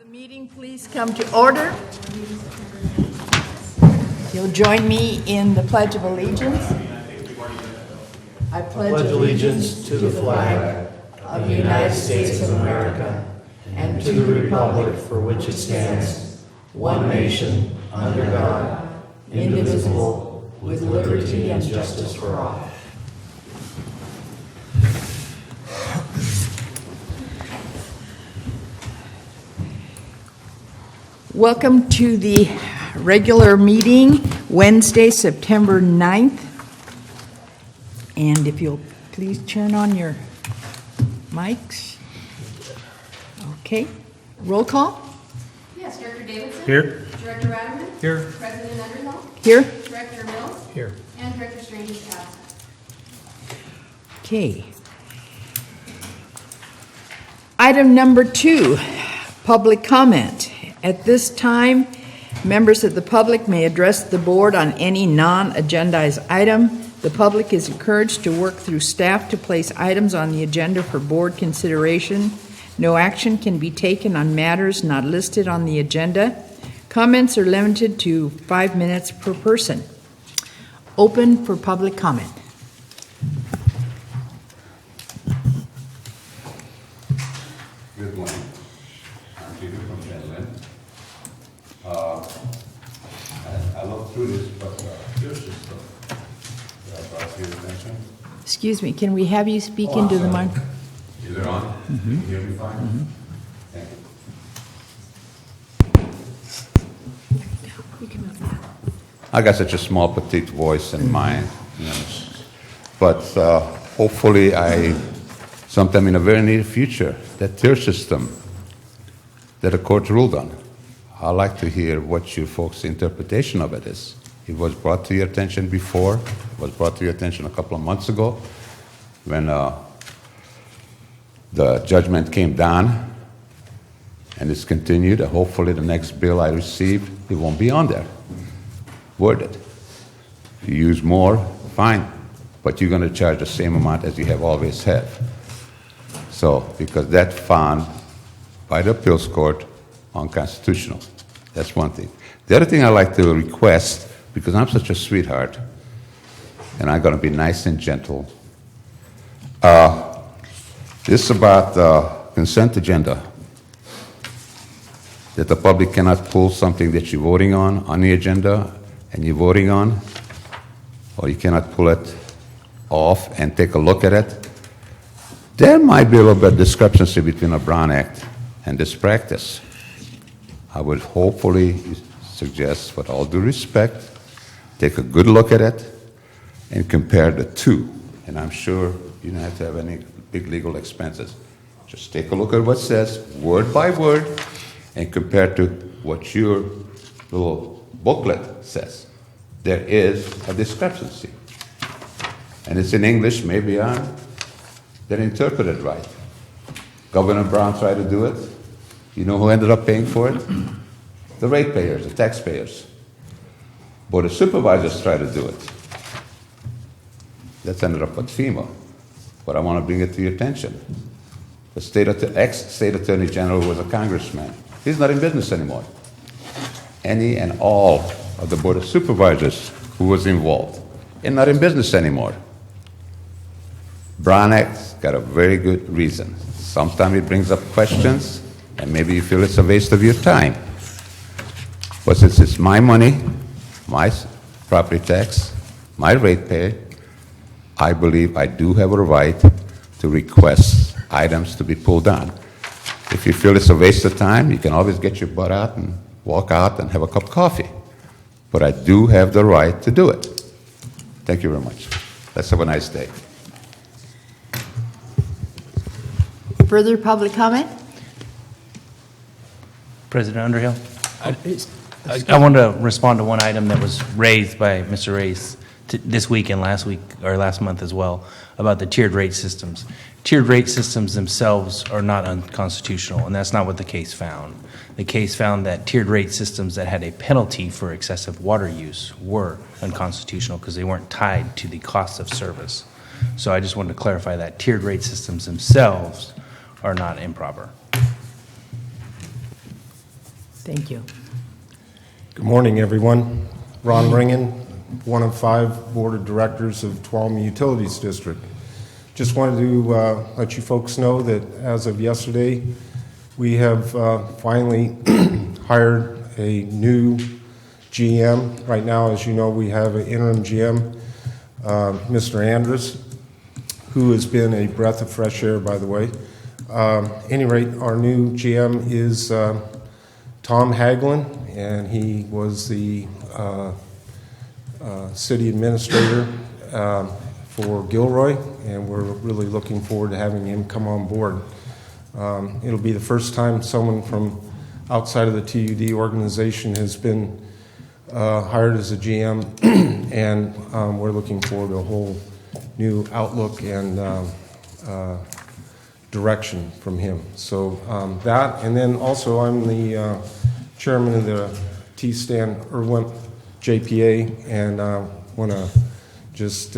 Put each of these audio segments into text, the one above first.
Meeting, please come to order. You'll join me in the Pledge of Allegiance. I pledge allegiance to the flag of the United States of America and to the republic for which it stands, one nation, under God, indivisible, with liberty and justice for all. Welcome to the regular meeting, Wednesday, September 9th. And if you'll please turn on your mics. Okay. Roll call. Yes, Director Davidson. Here. Director Ratterman. Here. President Underhill. Here. Director Mills. Here. And Director Strange is absent. Okay. Item number 2, public comment. At this time, members of the public may address the board on any non-agendized item. The public is encouraged to work through staff to place items on the agenda for board consideration. No action can be taken on matters not listed on the agenda. Comments are limited to 5 minutes per person. Open for public comment. Good morning. I'm Peter from Finland. I looked through this, but your system that I brought to your attention. Excuse me, can we have you speak into the mic? Is it on? Mm-hmm. Can you hear me fine? Mm-hmm. Thank you. I got such a small, petite voice in mine, you know. But hopefully sometime in the very near future, that tier system that the court ruled on, I'd like to hear what you folks' interpretation of it is. It was brought to your attention before. It was brought to your attention a couple of months ago when the judgment came down, and it's continued. Hopefully the next bill I receive, it won't be on there. Worded. If you use more, fine, but you're going to charge the same amount as you have always had. So, because that found by the appeals court unconstitutional. That's one thing. The other thing I like to request, because I'm such a sweetheart, and I'm going to be nice and gentle, this is about the consent agenda, that the public cannot pull something that you're voting on the agenda, and you're voting on, or you cannot pull it off and take a look at it. There might be a little bit of discrepancy between the Brown Act and this practice. I would hopefully suggest, with all due respect, take a good look at it and compare the two. And I'm sure you don't have to have any big legal expenses. Just take a look at what it says, word by word, and compare to what your little booklet says. There is a discrepancy. And it's in English, maybe I didn't interpret it right. Governor Brown tried to do it. You know who ended up paying for it? The ratepayers, the taxpayers. Board of Supervisors tried to do it. That's ended up with FEMA. But I want to bring it to your attention. The ex-state attorney general was a congressman. He's not in business anymore. Any and all of the Board of Supervisors who was involved are not in business anymore. Brown Act's got a very good reason. Sometimes it brings up questions, and maybe you feel it's a waste of your time. But since it's my money, my property tax, my ratepayer, I believe I do have a right to request items to be pulled down. If you feel it's a waste of time, you can always get your butt out and walk out and have a cup of coffee. But I do have the right to do it. Thank you very much. Let's have a nice day. Further public comment? President Underhill, I want to respond to one item that was raised by Mr. Reyes this week and last week, or last month as well, about the tiered rate systems. Tiered rate systems themselves are not unconstitutional, and that's not what the case found. The case found that tiered rate systems that had a penalty for excessive water use were unconstitutional because they weren't tied to the cost of service. So I just wanted to clarify that tiered rate systems themselves are not improper. Thank you. Good morning, everyone. Ron Ringen, one of 5 Board of Directors of Tuolumne Utilities District. Just wanted to let you folks know that as of yesterday, we have finally hired a new GM. Right now, as you know, we have an interim GM, Mr. Andrus, who has been a breath of fresh air, by the way. At any rate, our new GM is Tom Hagelin, and he was the city administrator for Gilroy, and we're really looking forward to having him come on board. It'll be the first time someone from outside of the TUD organization has been hired as a GM, and we're looking forward to a whole new outlook and direction from him. So that, and then also I'm the chairman of the T-Stan JPA, and want to just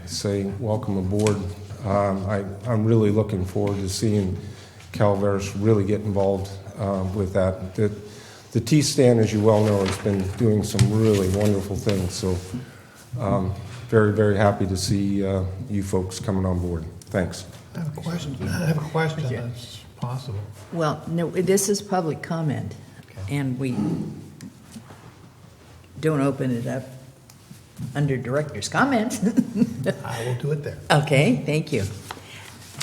say welcome aboard. I'm really looking forward to seeing Calaveras really get involved with that. The T-Stand, as you well know, has been doing some really wonderful things, so very, very happy to see you folks coming on board. Thanks. I have a question. That's possible. Well, no, this is public comment, and we don't open it up under director's comments. I will do it there. Okay, thank you.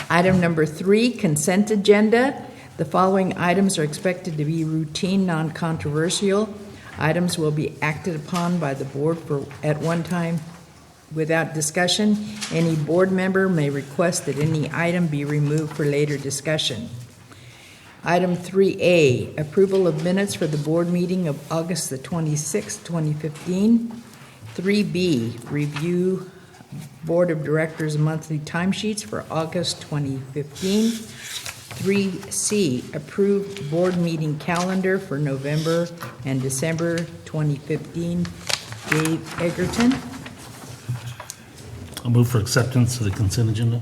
Item number 3, consent agenda. The following items are expected to be routine, non-controversial. Items will be acted upon by the board at one time without discussion. Any board member may request that any item be removed for later discussion. Item 3A, approval of minutes for the board meeting of August the 26th, 2015. 3B, review Board of Directors monthly timesheets for August 2015. 3C, approve board meeting calendar for November and December 2015. Dave Egerton. I'll move for acceptance of the consent agenda.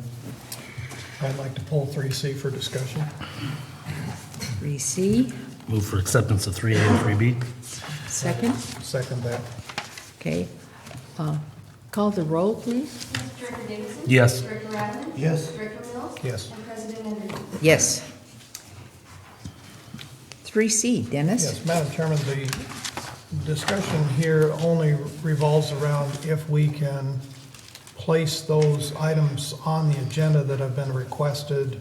I'd like to pull 3C for discussion. 3C, Move for acceptance of 3A and 3B. second. Second that. Okay. Call the roll, please. Director Davidson? Yes. Director Radman? Yes. Director Mills? Yes. And President Anderson? Yes. 3C, Dennis. Yes, Madam Chairman, the discussion here only revolves around if we can place those items on the agenda that have been requested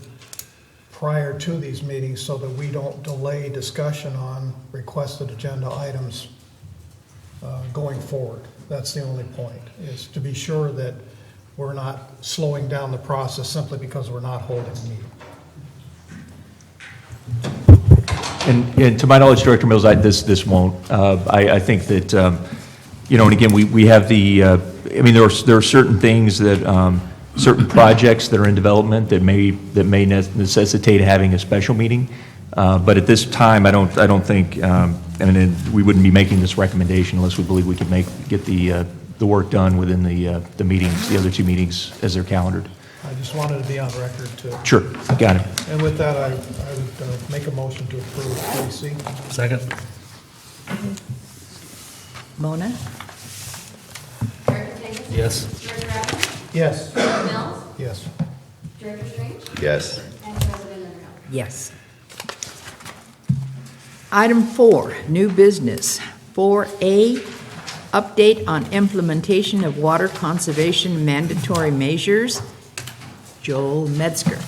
prior to these meetings so that we don't delay discussion on requested agenda items going forward. That's the only point, is to be sure that we're not slowing down the process simply because we're not holding a meeting. And to my knowledge, Director Mills, this won't. I think that, and again, we have the, there are certain things that, certain projects that are in development that may necessitate having a special meeting. But at this time, I don't think, we wouldn't be making this recommendation unless we believe we could get the work done within the meetings, the other 2 meetings as they're calendared. I just wanted to be on record to. Sure, got it. And with that, I would make a motion to approve 3C. Second. Mona? Director Davidson? Yes. Director Radman? Yes. Director Mills? Yes. Director Strange? Yes. And President Anderson? Yes. Item 4, new business. 4A, update on implementation of water conservation mandatory measures. Joel Metzger.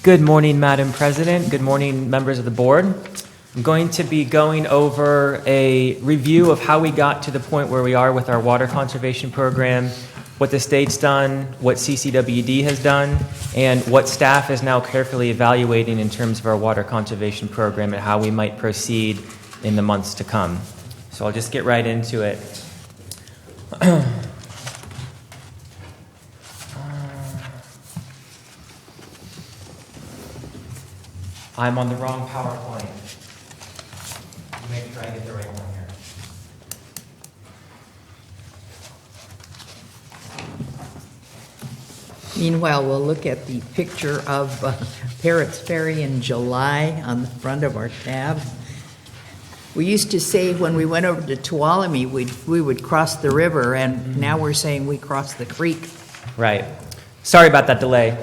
Good morning, Madam President. Good morning, members of the board. I'm going to be going over a review of how we got to the point where we are with our water conservation program, what the state's done, what CCWD has done, and what staff is now carefully evaluating in terms of our water conservation program and how we might proceed in the months to come. So I'll just get right into it. I'm on the wrong PowerPoint. Make sure I get the right one here. Meanwhile, we'll look at the picture of Parrots Ferry in July on the front of our tab. We used to say when we went over to Tuolumne, we would cross the river, and now we're saying we cross the creek. Right. Sorry about that delay.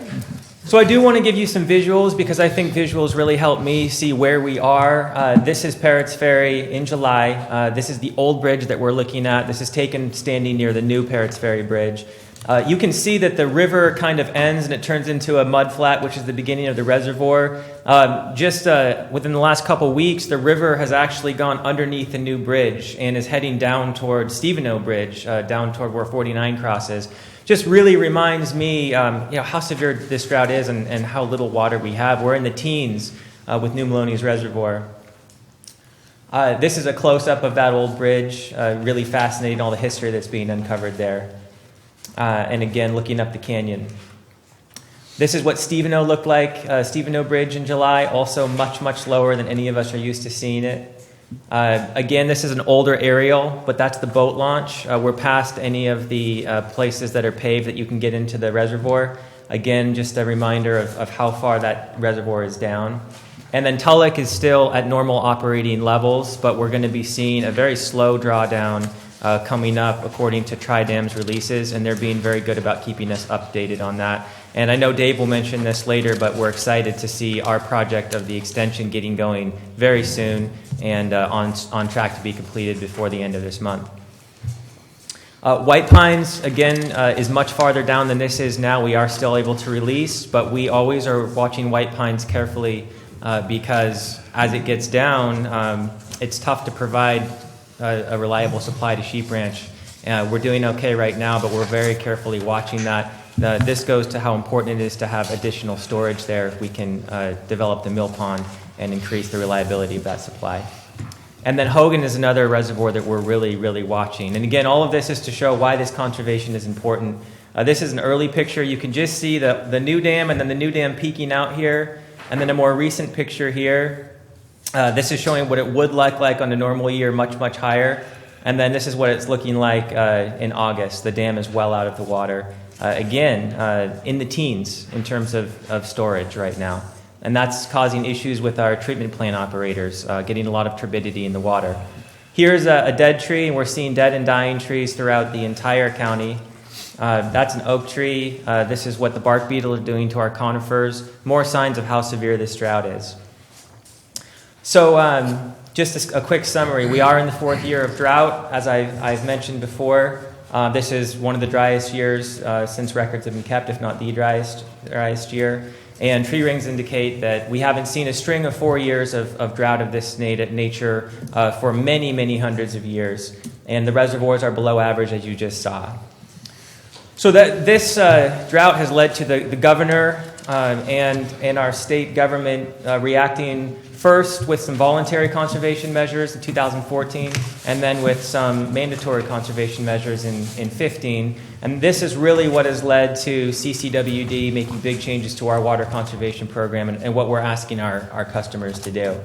So I do want to give you some visuals because I think visuals really help me see where we are. This is Parrots Ferry in July. This is the old bridge that we're looking at. This is taken standing near the new Parrots Ferry Bridge. You can see that the river kind of ends and it turns into a mud flat, which is the beginning of the reservoir. Just within the last couple weeks, the river has actually gone underneath the new bridge and is heading down toward Steveno Bridge, down toward where 49 crosses. Just really reminds me how severe this drought is and how little water we have. We're in the teens with New Maloney's Reservoir. This is a close-up of that old bridge, really fascinating, all the history that's being uncovered there. And again, looking up the canyon. This is what Steveno looked like, Steveno Bridge in July, also much, much lower than any of us are used to seeing it. Again, this is an older aerial, but that's the boat launch. We're past any of the places that are paved that you can get into the reservoir. Again, just a reminder of how far that reservoir is down. And then Tulloch is still at normal operating levels, but we're going to be seeing a very slow drawdown coming up according to Tri-Dam's releases, and they're being very good about keeping us updated on that. And I know Dave will mention this later, but we're excited to see our project of the extension getting going very soon and on track to be completed before the end of this month. White Pines, again, is much farther down than this is now. We are still able to release, but we always are watching White Pines carefully because as it gets down, it's tough to provide a reliable supply to Sheep Ranch. We're doing okay right now, but we're very carefully watching that. This goes to how important it is to have additional storage there if we can develop the mill pond and increase the reliability of that supply. And then Hogan is another reservoir that we're really, really watching. And again, all of this is to show why this conservation is important. This is an early picture. You can just see the new dam and then the new dam peeking out here. And then a more recent picture here. This is showing what it would look like on a normal year, much, much higher. And then this is what it's looking like in August. The dam is well out of the water. Again, in the teens in terms of storage right now. And that's causing issues with our treatment plant operators, getting a lot of turbidity in the water. Here's a dead tree, and we're seeing dead and dying trees throughout the entire county. That's an oak tree. This is what the bark beetle is doing to our conifers. More signs of how severe this drought is. So just a quick summary. We are in the fourth year of drought, as I've mentioned before. This is one of the driest years since records have been kept, if not the driest year. And tree rings indicate that we haven't seen a string of 4 years of drought of this nature for many, many hundreds of years. And the reservoirs are below average, as you just saw. So that this drought has led to the governor and our state government reacting first with some voluntary conservation measures in 2014, and then with some mandatory conservation measures in 15. And this is really what has led to CCWD making big changes to our water conservation program and what we're asking our customers to do.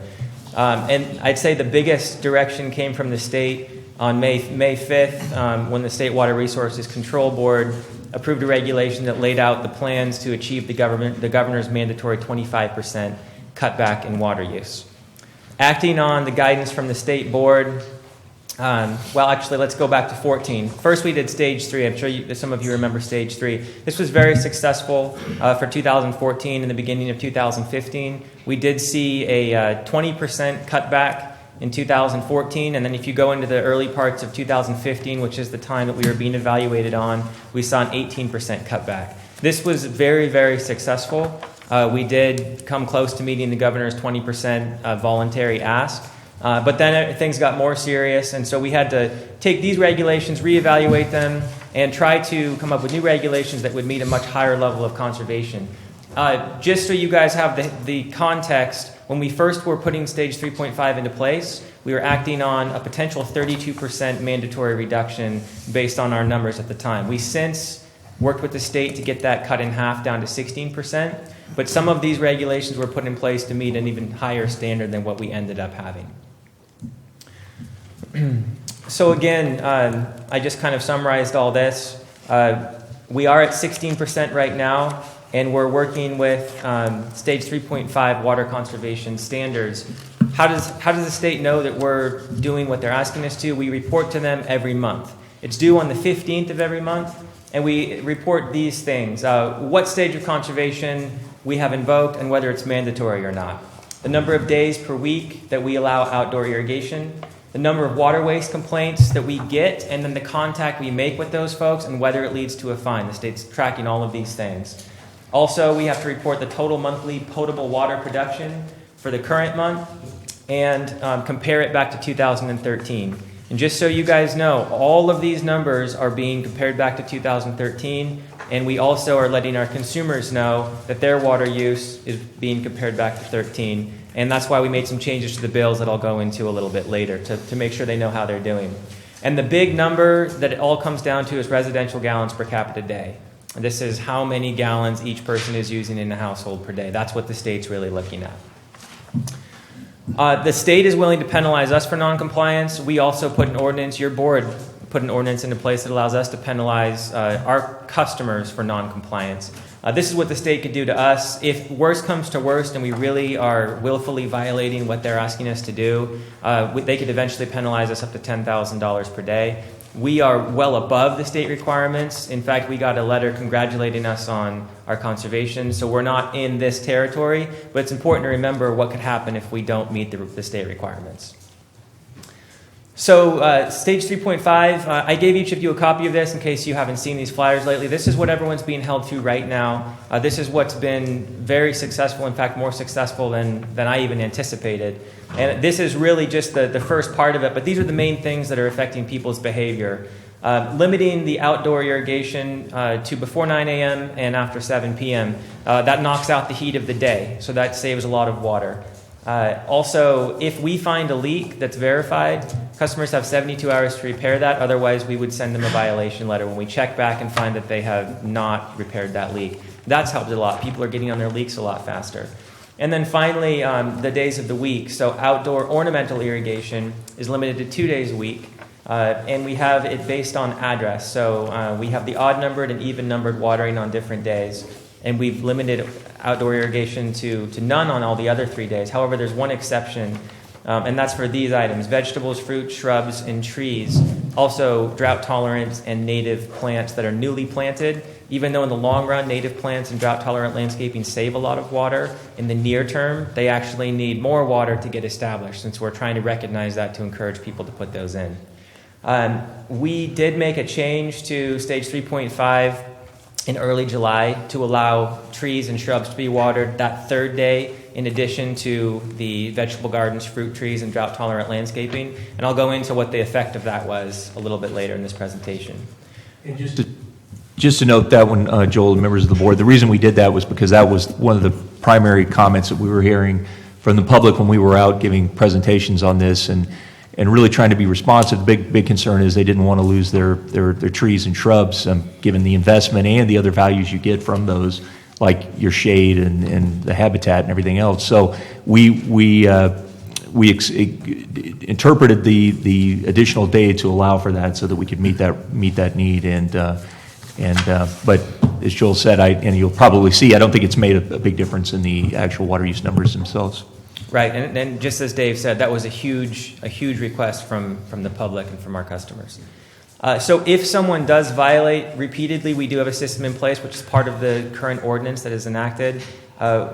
And I'd say the biggest direction came from the state on May 5th when the State Water Resources Control Board approved a regulation that laid out the plans to achieve the governor's mandatory 25% cutback in water use. Acting on the guidance from the state board, actually, let's go back to 14. First, we did stage 3. I'm sure some of you remember stage 3. This was very successful for 2014 and the beginning of 2015. We did see a 20% cutback in 2014, and then if you go into the early parts of 2015, which is the time that we were being evaluated on, we saw an 18% cutback. This was very, very successful. We did come close to meeting the governor's 20% voluntary ask, but then things got more serious, and so we had to take these regulations, reevaluate them, and try to come up with new regulations that would meet a much higher level of conservation. Just so you guys have the context, when we first were putting stage 3.5 into place, we were acting on a potential 32% mandatory reduction based on our numbers at the time. We since worked with the state to get that cut in half down to 16%, but some of these regulations were put in place to meet an even higher standard than what we ended up having. So again, I just kind of summarized all this. We are at 16% right now, and we're working with stage 3.5 water conservation standards. How does the state know that we're doing what they're asking us to? We report to them every month. It's due on the 15th of every month, and we report these things. What stage of conservation we have invoked and whether it's mandatory or not. The number of days per week that we allow outdoor irrigation, the number of water waste complaints that we get, and then the contact we make with those folks and whether it leads to a fine. The state's tracking all of these things. Also, we have to report the total monthly potable water production for the current month and compare it back to 2013. And just so you guys know, all of these numbers are being compared back to 2013, and we also are letting our consumers know that their water use is being compared back to 13. And that's why we made some changes to the bills that I'll go into a little bit later to make sure they know how they're doing. And the big number that it all comes down to is residential gallons per capita day. And this is how many gallons each person is using in the household per day. That's what the state's really looking at. The state is willing to penalize us for noncompliance. We also put an ordinance, your board put an ordinance into place that allows us to penalize our customers for noncompliance. This is what the state could do to us. If worst comes to worst and we really are willfully violating what they're asking us to do, they could eventually penalize us up to $10,000 per day. We are well above the state requirements. In fact, we got a letter congratulating us on our conservation, so we're not in this territory, but it's important to remember what could happen if we don't meet the state requirements. So stage 3.5, I gave each of you a copy of this in case you haven't seen these flyers lately. This is what everyone's being held to right now. This is what's been very successful, in fact, more successful than I even anticipated. And this is really just the first part of it, but these are the main things that are affecting people's behavior. Limiting the outdoor irrigation to before 9 a.m. and after 7 p.m. That knocks out the heat of the day, so that saves a lot of water. Also, if we find a leak that's verified, customers have 72 hours to repair that. Otherwise, we would send them a violation letter when we check back and find that they have not repaired that leak. That's helped a lot. People are getting on their leaks a lot faster. And then finally, the days of the week. So outdoor ornamental irrigation is limited to 2 days a week. And we have it based on address. So we have the odd-numbered and even-numbered watering on different days. And we've limited outdoor irrigation to none on all the other 3 days. However, there's one exception, and that's for these items: vegetables, fruit, shrubs, and trees. Also, drought-tolerant and native plants that are newly planted. Even though in the long run, native plants and drought-tolerant landscaping save a lot of water, in the near term, they actually need more water to get established, since we're trying to recognize that to encourage people to put those in. We did make a change to stage 3.5 in early July to allow trees and shrubs to be watered that third day, in addition to the vegetable gardens, fruit trees, and drought-tolerant landscaping. And I'll go into what the effect of that was a little bit later in this presentation. And just to note that one, Joel and members of the board, the reason we did that was because that was one of the primary comments that we were hearing from the public when we were out giving presentations on this and really trying to be responsive. The big concern is they didn't want to lose their trees and shrubs, given the investment and the other values you get from those, like your shade and the habitat and everything else. So we interpreted the additional day to allow for that, so that we could meet that need. But as Joel said, and you'll probably see, I don't think it's made a big difference in the actual water use numbers themselves. Right, and just as Dave said, that was a huge request from the public and from our customers. So if someone does violate repeatedly, we do have a system in place, which is part of the current ordinance that is enacted.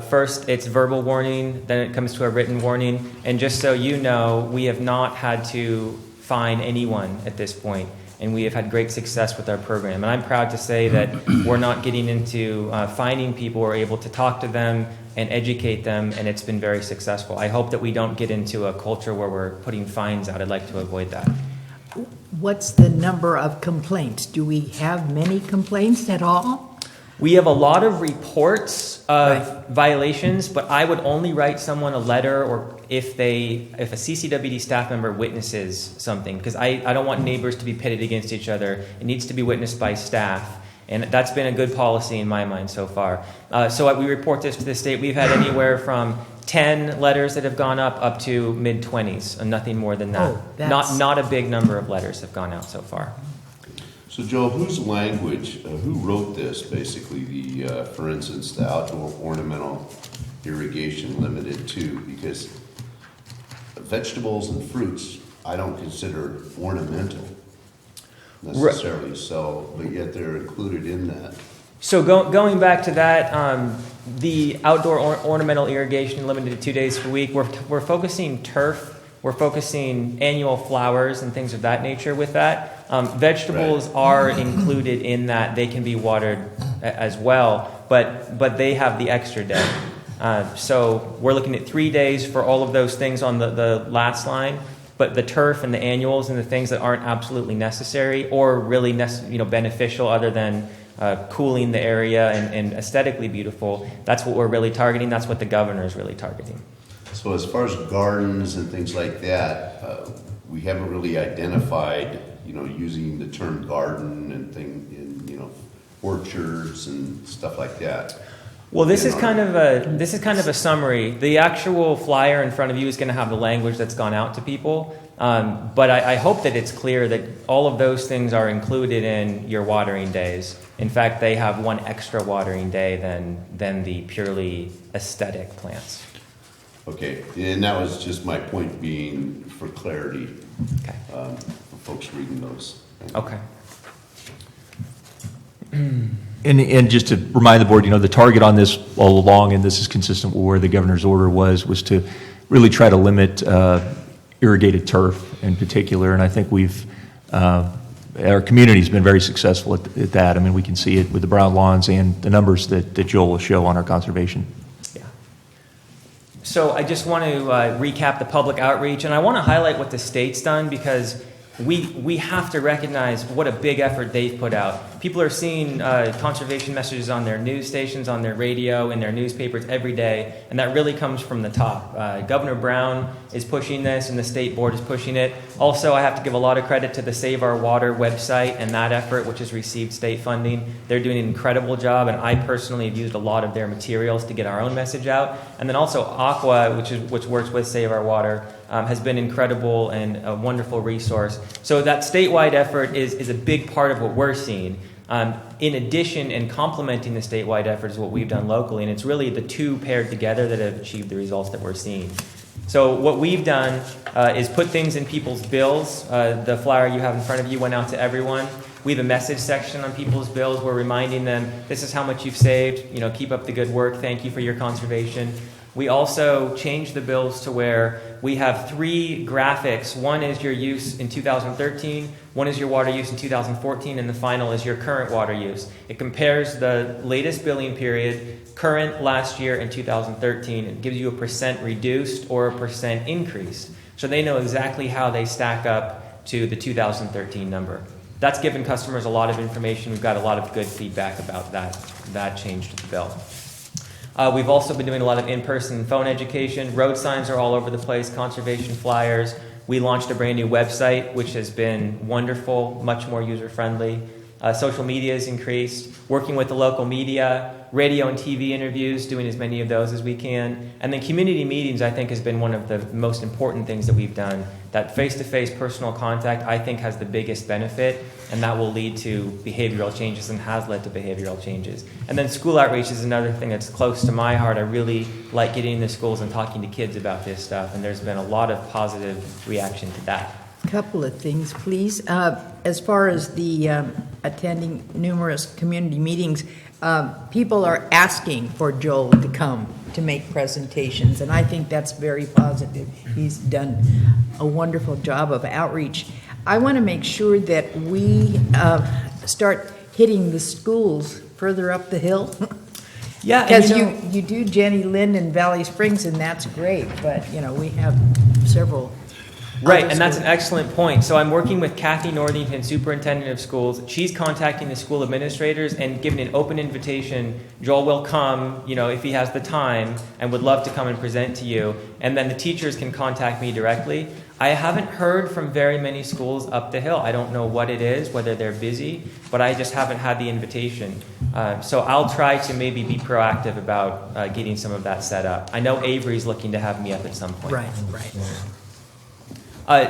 First, it's verbal warning, then it comes to a written warning. And just so you know, we have not had to fine anyone at this point, and we have had great success with our program. And I'm proud to say that we're not getting into fining people. We're able to talk to them and educate them, and it's been very successful. I hope that we don't get into a culture where we're putting fines out. I'd like to avoid that. What's the number of complaints? Do we have many complaints at all? We have a lot of reports of violations, but I would only write someone a letter or if a CCWD staff member witnesses something, because I don't want neighbors to be pitted against each other. It needs to be witnessed by staff. And that's been a good policy in my mind so far. So we report this to the state. We've had anywhere from 10 letters that have gone up to mid-20s, and nothing more than that. Oh, that's- Not a big number of letters have gone out so far. So Joe, whose language, who wrote this, basically, for instance, the outdoor ornamental irrigation limited to? Because vegetables and fruits, I don't consider ornamental necessarily, so, but yet they're included in that. So going back to that, the outdoor ornamental irrigation limited to 2 days per week, we're focusing turf, we're focusing annual flowers and things of that nature with that. Vegetables are included in that. They can be watered as well, but they have the extra day. So we're looking at 3 days for all of those things on the last line, but the turf and the annuals and the things that aren't absolutely necessary or really beneficial other than cooling the area and aesthetically beautiful, that's what we're really targeting. That's what the governor is really targeting. So as far as gardens and things like that, we haven't really identified, using the term garden and orchards and stuff like that. Well, this is kind of a summary. The actual flyer in front of you is going to have the language that's gone out to people. But I hope that it's clear that all of those things are included in your watering days. In fact, they have one extra watering day than the purely aesthetic plants. Okay, and that was just my point being for clarity, Okay. for folks reading those. Okay. And just to remind the board, the target on this all along, and this is consistent with where the governor's order was to really try to limit irrigated turf in particular. And I think our community's been very successful at that. I mean, we can see it with the brown lawns and the numbers that Joel will show on our conservation. Yeah. So I just want to recap the public outreach, and I want to highlight what the state's done because we have to recognize what a big effort they've put out. People are seeing conservation messages on their news stations, on their radio, in their newspapers every day, and that really comes from the top. Governor Brown is pushing this, and the state board is pushing it. Also, I have to give a lot of credit to the Save Our Water website and that effort, which has received state funding. They're doing an incredible job, and I personally have used a lot of their materials to get our own message out. And then also Aqua, which works with Save Our Water, has been incredible and a wonderful resource. So that statewide effort is a big part of what we're seeing. In addition and complementing the statewide effort is what we've done locally, and it's really the two paired together that have achieved the results that we're seeing. So what we've done is put things in people's bills. The flyer you have in front of you went out to everyone. We have a message section on people's bills. We're reminding them, this is how much you've saved. Keep up the good work. Thank you for your conservation. We also changed the bills to where we have 3 graphics. One is your use in 2013, one is your water use in 2014, and the final is your current water use. It compares the latest billing period, current last year in 2013. It gives you a % reduced or a % increased. So they know exactly how they stack up to the 2013 number. That's given customers a lot of information. We've got a lot of good feedback about that change to the bill. We've also been doing a lot of in-person phone education. Road signs are all over the place, conservation flyers. We launched a brand new website, which has been wonderful, much more user-friendly. Social media has increased. Working with the local media, radio and TV interviews, doing as many of those as we can. And then community meetings, I think, has been one of the most important things that we've done. That face-to-face personal contact, I think, has the biggest benefit, and that will lead to behavioral changes and has led to behavioral changes. And then school outreach is another thing that's close to my heart. I really like getting into schools and talking to kids about this stuff, and there's been a lot of positive reaction to that. Couple of things, please. As far as the attending numerous community meetings, people are asking for Joel to come to make presentations, and I think that's very positive. He's done a wonderful job of outreach. I want to make sure that we start hitting the schools further up the hill. Yeah, Because you do Jenny Lind and Valley Springs, and that's great, but, we have several Right, other and that's an schools? excellent point. So I'm working with Kathy Northington, Superintendent of Schools. She's contacting the school administrators and giving an open invitation. Joel will come, if he has the time, and would love to come and present to you. And then the teachers can contact me directly. I haven't heard from very many schools up the hill. I don't know what it is, whether they're busy, but I just haven't had the invitation. So I'll try to maybe be proactive about getting some of that set up. I know Avery's looking to have me up at some point. Right.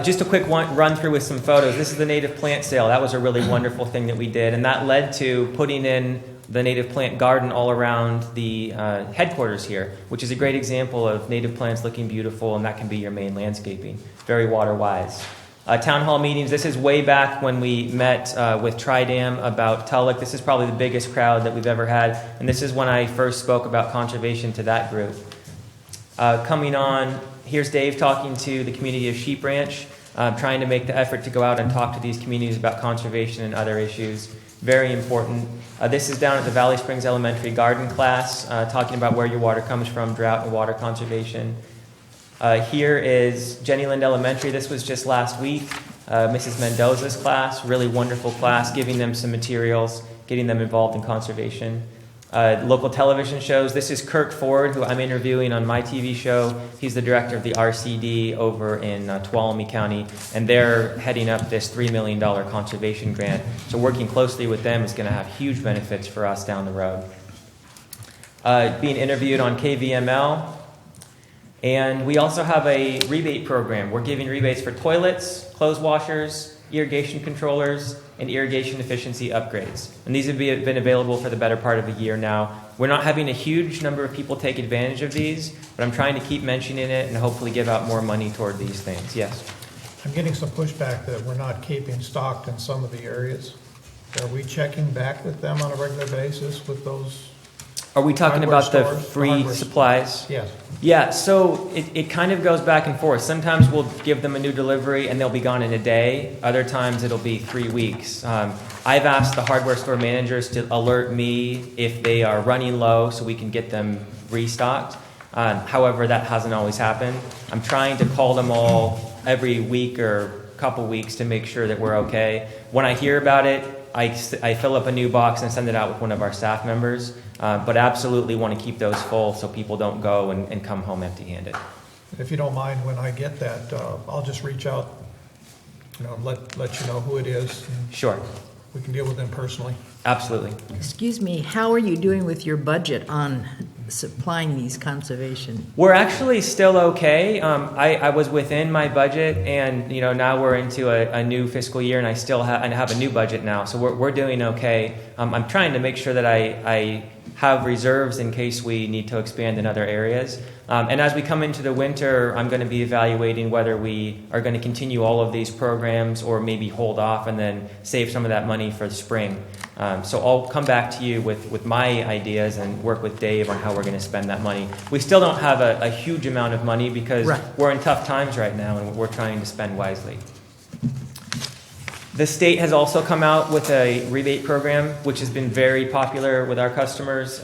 Just a quick run through with some photos. This is the native plant sale. That was a really wonderful thing that we did, and that led to putting in the native plant garden all around the headquarters here, which is a great example of native plants looking beautiful, and that can be your main landscaping. Very water-wise. Town hall meetings. This is way back when we met with Tridam about Tulloch. This is probably the biggest crowd that we've ever had, and this is when I first spoke about conservation to that group. Coming on, here's Dave talking to the community of Sheep Ranch, trying to make the effort to go out and talk to these communities about conservation and other issues. Very important. This is down at the Valley Springs Elementary garden class, talking about where your water comes from, drought and water conservation. Here is Jenny Lind Elementary. This was just last week. Mrs. Mendoza's class, really wonderful class, giving them some materials, getting them involved in conservation. Local television shows. This is Kirk Ford, who I'm interviewing on my TV show. He's the director of the RCD over in Tuolumne County, and they're heading up this $3 million conservation grant. So working closely with them is going to have huge benefits for us down the road. Being interviewed on KVML. And we also have a rebate program. We're giving rebates for toilets, clothes washers, irrigation controllers, and irrigation efficiency upgrades. And these have been available for the better part of a year now. We're not having a huge number of people take advantage of these, but I'm trying to keep mentioning it and hopefully give out more money toward these things. Yes? I'm getting some pushback that we're not keeping stocked in some of the areas. Are we checking back with them on a regular basis with those? Are we talking Hardware about the stores, free hardware supplies? Yes. Yeah, so it kind of goes back and forth. Sometimes we'll give them a new delivery and they'll be gone in a day. Other times it'll be 3 weeks. I've asked the hardware store managers to alert me if they are running low so we can get them restocked. However, that hasn't always happened. I'm trying to call them all every week or couple weeks to make sure that we're okay. When I hear about it, I fill up a new box and send it out with one of our staff members, but absolutely want to keep those full so people don't go and come home empty-handed. If you don't mind, when I get that, I'll just reach out, let you know who it is. And Sure, we can deal with them personally. absolutely. Excuse me, how are you doing with your budget on supplying these conservation? We're actually still okay. I was within my budget, and now we're into a new fiscal year, and I still have a new budget now, so we're doing okay. I'm trying to make sure that I have reserves in case we need to expand in other areas. And as we come into the winter, I'm going to be evaluating whether we are going to continue all of these programs or maybe hold off and then save some of that money for the spring. So I'll come back to you with my ideas and work with Dave on how we're going to spend that money. We still don't have a huge amount of money because we're in tough times right now and we're trying to spend wisely. The state has also come out with a rebate program, which has been very popular with our customers.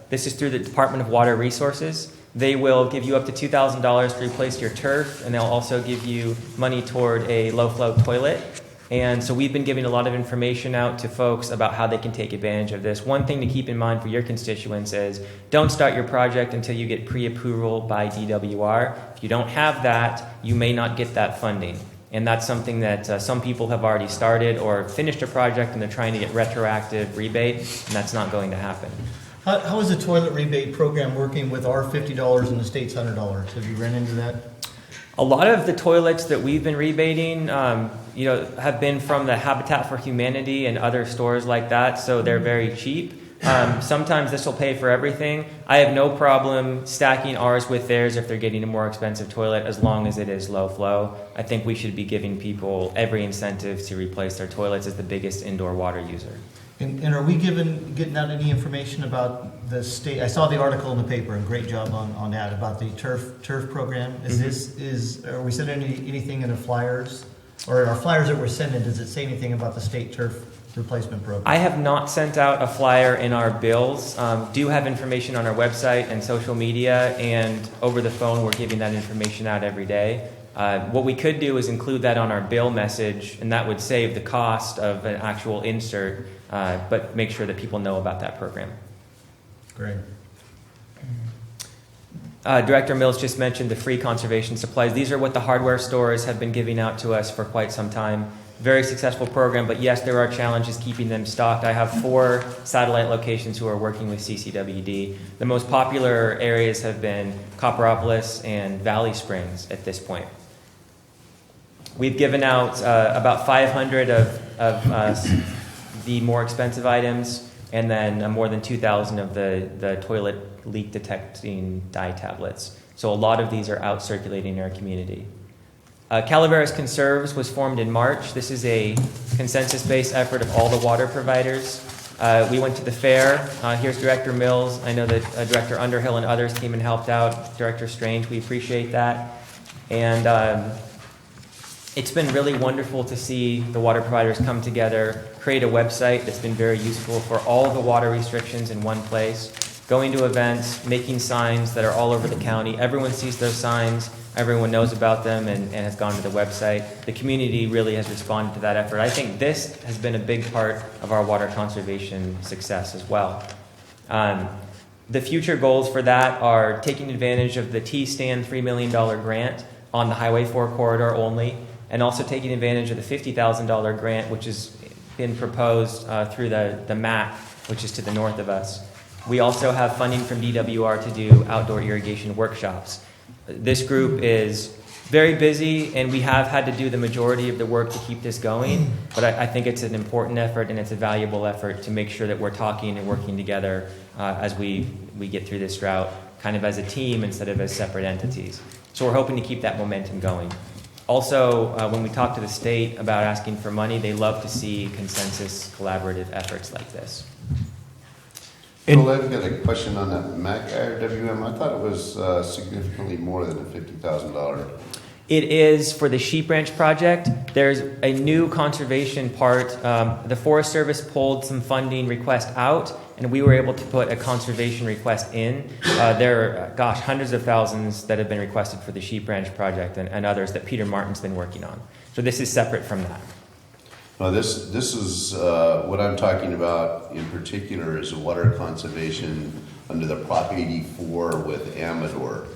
This is through the Department of Water Resources. They will give you up to $2,000 to replace your turf, and they'll also give you money toward a low-flow toilet. And so we've been giving a lot of information out to folks about how they can take advantage of this. One thing to keep in mind for your constituents is don't start your project until you get pre-approval by DWR. If you don't have that, you may not get that funding. And that's something that some people have already started or finished a project and they're trying to get retroactive rebate, and that's not going to happen. How is the toilet rebate program working with our $50 and the state's $100? Have you run into that? A lot of the toilets that we've been rebating, have been from the Habitat for Humanity and other stores like that, so they're very cheap. Sometimes this will pay for everything. I have no problem stacking ours with theirs if they're getting a more expensive toilet, as long as it is low flow. I think we should be giving people every incentive to replace their toilets as the biggest indoor water user. And are we getting out any information about the state? I saw the article in the paper, and great job on that, about the turf program. Are we sending anything in the flyers? Or our flyers that we're sending, does it say anything about the state turf replacement program? I have not sent out a flyer in our bills. Do have information on our website and social media, and over the phone we're giving that information out every day. What we could do is include that on our bill message, and that would save the cost of an actual insert, but make sure that people know about that program. Great. Director Mills just mentioned the free conservation supplies. These are what the hardware stores have been giving out to us for quite some time. Very successful program, but yes, there are challenges keeping them stocked. I have 4 satellite locations who are working with CCWD. The most popular areas have been Copperopolis and Valley Springs at this point. We've given out about 500 of the more expensive items, and then more than 2,000 of the toilet leak detecting dye tablets. So a lot of these are out circulating in our community. Calaveras Conserves was formed in March. This is a consensus-based effort of all the water providers. We went to the fair. Here's Director Mills. I know that Director Underhill and others came and helped out. Director Strange, we appreciate that. And it's been really wonderful to see the water providers come together, create a website that's been very useful for all of the water restrictions in one place, going to events, making signs that are all over the county. Everyone sees those signs, everyone knows about them, and has gone to the website. The community really has responded to that effort. I think this has been a big part of our water conservation success as well. The future goals for that are taking advantage of the T-Stand $3 million grant on the Highway 4 corridor only, and also taking advantage of the $50,000 grant, which has been proposed through the MAC, which is to the north of us. We also have funding from DWR to do outdoor irrigation workshops. This group is very busy, and we have had to do the majority of the work to keep this going, but I think it's an important effort, and it's a valuable effort to make sure that we're talking and working together as we get through this drought, kind of as a team instead of as separate entities. So we're hoping to keep that momentum going. Also, when we talk to the state about asking for money, they love to see consensus collaborative efforts like this. Well, I've got a question on that MAC IRWM. I thought it was significantly more than a $50,000. It is for the Sheep Ranch project. There's a new conservation part. The Forest Service pulled some funding request out, and we were able to put a conservation request in. There are, hundreds of thousands that have been requested for the Sheep Ranch project and others that Peter Martin's been working on. So this is separate from that. Now, this is what I'm talking about in particular is water conservation under the Prop 84 with Amador.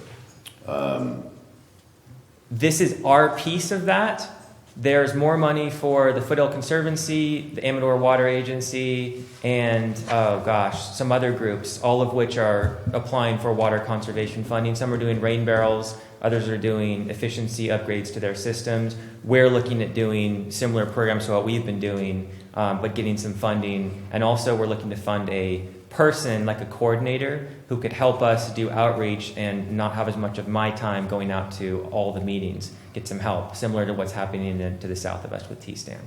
This is our piece of that. There's more money for the Foothill Conservancy, the Amador Water Agency, and some other groups, all of which are applying for water conservation funding. Some are doing rain barrels, others are doing efficiency upgrades to their systems. We're looking at doing similar programs to what we've been doing, but getting some funding. And also we're looking to fund a person, like a coordinator, who could help us do outreach and not have as much of my time going out to all the meetings, get some help, similar to what's happening to the south of us with T-Stand.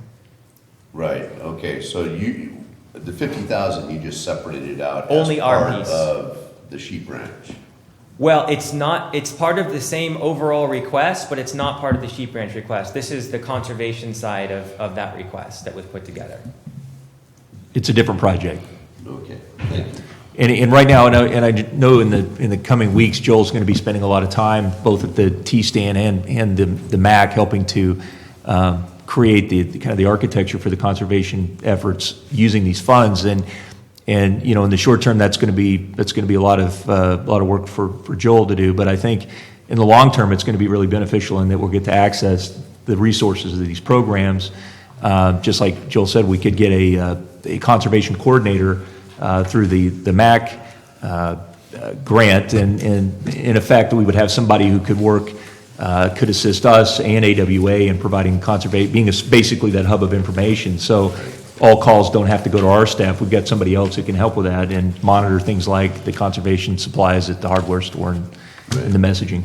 Right, okay, so the 50,000, you just separated out Only as our part piece of the Sheep Ranch. Well, it's part of the same overall request, but it's not part of the Sheep Ranch request. This is the conservation side of that request that was put together. It's a different project. Okay, thank you. And right now, and I know in the coming weeks, Joel's going to be spending a lot of time both at the T-Stand and the MAC helping to create the kind of the architecture for the conservation efforts using these funds. And in the short term, that's going to be a lot of work for Joel to do. But I think in the long term, it's going to be really beneficial in that we'll get to access the resources of these programs. Just like Joel said, we could get a conservation coordinator through the MAC grant, and in effect, we would have somebody who could assist us and AWA in providing being basically that hub of information. So all calls don't have to go to our staff. We've got somebody else who can help with that and monitor things like the conservation supplies at the hardware store and the messaging.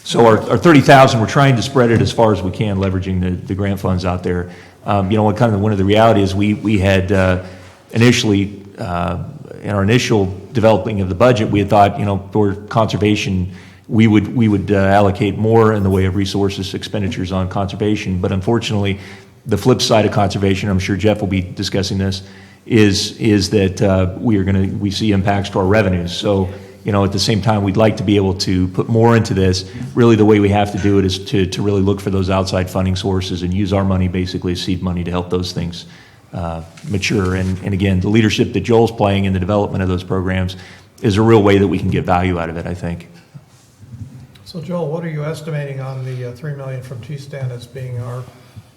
So our 30,000, we're trying to spread it as far as we can, leveraging the grant funds out there. One of the reality is we had initially, in our initial developing of the budget, we had thought, for conservation, we would allocate more in the way of resources expenditures on conservation. But unfortunately, the flip side of conservation, I'm sure Jeff will be discussing this, is that we see impacts to our revenues. So, at the same time, we'd like to be able to put more into this. Really, the way we have to do it is to really look for those outside funding sources and use our money basically as seed money to help those things mature. And again, the leadership that Joel's playing in the development of those programs is a real way that we can get value out of it, I think. So Joel, what are you estimating on the $3 million from T-Stan as being our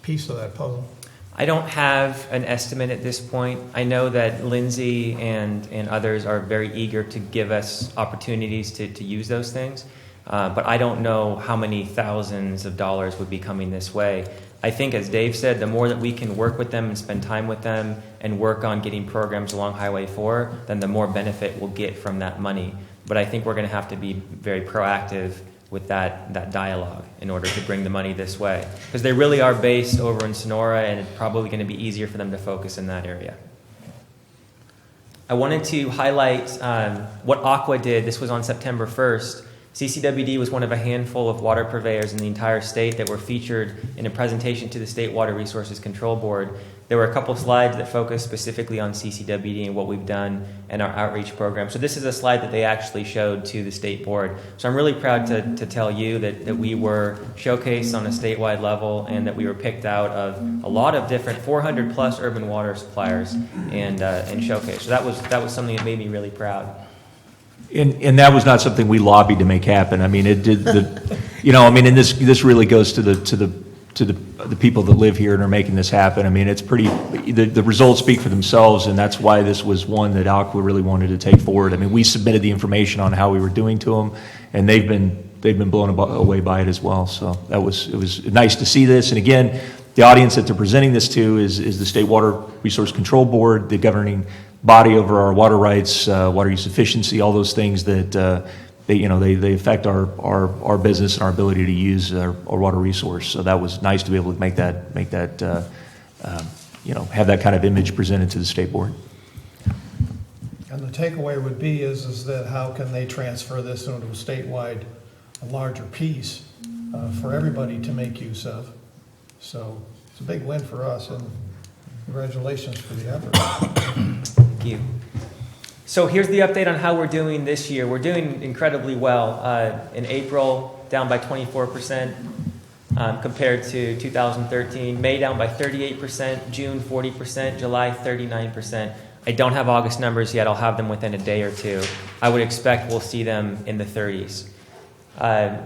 piece of that puzzle? I don't have an estimate at this point. I know that Lindsay and others are very eager to give us opportunities to use those things, but I don't know how many thousands of dollars would be coming this way. I think, as Dave said, the more that we can work with them and spend time with them and work on getting programs along Highway 4, then the more benefit we'll get from that money. But I think we're going to have to be very proactive with that dialogue in order to bring the money this way. Because they really are based over in Sonora, and it's probably going to be easier for them to focus in that area. I wanted to highlight what Aqua did. This was on September 1st. CCWD was one of a handful of water purveyors in the entire state that were featured in a presentation to the State Water Resources Control Board. There were a couple slides that focused specifically on CCWD and what we've done in our outreach program. So this is a slide that they actually showed to the state board. So I'm really proud to tell you that we were showcased on a statewide level and that we were picked out of a lot of different 400 plus urban water suppliers and showcased. So that was something that made me really proud. And that was not something we lobbied to make happen. I mean, it did and this really goes to the people that live here and are making this happen. I mean, it's pretty, the results speak for themselves, and that's why this was one that Aqua really wanted to take forward. I mean, we submitted the information on how we were doing to them, and they've been blown away by it as well. So it was nice to see this. And again, the audience that they're presenting this to is the State Water Resource Control Board, the governing body over our water rights, water use efficiency, all those things that they affect our business and our ability to use our water resource. So that was nice to be able to make that have that kind of image presented to the state board. And the takeaway would be is that how can they transfer this into a statewide, a larger piece for everybody to make use of? So it's a big win for us, and congratulations for the effort. Thank you. So here's the update on how we're doing this year. We're doing incredibly well. In April, down by 24% compared to 2013. May down by 38%, June 40%, July 39%. I don't have August numbers yet. I'll have them within a day or two. I would expect we'll see them in the 30s.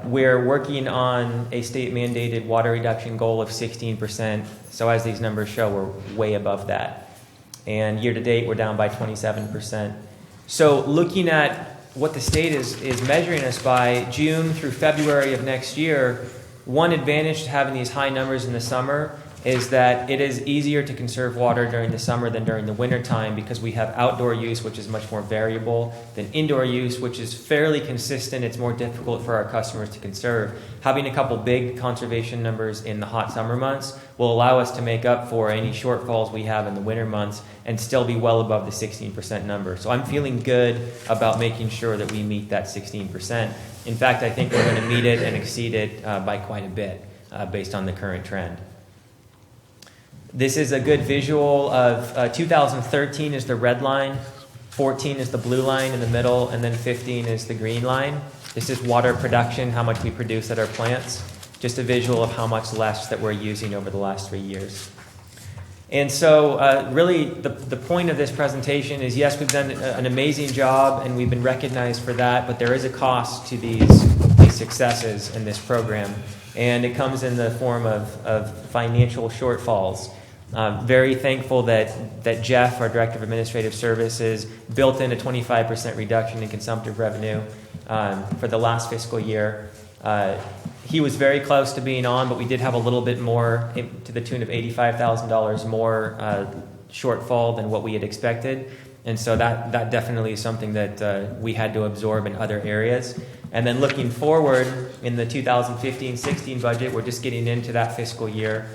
We're working on a state-mandated water reduction goal of 16%. So as these numbers show, we're way above that. And year-to-date, we're down by 27%. So looking at what the state is measuring us by, June through February of next year, one advantage to having these high numbers in the summer is that it is easier to conserve water during the summer than during the winter time because we have outdoor use, which is much more variable, than indoor use, which is fairly consistent. It's more difficult for our customers to conserve. Having a couple big conservation numbers in the hot summer months will allow us to make up for any shortfalls we have in the winter months and still be well above the 16% number. So I'm feeling good about making sure that we meet that 16%. In fact, I think we're going to meet it and exceed it by quite a bit based on the current trend. This is a good visual of 2013 is the red line, 14 is the blue line in the middle, and then 15 is the green line. This is water production, how much we produce at our plants. Just a visual of how much less that we're using over the last 3 years. And so really the point of this presentation is, yes, we've done an amazing job and we've been recognized for that, but there is a cost to these successes in this program. And it comes in the form of financial shortfalls. Very thankful that Jeff, our Director of Administrative Services, built in a 25% reduction in consumptive revenue for the last fiscal year. He was very close to being on, but we did have a little bit more, to the tune of $85,000 more shortfall than what we had expected. And so that definitely is something that we had to absorb in other areas. And then looking forward in the 2015-16 budget, we're just getting into that fiscal year.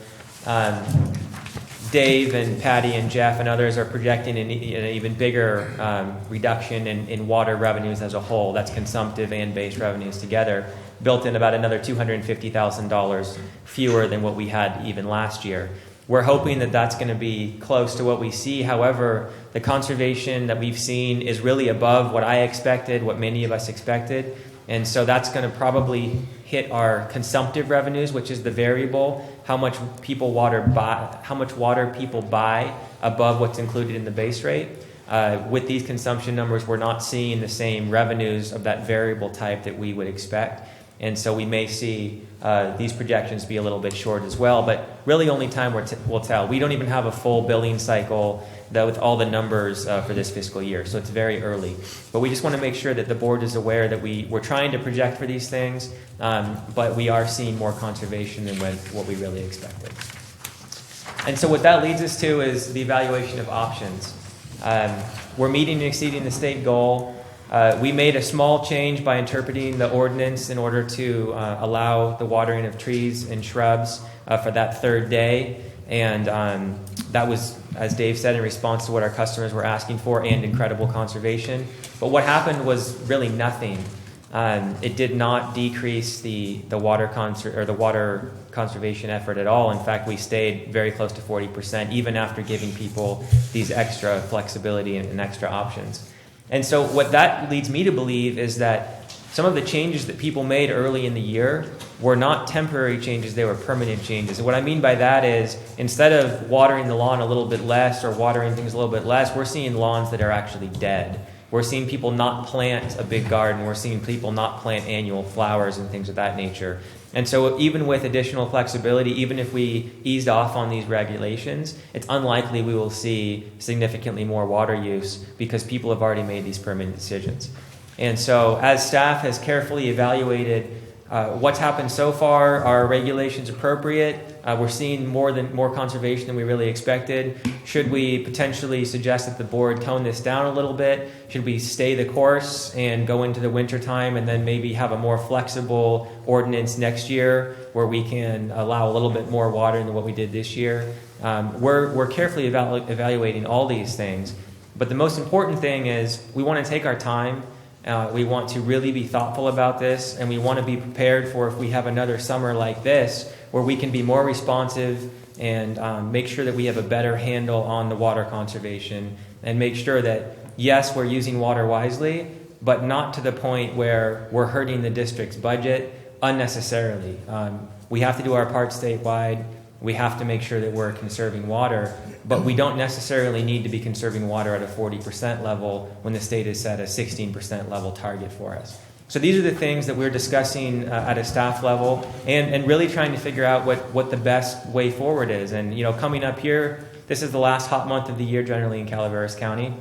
Dave and Patty and Jeff and others are projecting an even bigger reduction in water revenues as a whole. That's consumptive and base revenues together, built in about another $250,000 fewer than what we had even last year. We're hoping that that's going to be close to what we see. However, the conservation that we've seen is really above what I expected, what many of us expected. And so that's going to probably hit our consumptive revenues, which is the variable, how much water people buy above what's included in the base rate. With these consumption numbers, we're not seeing the same revenues of that variable type that we would expect. And so we may see these projections be a little bit short as well, but really only time will tell. We don't even have a full billing cycle with all the numbers for this fiscal year, so it's very early. But we just want to make sure that the board is aware that we're trying to project for these things, but we are seeing more conservation than what we really expected. And so what that leads us to is the evaluation of options. We're meeting and exceeding the state goal. We made a small change by interpreting the ordinance in order to allow the watering of trees and shrubs for that third day. And that was, as Dave said, in response to what our customers were asking for and incredible conservation. But what happened was really nothing. It did not decrease the water conservation effort at all. In fact, we stayed very close to 40%, even after giving people these extra flexibility and extra options. And so what that leads me to believe is that some of the changes that people made early in the year were not temporary changes, they were permanent changes. And what I mean by that is, instead of watering the lawn a little bit less or watering things a little bit less, we're seeing lawns that are actually dead. We're seeing people not plant a big garden. We're seeing people not plant annual flowers and things of that nature. And so even with additional flexibility, even if we eased off on these regulations, it's unlikely we will see significantly more water use because people have already made these permanent decisions. And so as staff has carefully evaluated what's happened so far, are regulations appropriate? We're seeing more conservation than we really expected. Should we potentially suggest that the board tone this down a little bit? Should we stay the course and go into the winter time and then maybe have a more flexible ordinance next year where we can allow a little bit more water than what we did this year? We're carefully evaluating all these things. But the most important thing is we want to take our time. We want to really be thoughtful about this, and we want to be prepared for if we have another summer like this where we can be more responsive and make sure that we have a better handle on the water conservation and make sure that, yes, we're using water wisely, but not to the point where we're hurting the district's budget unnecessarily. We have to do our part statewide. We have to make sure that we're conserving water, but we don't necessarily need to be conserving water at a 40% level when the state has set a 16% level target for us. So these are the things that we're discussing at a staff level and really trying to figure out what the best way forward is. And, coming up here, this is the last hot month of the year generally in Calaveras County.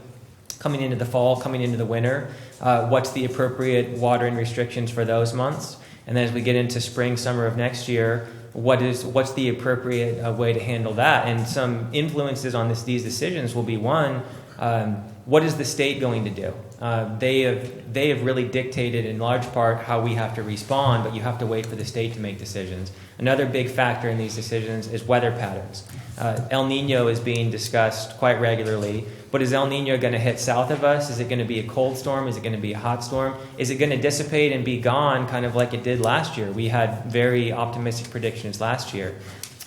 Coming into the fall, coming into the winter, what's the appropriate watering restrictions for those months? And then as we get into spring, summer of next year, what's the appropriate way to handle that? And some influences on these decisions will be, one, what is the state going to do? They have really dictated in large part how we have to respond, but you have to wait for the state to make decisions. Another big factor in these decisions is weather patterns. El Nino is being discussed quite regularly, but is El Nino going to hit south of us? Is it going to be a cold storm? Is it going to be a hot storm? Is it going to dissipate and be gone kind of like it did last year? We had very optimistic predictions last year.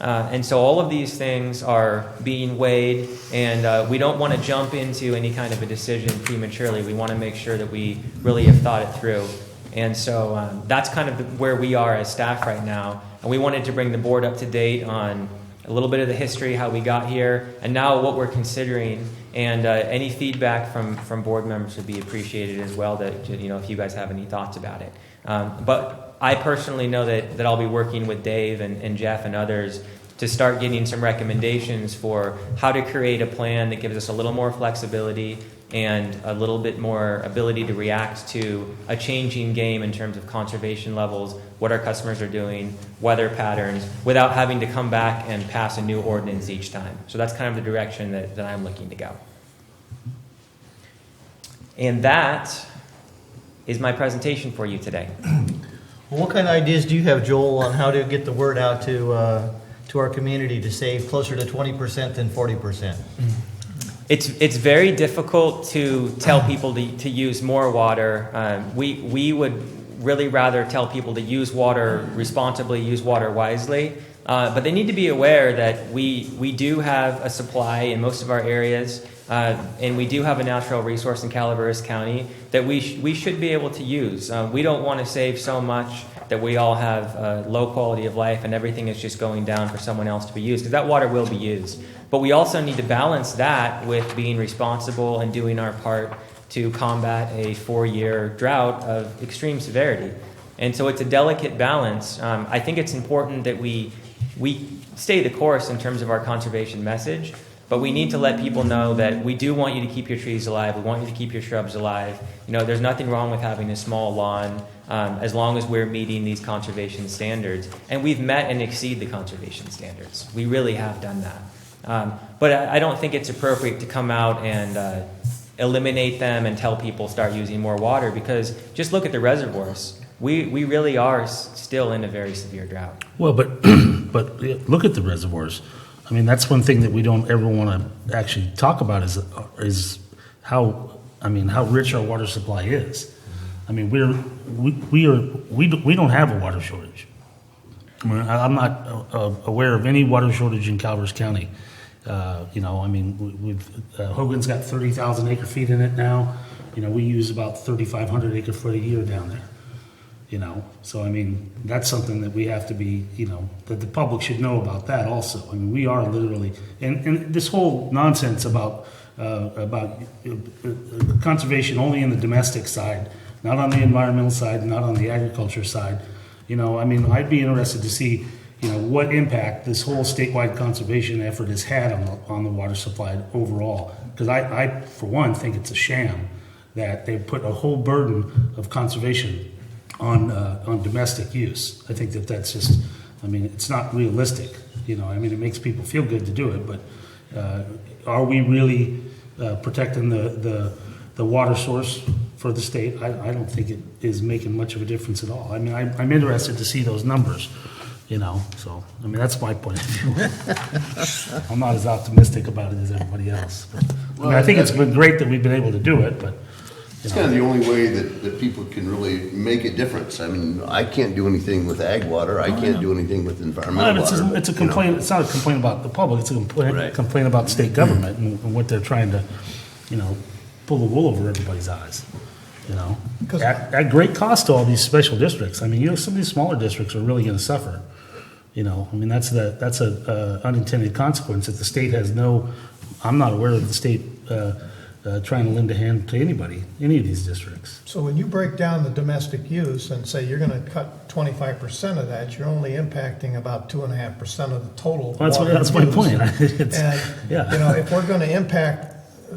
And so all of these things are being weighed, and we don't want to jump into any kind of a decision prematurely. We want to make sure that we really have thought it through. And so that's kind of where we are as staff right now. And we wanted to bring the board up to date on a little bit of the history, how we got here, and now what we're considering. And any feedback from board members would be appreciated as well, if you guys have any thoughts about it. But I personally know that I'll be working with Dave and Jeff and others to start getting some recommendations for how to create a plan that gives us a little more flexibility and a little bit more ability to react to a changing game in terms of conservation levels, what our customers are doing, weather patterns, without having to come back and pass a new ordinance each time. So that's kind of the direction that I'm looking to go. And that is my presentation for you today. Well, what kind of ideas do you have, Joel, on how to get the word out to our community to save closer to 20% than 40%? It's very difficult to tell people to use more water. We would really rather tell people to use water responsibly, use water wisely, But they need to be aware that we do have a supply in most of our areas, and we do have a natural resource in Calaveras County that we should be able to use. We don't want to save so much that we all have low quality of life and everything is just going down for someone else to be used, because that water will be used. But we also need to balance that with being responsible and doing our part to combat a 4-year drought of extreme severity. And so it's a delicate balance. I think it's important that we stay the course in terms of our conservation message, but we need to let people know that we do want you to keep your trees alive. We want you to keep your shrubs alive. You know, there's nothing wrong with having a small lawn as long as we're meeting these conservation standards. And we've met and exceed the conservation standards. We really have done that. But I don't think it's appropriate to come out and eliminate them and tell people start using more water, because just look at the reservoirs. We really are still in a very severe drought. Well, but look at the reservoirs. I mean, that's one thing that we don't ever want to actually talk about is how rich our water supply is. I mean, we don't have a water shortage. I mean, I'm not aware of any water shortage in Calaveras County. Hogan's got 30,000 acre feet in it now. You know, we use about 3,500 acre foot a year down there. You know, so I mean, that's something that we have to be, you know, that the public should know about that also. I mean, we are literally, and this whole nonsense about conservation only in the domestic side, not on the environmental side, not on the agriculture side. You know, I mean, I'd be interested to see, you know, what impact this whole statewide conservation effort has had on the water supply overall. Because I, for one, think it's a sham that they put a whole burden of conservation on domestic use. I think that's just, I mean, it's not realistic. You know, I mean, it makes people feel good to do it, but are we really protecting the water source for the state? I don't think it is making much of a difference at all. I mean, I'm interested to see those numbers, you know, so, I mean, that's my point of view. I'm not as optimistic about it as everybody else. But, I mean, I think it's been great that we've been able to do it, but It's kind of the only way that people can really make a difference. I mean, I can't do anything with ag water. I can't do anything with environmental water. It's a complaint. You know? It's not a complaint about the public. It's a complaint about state government and what they're trying to, you know, pull the wool over everybody's eyes. You know, at great cost to all these special districts. I mean, you know, some of these smaller districts are really going to suffer. You know, I mean, that's a unintended consequence that the state has no. I'm not aware of the state. Trying to lend a hand to anybody, any of these districts. So when you break down the domestic use and say you're going to cut 25% of that, you're only impacting about 2.5% of the total. Well, that's my point. You know, if we're going to impact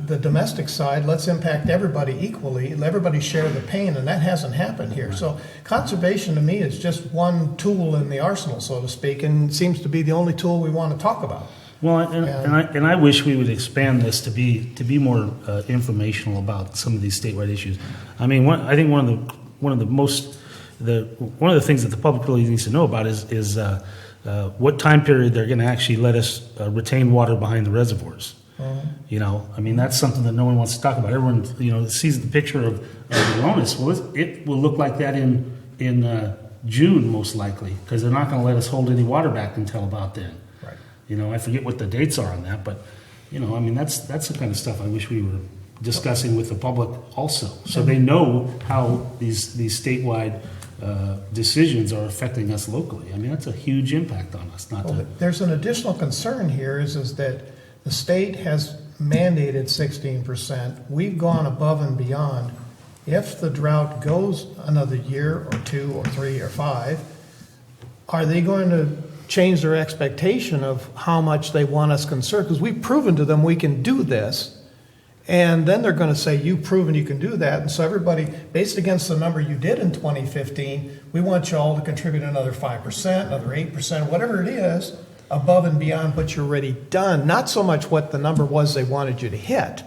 the domestic side, let's impact everybody equally. Let everybody share the pain, and that hasn't happened here. Right. So conservation to me is just one tool in the arsenal, so to speak, and seems to be the only tool we want to talk about. Well, and I wish we would expand this to be more informational about some of these statewide issues. I mean, I think one of the things that the public really needs to know about is what time period they're going to actually let us retain water behind the reservoirs. Mm-hmm. You know, I mean, that's something that no one wants to talk about. Everyone, you know, sees the picture of the Lonis. Well, it will look like that in June most likely, because they're not going to let us hold any water back until about then. You know, I forget what the dates are on that, but, you know, I mean, that's the kind of stuff I wish we were discussing with the public also, so they know how these statewide decisions are affecting us locally. I mean, that's a huge impact on us. There's an additional concern here is that the state has mandated 16%. We've gone above and beyond. If the drought goes another year or 2 or 3 or 5, are they going to change their expectation of how much they want us concerned? Because we've proven to them we can do this, and then they're going to say, you've proven you can do that, and so everybody, based against the number you did in 2015, we want you all to contribute another 5%, another 8%, whatever it is, above and beyond what you're already done, not so much what the number was they wanted you to hit.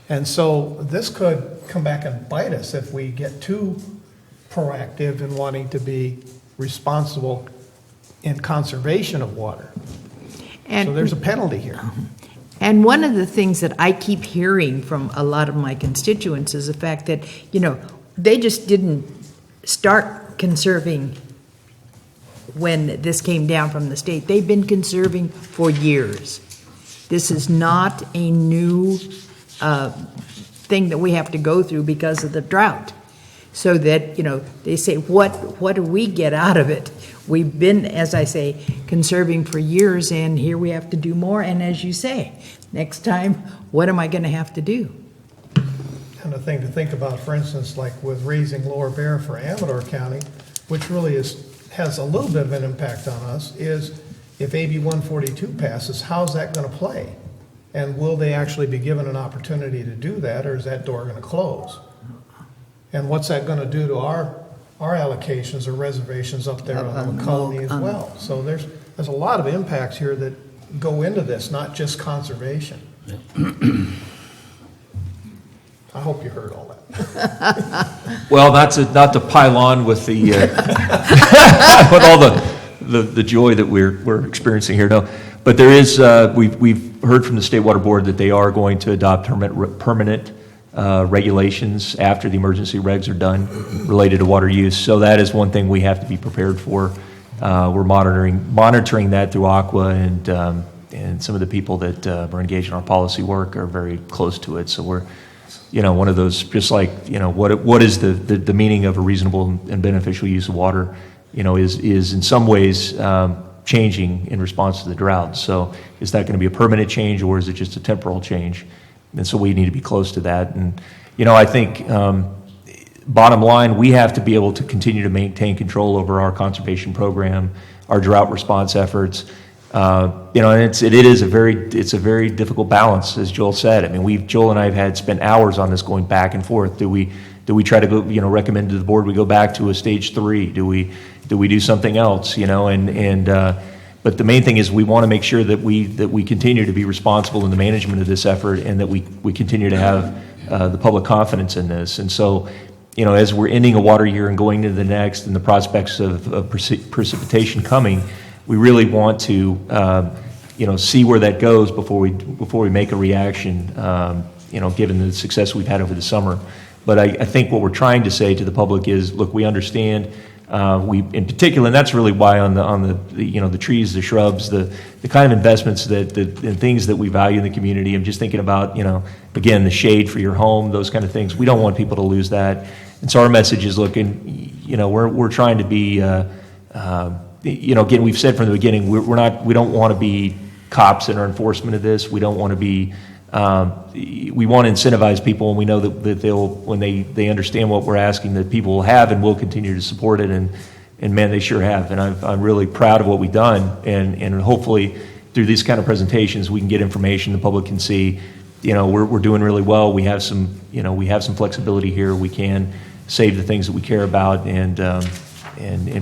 And so this could come back and bite us if we get too proactive in wanting to be responsible in conservation of water. So there's a penalty here. And one of the things that I keep hearing from a lot of my constituents is the fact that, you know, they just didn't start conserving when this came down from the state. They've been conserving for years. This is not a new thing that we have to go through because of the drought. So that, they say, what do we get out of it? We've been, as I say, conserving for years, and here we have to do more. And as you say, next time, what am I going to have to do? And the thing to think about, for instance, like with raising Lower Bear for Amador County, which really has a little bit of an impact on us, is if AB 142 passes, how's that going to play? And will they actually be given an opportunity to do that, or is that door going to close? And what's that going to do to our allocations or reservations up there on the colony as well? So there's a lot of impacts here that go into this, not just conservation. I hope you heard all that. Well, not to pile on with the with all the joy that we're experiencing here. No, but there is we've heard from the State Water Board that they are going to adopt permanent regulations after the emergency regs are done related to water use. So that is one thing we have to be prepared for. We're monitoring that through Aqua, and some of the people that are engaged in our policy work are very close to it. So we're one of those, just like, what is the meaning of a reasonable and beneficial use of water, is in some ways changing in response to the drought. So is that going to be a permanent change, or is it just a temporal change? And so we need to be close to that. And, I think bottom line, we have to be able to continue to maintain control over our conservation program, our drought response efforts. And it's a very difficult balance, as Joel said. I mean, Joel and I have spent hours on this, going back and forth. Do we try to go, recommend to the board we go back to a stage 3? Do we do something else? But the main thing is we want to make sure that we continue to be responsible in the management of this effort, and that we continue to have the public confidence in this. And so, as we're ending a water year and going into the next, and the prospects of precipitation coming, we really want to, see where that goes before we make a reaction, given the success we've had over the summer. But I think what we're trying to say to the public is, look, we understand. We, in particular, and that's really why on the trees, the shrubs, the kind of investments and things that we value in the community. I'm just thinking about, again, the shade for your home, those kind of things. We don't want people to lose that. And so our message is, look, and we're trying to be. Again, we've said from the beginning, we don't want to be cops in our enforcement of this. We don't want to be, we want to incentivize people, and we know that they'll, when they understand what we're asking, that people will have and will continue to support it, and man, they sure have. And I'm really proud of what we've done, and hopefully through these kind of presentations, we can get information the public can see, we're doing really well. We have some flexibility here. We can save the things that we care about, and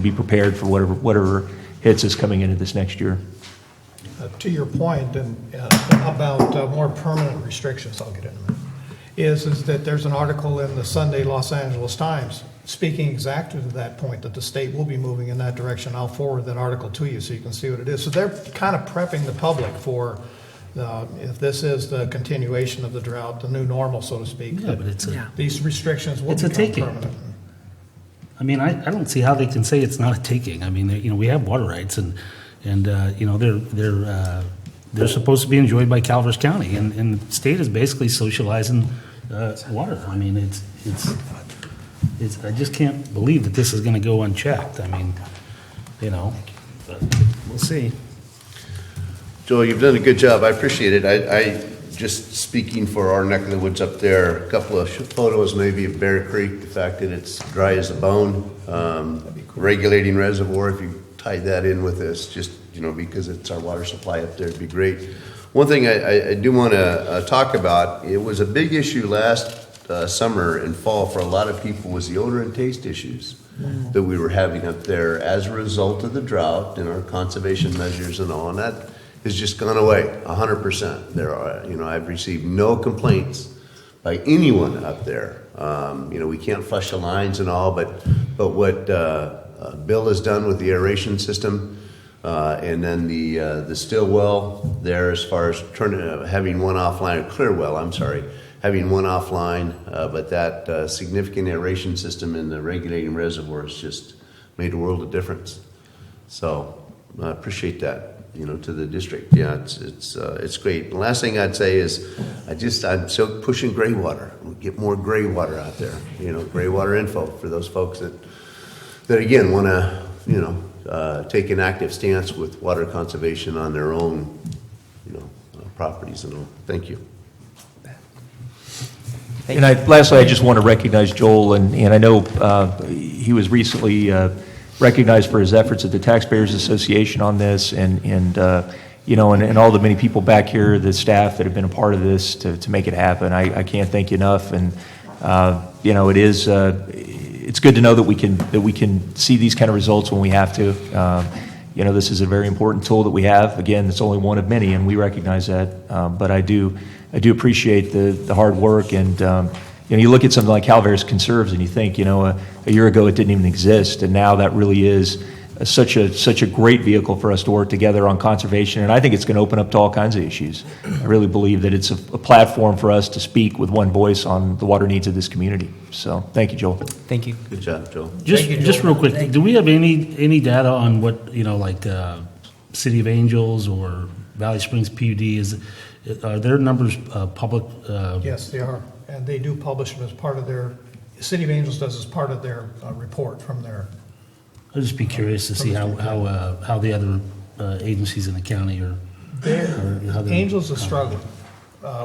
be prepared for whatever hits us coming into this next year. To your point, about more permanent restrictions, I'll get in a minute, is that there's an article in the Sunday Los Angeles Times speaking exactly to that point, that the state will be moving in that direction. I'll forward that article to you so you can see what it is. So they're kind of prepping the public for if this is the continuation of the drought, the new normal, so to speak. Yeah, but these restrictions will become permanent. I mean, I don't see how they can say it's not a taking. I mean, we have water rights, and they're supposed to be enjoyed by Calvert County, and the state is basically socializing water. I mean, it's I just can't believe that this is going to go unchecked. I mean, but we'll see. Joel, you've done a good job. I appreciate it. I just speaking for our neck of the woods up there, a couple of photos maybe of Bear Creek, the fact that it's dry as a bone, regulating reservoir, if you tied that in with this, just, because it's our water supply up there, it'd be great. One thing I do want to talk about, it was a big issue last summer and fall for a lot of people, was the odor and taste issues that we were having up there as a result of the drought and our conservation measures and all, and that has just gone away 100%. There are, I've received no complaints by anyone up there. We can't flush the lines and all, but what Bill has done with the aeration system, and then the still well there, as far as having one offline, clear well, I'm sorry, having one offline, but that significant aeration system in the regulating reservoir has just made a world of difference. So I appreciate that, to the district. Yeah, it's great. The last thing I'd say is I'm so pushing gray water. We get more gray water out there, gray water info for those folks that again want to, take an active stance with water conservation on their own, properties and all. Thank you. And lastly, I just want to recognize Joel, and I know he was recently recognized for his efforts at the Taxpayers Association on this, and all the many people back here, the staff that have been a part of this to make it happen. I can't thank you enough, and it's good to know that we can see these kind of results when we have to. This is a very important tool that we have. Again, it's only one of many, and we recognize that. But I do appreciate the hard work, and you look at something like Calaveras Conserves, and you think, a year ago it didn't even exist, and now that really is such a great vehicle for us to work together on conservation, and I think it's going to open up to all kinds of issues. I really believe that it's a platform for us to speak with one voice on the water needs of this community. So, thank you, Joel. Thank you. Good job, Joel. Just real quick, do we have any data on what, City of Angels or Valley Springs PUD are their numbers public? Yes, they are, and they do publish them as part of their, City of Angels does as part of their report from their. I'd just be curious to see how the other agencies in the county are. Angels are struggling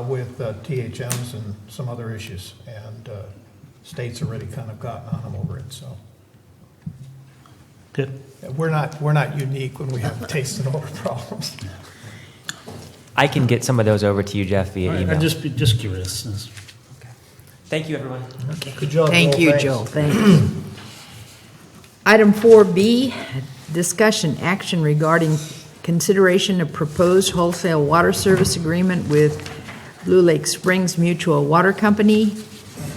with THMs and some other issues, and state's already kind of gotten on them over it. So Good. we're not unique when we have taste and odor problems. I can get some of those over to you, Jeff, via email. I'm just curious. Thank you, everyone. Good job. Thank you, Thanks. Joel. Thank you. Item 4B, discussion action regarding consideration of proposed wholesale water service agreement with Blue Lake Springs Mutual Water Company.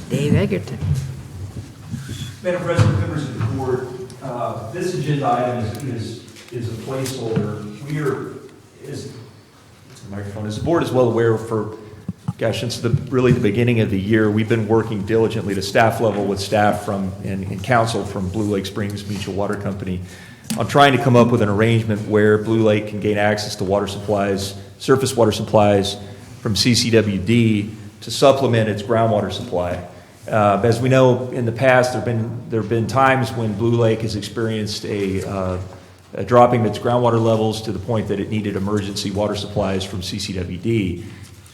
Dave Egerton. Madam President, members of the board, this agenda item is a placeholder. We are, as the board is well aware, since the beginning of the year, we've been working diligently to staff level with staff and council from Blue Lake Springs Mutual Water Company on trying to come up with an arrangement where Blue Lake can gain access to water supplies, surface water supplies from CCWD to supplement its groundwater supply. As we know, in the past, there have been times when Blue Lake has experienced a dropping of its groundwater levels to the point that it needed emergency water supplies from CCWD.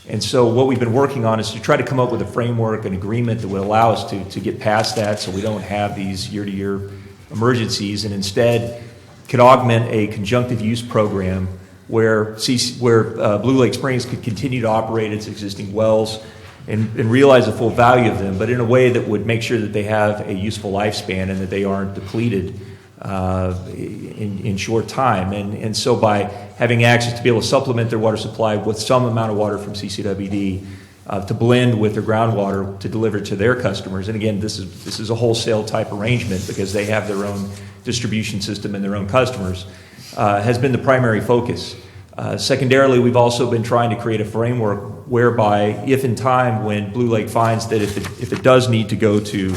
And so what we've been working on is to try to come up with a framework, an agreement that would allow us to get past that so we don't have these year-to-year emergencies, and instead could augment a conjunctive use program where Blue Lake Springs could continue to operate its existing wells and realize the full value of them, but in a way that would make sure that they have a useful lifespan and that they aren't depleted in short time. And so by having access to be able to supplement their water supply with some amount of water from CCWD to blend with their groundwater to deliver to their customers. And again, this is a wholesale type arrangement because they have their own distribution system and their own customers, has been the primary focus. Secondarily, we've also been trying to create a framework whereby if in time when Blue Lake finds that if it does need to go to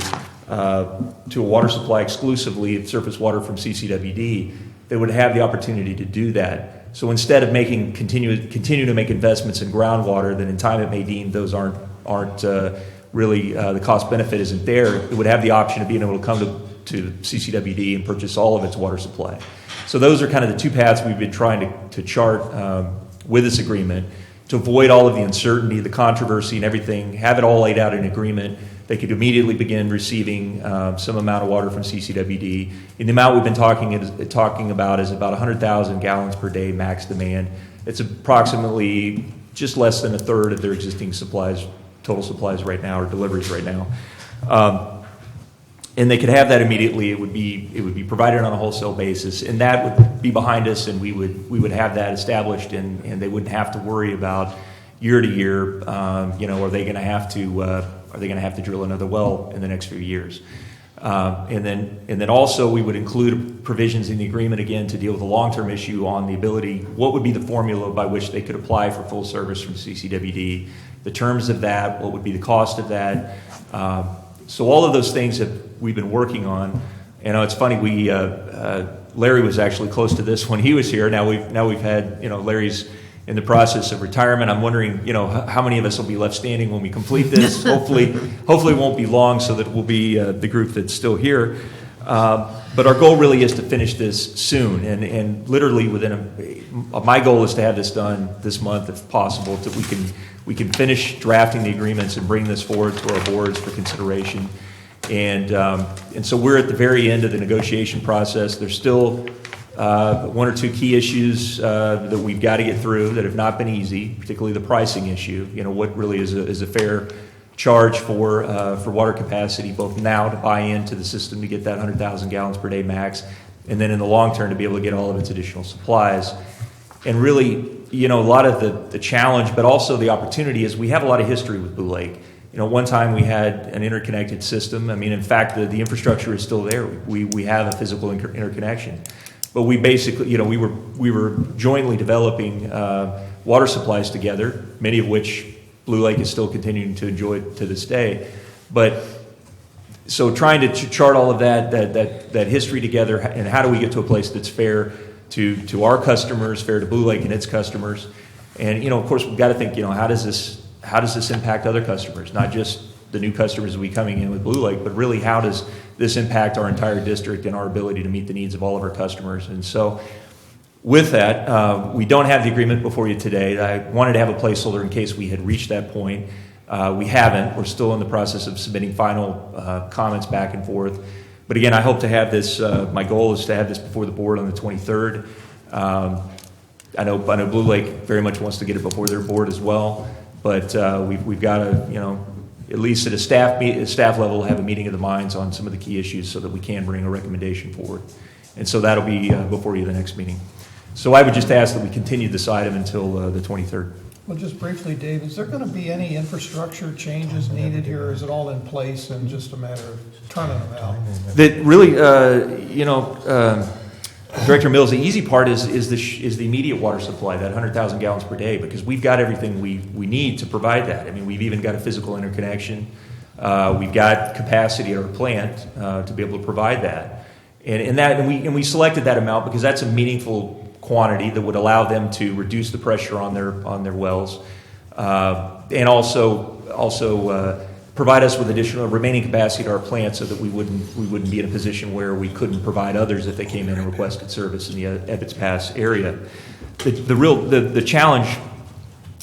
a water supply exclusively of surface water from CCWD, they would have the opportunity to do that. So instead of continue to make investments in groundwater, then in time it may deem those aren't really the cost benefit isn't there. It would have the option of being able to come to CCWD and purchase all of its water supply. So those are kind of the two paths we've been trying to chart with this agreement to avoid all of the uncertainty, the controversy, and everything. Have it all laid out in agreement. They could immediately begin receiving some amount of water from CCWD. And the amount we've been talking about is about 100,000 gallons per day max demand. It's approximately just less than a third of their existing supplies, total supplies right now, or deliveries right now. And they could have that immediately. It would be provided on a wholesale basis, and that would be behind us, and we would have that established, and they wouldn't have to worry about year to year. Are they going to have to drill another well in the next few years? And then also we would include provisions in the agreement again to deal with the long-term issue on the ability. What would be the formula by which they could apply for full service from CCWD? The terms of that. What would be the cost of that? So all of those things that we've been working on. It's funny, Larry was actually close to this when he was here. Now we've had, Larry's in the process of retirement. I'm wondering, how many of us will be left standing when we complete this? Hopefully it won't be long, so that we'll be the group that's still here. But our goal really is to finish this soon, and literally my goal is to have this done this month if possible, that we can finish drafting the agreements and bring this forward to our boards for consideration. And so we're at the very end of the negotiation process. There's still one or two key issues that we've got to get through that have not been easy, particularly the pricing issue. What really is a fair charge for water capacity, both now to buy into the system to get that 100,000 gallons per day max, and then in the long term to be able to get all of its additional supplies. And really, a lot of the challenge, but also the opportunity is we have a lot of history with Blue Lake. One time we had an interconnected system. I mean, in fact, the infrastructure is still there. We have a physical interconnection. But we basically, we were jointly developing water supplies together, many of which Blue Lake is still continuing to enjoy to this day. But so trying to chart all of that history together, and how do we get to a place that's fair to our customers, fair to Blue Lake and its customers, and of course we've got to think, how does this impact other customers, not just the new customers we coming in with Blue Lake, but really how does this impact our entire district and our ability to meet the needs of all of our customers. And so with that, we don't have the agreement before you today. I wanted to have a placeholder in case we had reached that point. We haven't. We're still in the process of submitting final comments back and forth. But again, I hope to have this, my goal is to have this before the board on the 23rd. I know Blue Lake very much wants to get it before their board as well, but we've got to, at least at a staff level, have a meeting of the minds on some of the key issues so that we can bring a recommendation forward. And so that'll be before you the next meeting. So I would just ask that we continue this item until the 23rd. Well, just briefly, Dave, is there going to be any infrastructure changes needed here, or is it all in place and just a matter of turning them out? That really, Director Mills, the easy part is the immediate water supply, that 100,000 gallons per day, because we've got everything we need to provide that. I mean, we've even got a physical interconnection. We've got capacity at our plant to be able to provide that. And we selected that amount because that's a meaningful quantity that would allow them to reduce the pressure on their wells, and also provide us with additional remaining capacity at our plant, so that we wouldn't be in a position where we couldn't provide others if they came in and requested service in the Ebbets Pass area. The challenge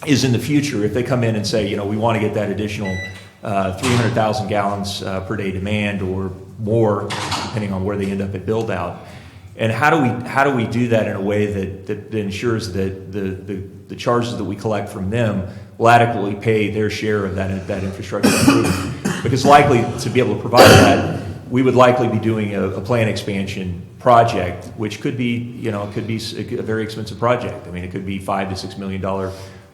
is in the future if they come in and say, we want to get that additional 300,000 gallons per day demand or more, depending on where they end up at build out. And how do we do that in a way that ensures that the charges that we collect from them will adequately pay their share of that infrastructure improvement? Because likely to be able to provide that, we would likely be doing a plant expansion project, which could be a very expensive project. I mean, it could be $5 to $6 million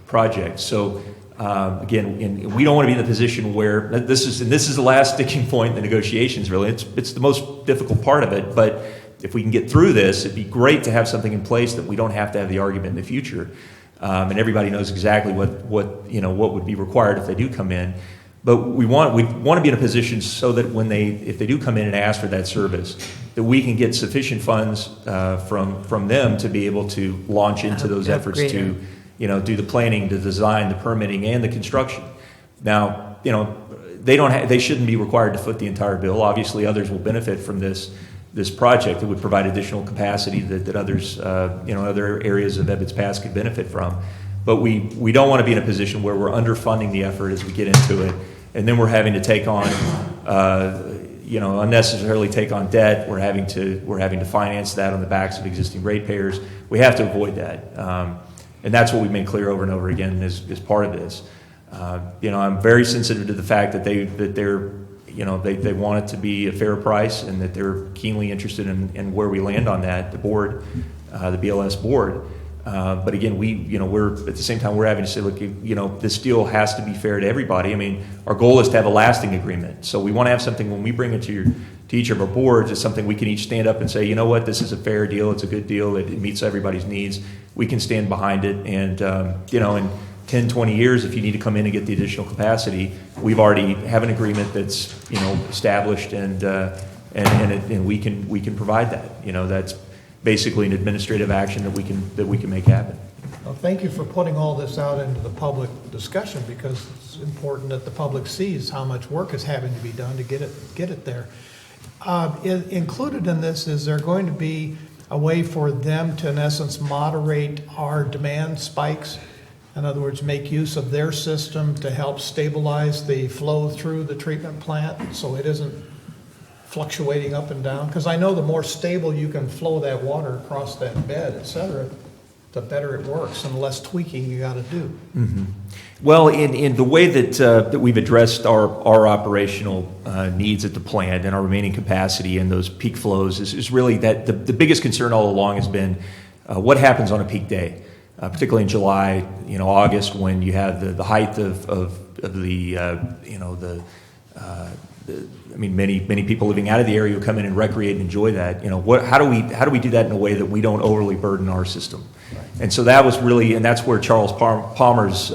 project. So again, and we don't want to be in the position where this is the last sticking point in the negotiations. Really, it's the most difficult part of it, but if we can get through this, it'd be great to have something in place that we don't have to have the argument in the future, and everybody knows exactly what would be required if they do come in. But we want to be in a position so that if they do come in and ask for that service, that we can get sufficient funds from them to be able to launch into those efforts to do the planning, the design, the permitting, and the construction. Now, they shouldn't be required to foot the entire bill. Obviously, others will benefit from this project. It would provide additional capacity that others, other areas of Ebbets Pass could benefit from. But we don't want to be in a position where we're underfunding the effort as we get into it, and then we're having to take on, unnecessarily take on debt. We're having to finance that on the backs of existing ratepayers. We have to avoid that, and that's what we've made clear over and over again as part of this. I'm very sensitive to the fact that they want it to be a fair price, and that they're keenly interested in where we land on that, the board, the BLS board. But again, we're at the same time we're having to say, look, this deal has to be fair to everybody. I mean, our goal is to have a lasting agreement. So we want to have something when we bring it to each of our boards. It's something we can each stand up and say, you know what, this is a fair deal. It's a good deal. It meets everybody's needs. We can stand behind it, and in 10, 20 years, if you need to come in and get the additional capacity, we've already have an agreement that's established, and we can provide that. basically an administrative action that we can make happen. Well, thank you for putting all this out into the public discussion, because it's important that the public sees how much work is having to be done to get it there. Included in this, is there going to be a way for them to, in essence, moderate our demand spikes? In other words, make use of their system to help stabilize the flow through the treatment plant so it isn't fluctuating up and down? Because I know the more stable you can flow that water across that bed, et cetera, the better it works and the less tweaking you got to do. Mm-hmm. Well, in the way that we've addressed our operational needs at the plant and our remaining capacity and those peak flows is really that the biggest concern all along has been what happens on a peak day, particularly in July, August, when you have the height of many people living out of the area who come in and recreate and enjoy that. How do we do that in a way that we don't overly burden our system? And so that was really, and that's where Charles Palmer's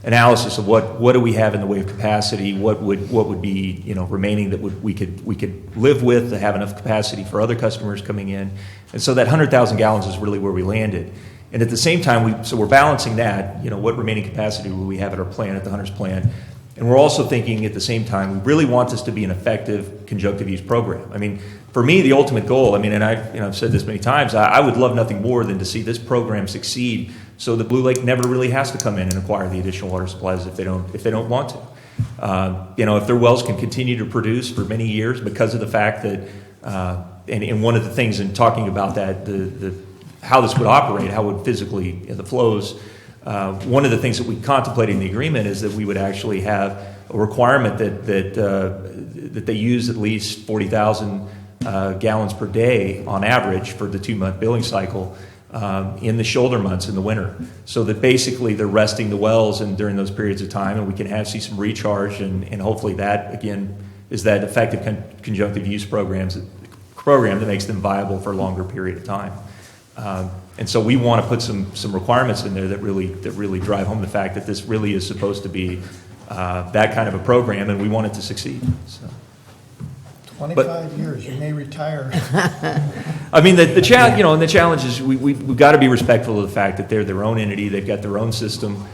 analysis of what do we have in the way of capacity, what would be remaining that we could live with to have enough capacity for other customers coming in, and so that 100,000 gallons is really where we landed. And at the same time, we're balancing that. What remaining capacity will we have at our plant, at the Hunter's plant? And we're also thinking at the same time, we really want this to be an effective conjunctive use program. I mean, for me, the ultimate goal, and I've said this many times, I would love nothing more than to see this program succeed so that Blue Lake never really has to come in and acquire the additional water supplies if they don't want to. If their wells can continue to produce for many years because of the fact that, and one of the things in talking about that, how this would operate, how it would physically, the flows, one of the things that we contemplate in the agreement is that we would actually have a requirement that they use at least 40,000 gallons per day on average for the 2-month billing cycle in the shoulder months in the winter, so that basically they're resting the wells and during those periods of time, and we can see some recharge, and hopefully that again is that effective conjunctive use program that makes them viable for a longer period of time. And so we want to put some requirements in there that really drive home the fact that this really is supposed to be that kind of a program, and we want it to succeed. So. 25 years, you may retire. I mean, the challenge is we've got to be respectful of the fact that they're their own entity. They've got their own system.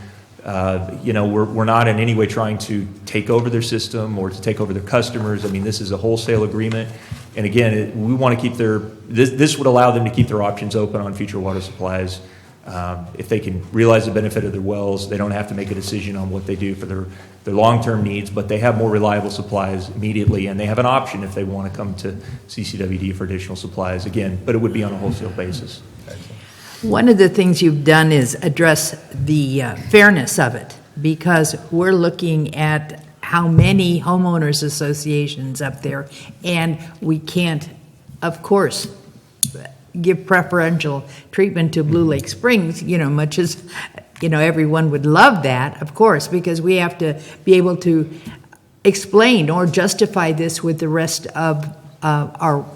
We're not in any way trying to take over their system or to take over their customers. I mean, this is a wholesale agreement. And again, we want to keep this would allow them to keep their options open on future water supplies. If they can realize the benefit of their wells, they don't have to make a decision on what they do for their long-term needs, but they have more reliable supplies immediately, and they have an option if they want to come to CCWD for additional supplies, again, but it would be on a wholesale basis. One of the things you've done is address the fairness of it, because we're looking at how many homeowners associations up there, and we can't, of course, give preferential treatment to Blue Lake Springs, much as, everyone would love that, of course, because we have to be able to explain or justify this with the rest of our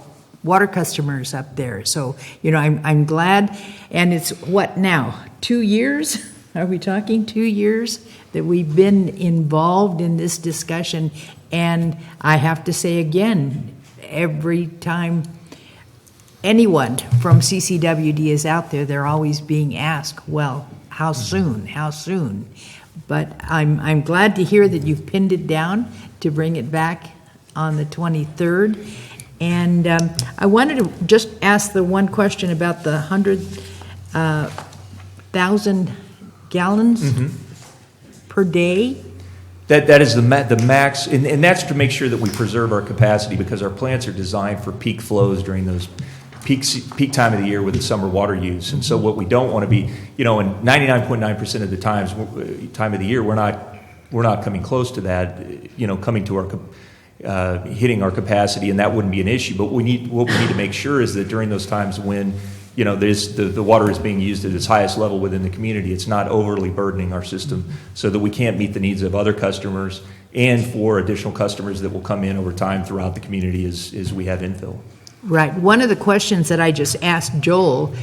water customers up there. So, I'm glad, and it's what now, 2 years? Are we talking 2 years that we've been involved in this discussion? And I have to say again, every time anyone from CCWD is out there, they're always being asked, well, how soon? How soon? But I'm glad to hear that you've pinned it down to bring it back on the 23rd. And I wanted to just ask the one question about the 100,000 gallons per day. That is the max, and that's to make sure that we preserve our capacity, because our plants are designed for peak flows during those peak time of the year with the summer water use. And so what we don't want to be, in 99.9% of the time of the year, we're not coming close to that, coming to our hitting our capacity, and that wouldn't be an issue. But what we need to make sure is that during those times when the water is being used at its highest level within the community, it's not overly burdening our system, so that we can't meet the needs of other customers and for additional customers that will come in over time throughout the community as we have infill. Right. One of the questions that I just asked Joel,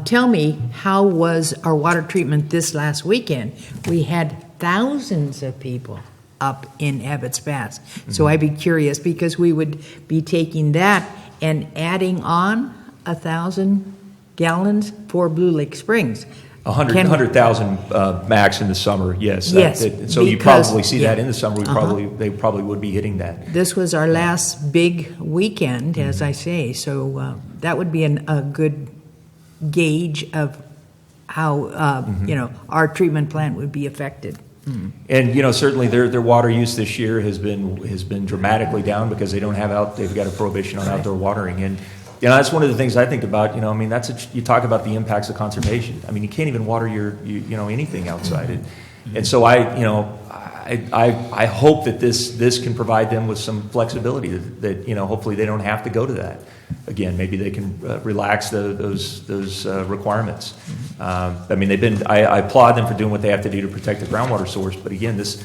tell me, how was our water treatment this last weekend? We had thousands of people up in Ebbets Pass. So I'd be curious, because we would be taking that and adding on 1,000 gallons for Blue Lake Springs. 100,000 max in the summer, yes. Yes, So you because- probably see that yeah. in the summer, they probably would be hitting that. This was our last big weekend, as I say, so that would be a good gauge of how, our treatment plant would be affected. And, certainly their water use this year has been dramatically down because they've got a prohibition on outdoor watering. And, that's one of the things I think about, you talk about the impacts of conservation. I mean, you can't even water anything outside. And so I hope that this can provide them with some flexibility that hopefully they don't have to go to that. Again, maybe they can relax those requirements. I applaud them for doing what they have to do to protect the groundwater source, but again, this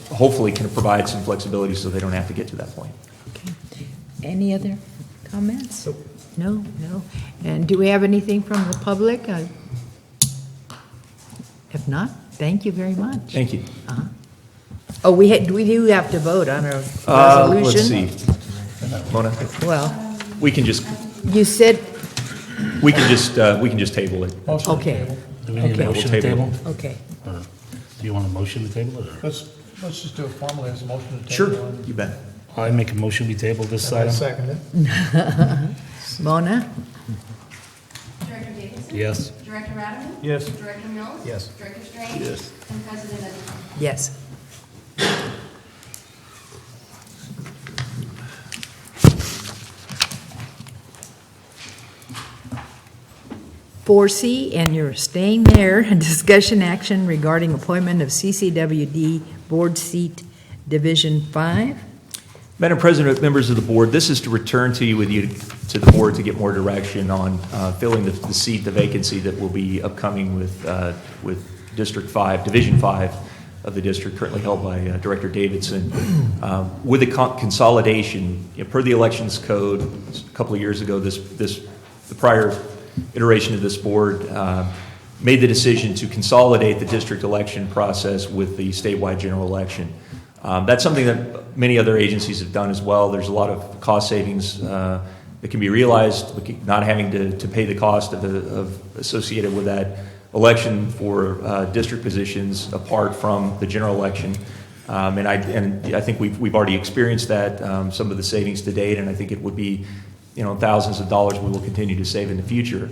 hopefully can provide some flexibility so they don't have to get to that point. Okay. Any other comments? No. And do we have anything from the public? If not, thank you very much. Thank you. Oh, we do have to vote on a resolution? Let's see. Mona, Well, we can just you said, table it. okay, Do we need a motion to table? okay. Or do you want a motion to table it? Or? Let's just do it formally as a motion to table. Sure, and- you bet. I make a motion we table this And I item. second it. Mona? Director Davidson? Yes. Director Radaman? Yes. Director Mills? Yes. Director Strange? Yes. And President Lincoln? Yes. Four C, and you're staying there, discussion action regarding appointment of CCWD Board Seat Division 5. Madam President, members of the board, this is to return to the board to get more direction on filling the vacancy that will be upcoming with District 5, Division 5 of the district, currently held by Director Davidson. With the consolidation, per the elections code a couple of years ago, the prior iteration of this board made the decision to consolidate the district election process with the statewide general election. That's something that many other agencies have done as well. There's a lot of cost savings that can be realized, not having to pay the cost associated with that election for district positions apart from the general election. And I think we've already experienced that, some of the savings to date, and I think it would be thousands of dollars we will continue to save in the future.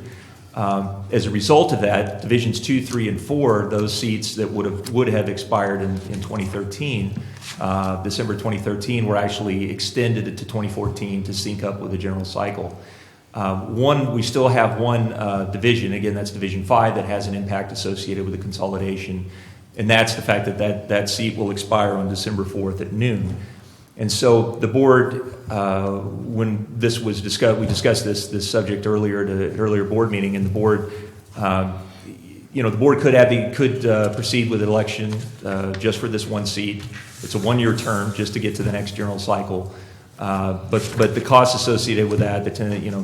As a result of that, Divisions 2, 3, and 4, those seats that would have expired in 2013, December 2013, were actually extended to 2014 to sync up with the general cycle. We still have one division, again, that's Division 5, that has an impact associated with the consolidation, and that's the fact that seat will expire on December 4th at noon. And so the board, when this was discussed, we discussed this subject earlier at an earlier board meeting, and the board, the board could proceed with an election just for this one seat. It's a one-year term just to get to the next general cycle. But the costs associated with that,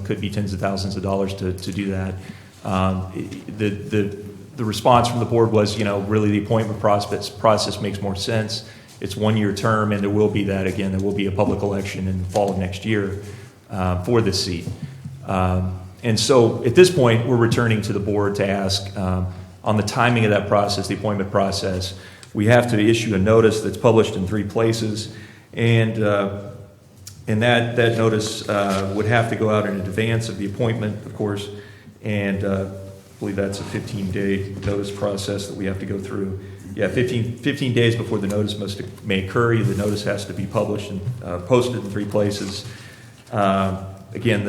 could be tens of thousands of dollars to do that. The response from the board was, really the appointment process makes more sense. It's one-year term, and there will be a public election in the fall of next year for this seat. And so at this point, we're returning to the board to ask on the timing of that process, the appointment process. We have to issue a notice that's published in 3 places, and that notice would have to go out in advance of the appointment, of course, and I believe that's a 15-day notice process that we have to go through. Yeah, 15 days before the notice may occur, the notice has to be published and posted in 3 places. Again,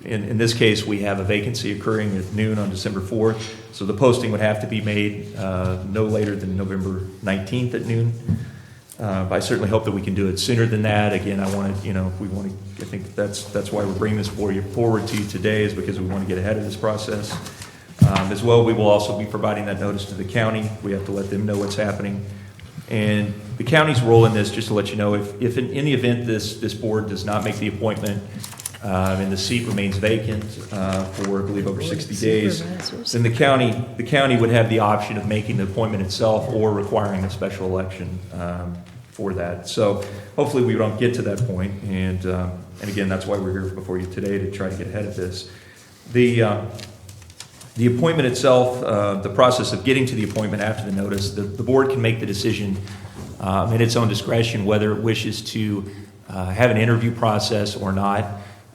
in this case, we have a vacancy occurring at noon on December 4th, so the posting would have to be made no later than November 19th at noon. I certainly hope that we can do it sooner than that. Again, I think that's why we're bringing this forward to you today, is because we want to get ahead of this process. As well, we will also be providing that notice to the county. We have to let them know what's happening. And the county's role in this, just to let you know, if in the event this board does not make the appointment and the seat remains vacant for, I believe, over 60 days, then the county would have the option of making the appointment itself or requiring a special election for that. So hopefully we don't get to that point, and again, that's why we're here before you today, to try to get ahead of this. The appointment itself, the process of getting to the appointment after the notice, the board can make the decision at its own discretion whether it wishes to have an interview process or not.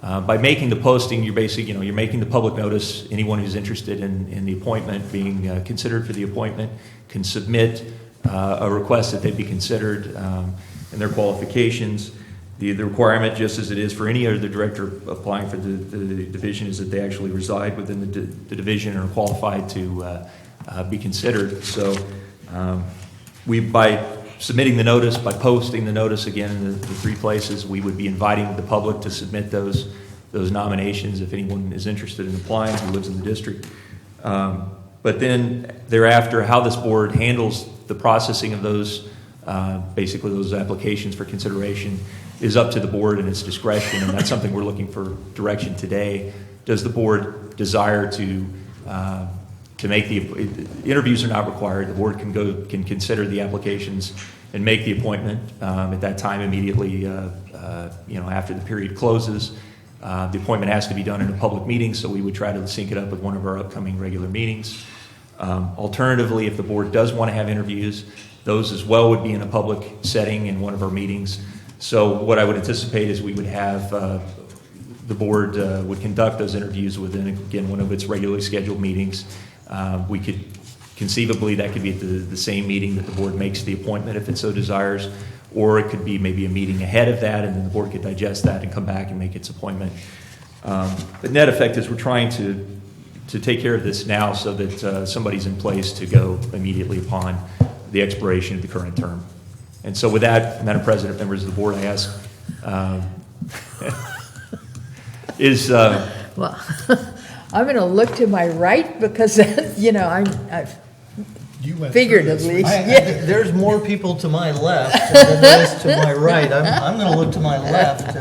By making the posting, you're basically, you're making the public notice. Anyone who's interested in the appointment, being considered for the appointment, can submit a request that they be considered and their qualifications. The requirement, just as it is for any other director applying for the division, is that they actually reside within the division and are qualified to be considered. So by submitting the notice, by posting the notice again in the three places, we would be inviting the public to submit those nominations if anyone is interested in applying who lives in the district. But then thereafter, how this board handles the processing of those, basically those applications for consideration, is up to the board and its discretion, and that's something we're looking for direction today. Does the board desire to make the interviews are not required? The board can consider the applications and make the appointment at that time immediately. After the period closes, the appointment has to be done in a public meeting, so we would try to sync it up with one of our upcoming regular meetings. Alternatively, if the board does want to have interviews, those as well would be in a public setting in one of our meetings. So what I would anticipate is we would have the board would conduct those interviews within, again, one of its regularly scheduled meetings. We could conceivably, that could be at the same meeting that the board makes the appointment if it so desires, or it could be maybe a meeting ahead of that, and then the board could digest that and come back and make its appointment. But net effect is we're trying to take care of this now so that somebody's in place to go immediately upon the expiration of the current term. And so with that, Madam President, members of the board, I ask, Well, I'm going to look to my right because, I've You went through figuratively. this. There's more people to my left than there is to my right. I'm going to look to my left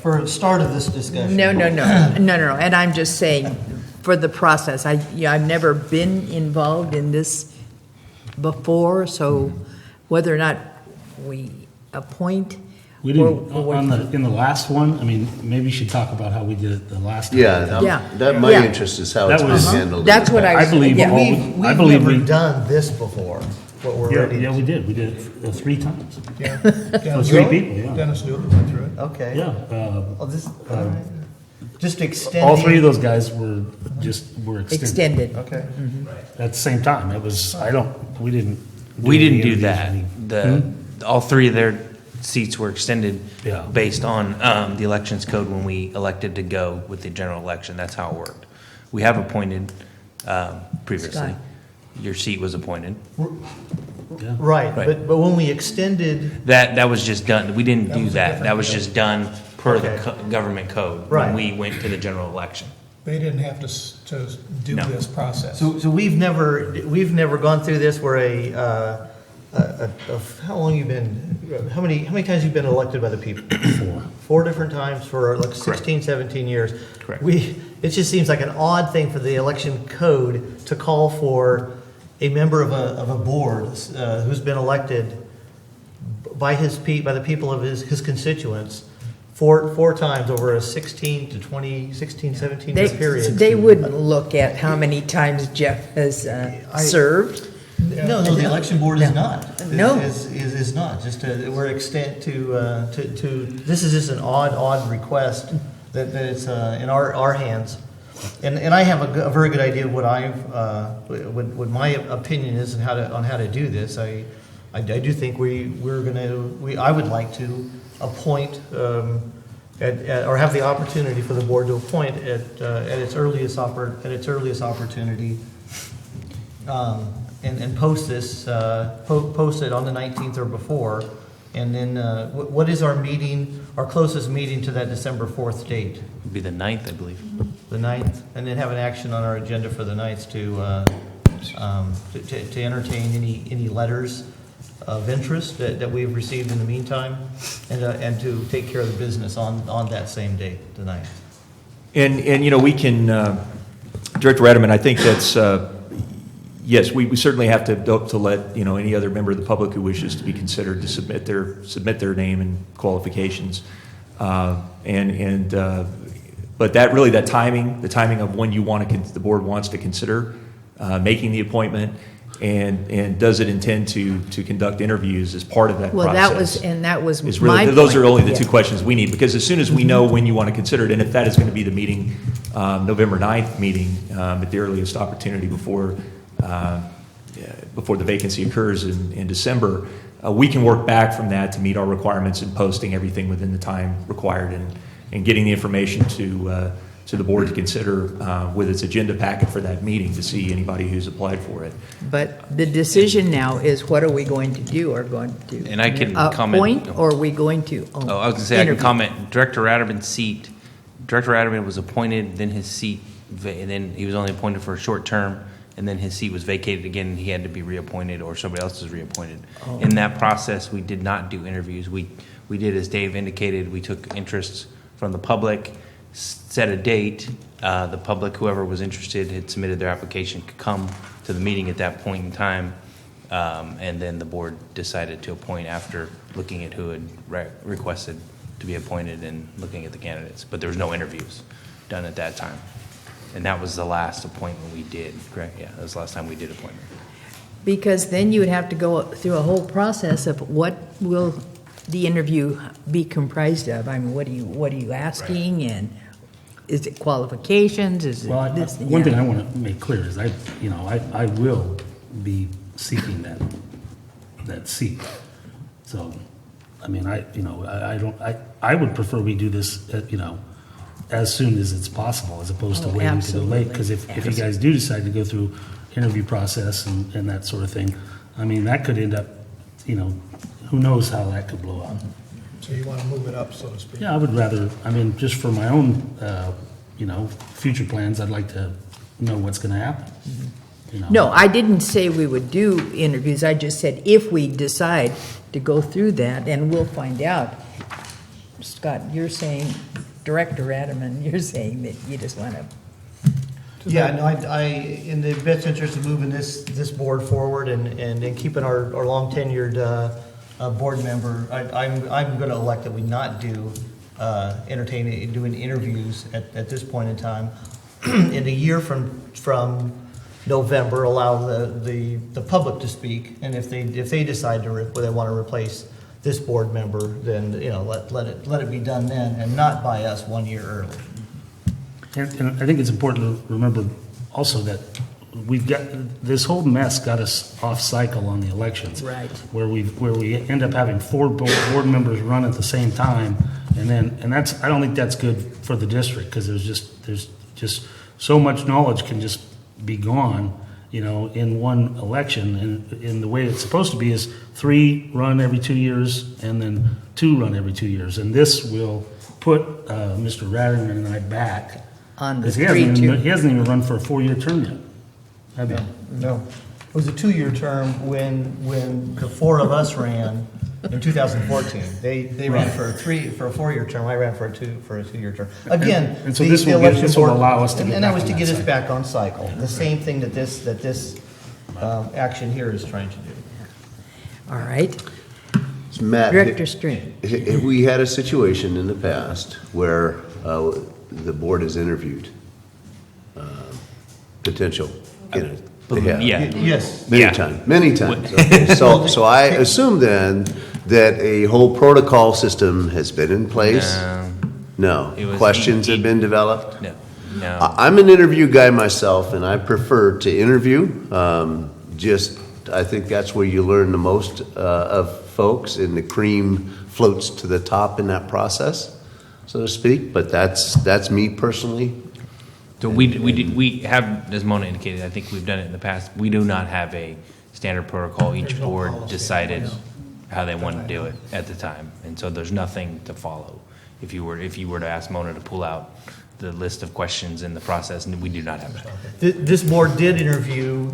for the start of this discussion. No. And I'm just saying, for the process, I've never been involved in this before, so whether or not we appoint. We didn't, in the last one, I mean, maybe you should talk about how we did it the last time. That my interest is how That it's been was- handled. That's what I believe yeah. all- I We've believe never we- done this before, what we're ready Yeah, to. we did. We did it 3 times. Yeah. For Dennis 3 Newell- people, yeah. Dennis Newell went through it. Okay. Yeah. Well, just extending. All 3 of those guys were extended. Extended. Okay. At the same time. We didn't. We didn't do any that. interviews. All 3 of their seats were extended Yeah. based on the elections code when we elected to go with the general election. That's how it worked. We have appointed previously. Scott. Your seat was appointed. Yeah. Right, Right. but when we extended, That was just done. We didn't do was a that. different That was deal. just done per the Okay. government code Right. when we went to the general election. They didn't have to do No. this process. so we've never gone through this where how long you been, how many times you've been elected by the people? 4 different times for like 16, 17 years. Correct. It just seems like an odd thing for the election code to call for a member of a board who's been elected by the people of his constituents four times over a 16 to 17 year period. They wouldn't look at how many times Jeff has served. No, the election board is not. No. Is not, just we're extent to, this is just an odd request that it's in our hands. And I have a very good idea of what my opinion is and on how to do this. I do think I would like to appoint, or have the opportunity for the board to appoint at its earliest opportunity. And post this, post it on the 19th or before, and then what is our closest meeting to that December 4th date? It'd be the 9th, I believe. The 9th, and then have an action on our agenda for the 9th to entertain any letters of interest that we've received in the meantime, and to take care of the business on that same date, the 9th. And we can, Director Edelman, I think that's, yes, we certainly have to let, any other member of the public who wishes to be considered to submit their name and qualifications. But that timing, the timing of when the board wants to consider making the appointment, and does it intend to conduct interviews as part of that Well, process? that was is my really, those are point. only the Yeah. two questions we need, because as soon as we know when you want to consider it, and if that is going to be the meeting, November 9th meeting, at the earliest opportunity before the vacancy occurs in December, we can work back from that to meet our requirements and posting everything within the time required, and getting the information to the board to consider with its agenda packet for that meeting to see anybody who's applied for it. But the decision now is what are we going to do or going to do? And I can comment. Appoint, or are we going to? Oh, I was gonna say, I can interview? comment. Director Ratterman was appointed, then his seat, and then he was only appointed for a short term, and then his seat was vacated again, and he had to be reappointed, or somebody else was reappointed. Oh. In that process, we did not do interviews. We did, as Dave indicated, we took interests from the public, set a date. The public, whoever was interested, had submitted their application, could come to the meeting at that point in time. And then the board decided to appoint after looking at who had requested to be appointed and looking at the candidates. But there was no interviews done at that time. And that was the last appointment we did, correct? Yeah, that was the last time we did appointment. Because then you would have to go through a whole process of what will the interview be comprised of? I mean, what are you asking, and is it qualifications? Is it Well, this? one thing yeah. I want to make clear is I will be seeking that seat. So, I mean, I would prefer we do this, as soon as it's possible, as opposed to Oh, waiting to go late. absolutely. Because if you guys do decide to go through interview process and that sort of thing, I mean, that could end up, who knows how that could blow up. So you want to move it up, so to speak? Yeah, I would rather, just for my own, future plans, I'd like to know what's going to happen. No, I didn't say we would do interviews. I just said if we decide to go through that, and we'll find out. Scott, you're saying, Director Ratterman, you're saying that you just want to. Yeah, no, I, in the best interest of moving this board forward and keeping our long tenured board member, I'm going to elect that we not do doing interviews at this point in time. In a year from November, allow the public to speak, and if they decide they want to replace this board member, then let it be done then, and not by us 1 year early. And I think it's important to remember also that we've got, this whole mess got us off cycle on the elections. Right. Where we end up having 4 board members run at the same time, and that's, I don't think that's good for the district, because there's just so much knowledge can just be gone, in one election, and the way it's supposed to be is 3 run every 2 years, and then 2 run every 2 years, and this will put Mr. Ratterman and I back. On the Because 3-2. he hasn't even run for a 4-year term yet. Have you? No. It was a 2-year term when the 4 of us ran in 2014. They ran for a 4-year term. I ran for a 2-year term. Again, And so the this will election board- allow us to get and that back was on to that get us cycle. back on cycle. The same thing that this action here is trying to do. All right. Matt, Director String. have we had a situation in the past where the board has interviewed potential candidates? They have. Yeah. Yes. Many Yeah. times, many times. Okay. So I assume then that a whole protocol system has been in place? No. It was Questions have been developed? No. I'm an interview guy myself, and I prefer to interview. I think that's where you learn the most of folks, and the cream floats to the top in that process, so to speak. But that's me personally. So we have, as Mona indicated, I think we've done it in the past. We do not have a standard protocol. Each board decided how they want to do it at the time, and so there's nothing to follow. If you were to ask Mona to pull out the list of questions in the process, and we do not have that. This board did interview